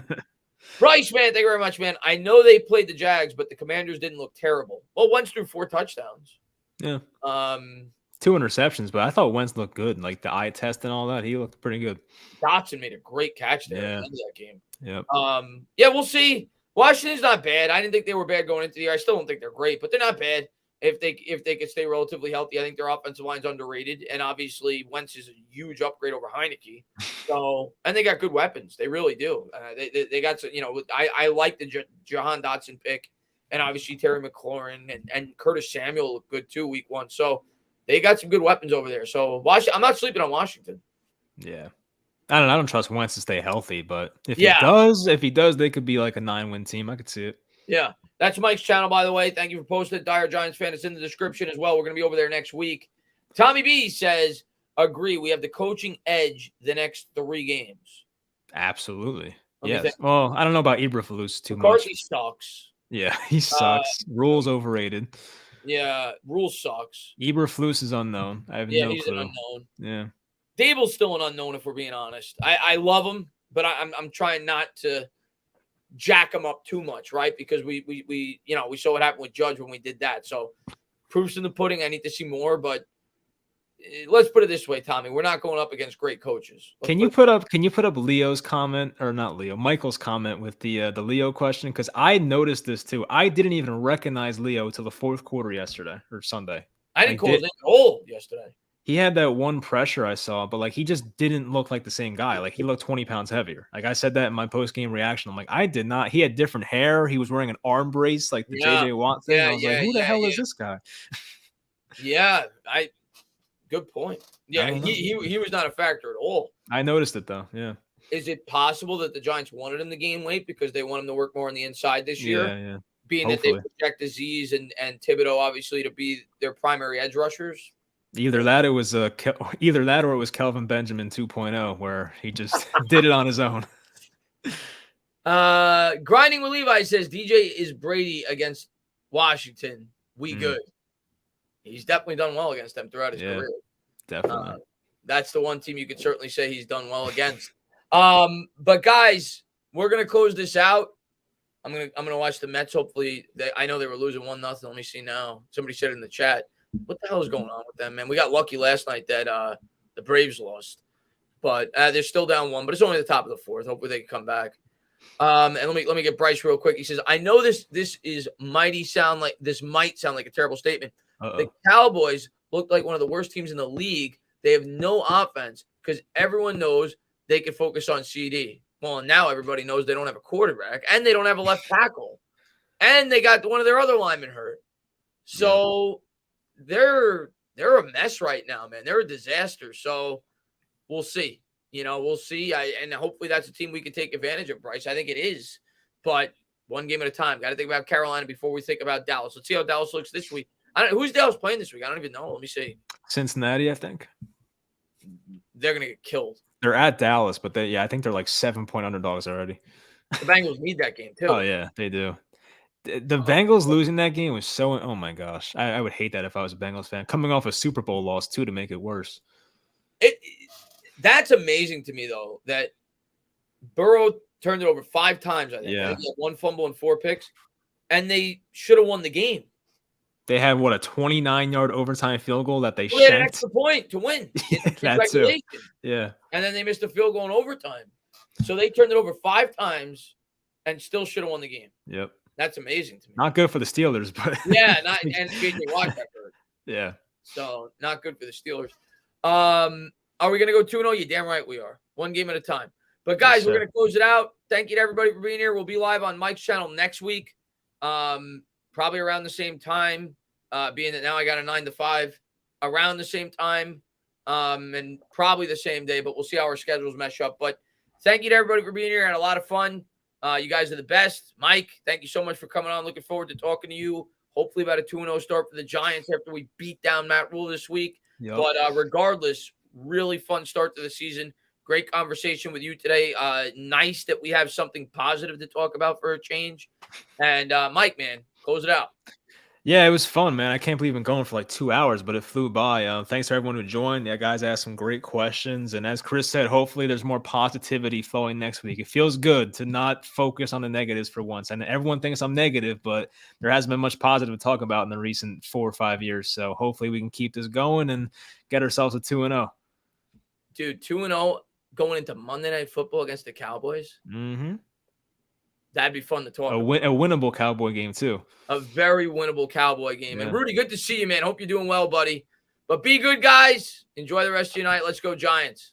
Bryce, man, thank you very much, man. I know they played the Jags, but the Commanders didn't look terrible. Well, Wentz threw 4 touchdowns. Yeah. 2 interceptions, but I thought Wentz looked good. Like the eye test and all that, he looked pretty good. Dotson made a great catch there at the end of that game. Yep. Yeah, we'll see. Washington's not bad. I didn't think they were bad going into the year. I still don't think they're great, but they're not bad. If they could stay relatively healthy, I think their offensive line's underrated. And obviously, Wentz is a huge upgrade over Heineke. So, and they got good weapons. They really do. They got some, I like the Jahan Dotson pick, and obviously Terry McLaurin and Curtis Samuel looked good too week 1. So they got some good weapons over there. So I'm not sleeping on Washington. Yeah. I don't trust Wentz to stay healthy, but if he does, they could be like a 9-win team. I could see it. Yeah. That's Mike's channel, by the way. Thank you for posting it. Dire Giants fan. It's in the description as well. We're going to be over there next week. Tommy B says, agree. We have the coaching edge the next 3 games. Absolutely. Yes. Well, I don't know about Ibrahim too much. McCarthy sucks. Yeah, he sucks. Rules overrated. Yeah, rules sucks. Ibrahim is unknown. I have no clue. He's an unknown. Yeah. Daboll's still an unknown, if we're being honest. I love him, but I'm trying not to jack him up too much, right? Because we saw what happened with Judge when we did that. So proof's in the pudding. I need to see more, but let's put it this way, Tommy. We're not going up against great coaches. Can you put up Leo's comment, or not Leo, Michael's comment with the Leo question? Because I noticed this too. I didn't even recognize Leo till the 4th quarter yesterday or Sunday. I didn't call his name at all yesterday. He had that one pressure I saw, but like he just didn't look like the same guy. Like he looked 20 pounds heavier. Like I said that in my post-game reaction. I'm like, I did not. He had different hair. He was wearing an arm brace like the JJ Watt thing. I was like, who the hell is this guy? Yeah, good point. Yeah, he was not a factor at all. I noticed it though. Yeah. Is it possible that the Giants wanted him to gain weight because they want him to work more on the inside this year? Yeah. Being Hopefully. That they project Aziz and Thibodeau obviously to be their primary edge rushers. Either that or it was Kelvin Benjamin 2.0 where he just did it on his own. Grinding with Levi says DJ is Brady against Washington. We good. He's definitely done well against them throughout his career. Definitely. That's the one team you could certainly say he's done well against. But guys, we're gonna close this out. I'm gonna watch the Mets. Hopefully, I know they were losing 1-0. Let me see now. Somebody said in the chat, "What the hell is going on with them, man?" We got lucky last night that the Braves lost, but they're still down 1. But it's only the top of the 4th. Hopefully, they can come back. And let me get Bryce real quick. He says, "I know this might sound like a terrible statement. The Cowboys look like one of the worst teams in the league. They have no offense because everyone knows they can focus on CD. Well, now everybody knows they don't have a quarterback and they don't have a left tackle. And they got one of their other linemen hurt. So they're a mess right now, man. They're a disaster. So we'll see. We'll see. And hopefully that's a team we can take advantage of, Bryce. I think it is. But one game at a time. Got to think about Carolina before we think about Dallas. Let's see how Dallas looks this week. Who's Dallas playing this week? I don't even know. Let me see. Cincinnati, I think. They're going to get killed. They're at Dallas, but I think they're like 7-point underdogs already. The Bengals need that game too. Oh yeah, they do. The Bengals losing that game was so. Oh my gosh, I would hate that if I was a Bengals fan. Coming off a Super Bowl loss too to make it worse. That's amazing to me though that Burrow turned it over 5 times. I think. Yeah. I think he had 1 fumble and 4 picks, and they should have won the game. They had a 29-yard overtime field goal that they had an shanked. extra point to win. That too. Yeah. And then they missed a field goal in overtime. So they turned it over 5 times and still should have won the game. Yep. That's amazing to me. Not good for the Steelers, but and JJ Watt got hurt. Yeah. So not good for the Steelers. Are we gonna go 2-0? You're damn right we are. 1 game at a time. But guys, we're gonna close it out. Thank you to everybody for being here. We'll be live on Mike's channel next week. Probably around the same time, being that now I got a 9 to 5 around the same time, and probably the same day, but we'll see how our schedules mesh up. But thank you to everybody for being here. I had a lot of fun. You guys are the best. Mike, thank you so much for coming on. Looking forward to talking to you. Hopefully about a 2-0 start for the Giants after we beat down Matt Rule this week. Yep. But regardless, really fun start to the season. Great conversation with you today. Nice that we have something positive to talk about for a change. And Mike, man, close it out. Yeah, it was fun, man. I can't believe we've been going for like 2 hours, but it flew by. Thanks to everyone who joined. Yeah, guys asked some great questions. And as Chris said, hopefully there's more positivity flowing next week. It feels good to not focus on the negatives for once. And everyone thinks I'm negative, but there hasn't been much positive to talk about in the recent 4 or 5 years. So hopefully we can keep this going and get ourselves a 2-0. Dude, 2-0 going into Monday Night Football against the Cowboys. Mm-hmm. That'd be fun to talk about. A winnable Cowboy game, too. A very winnable Cowboy game. Yeah. And Rudy, good to see you, man. Hope you're doing well, buddy. But be good, guys. Enjoy the rest of your night. Let's go, Giants.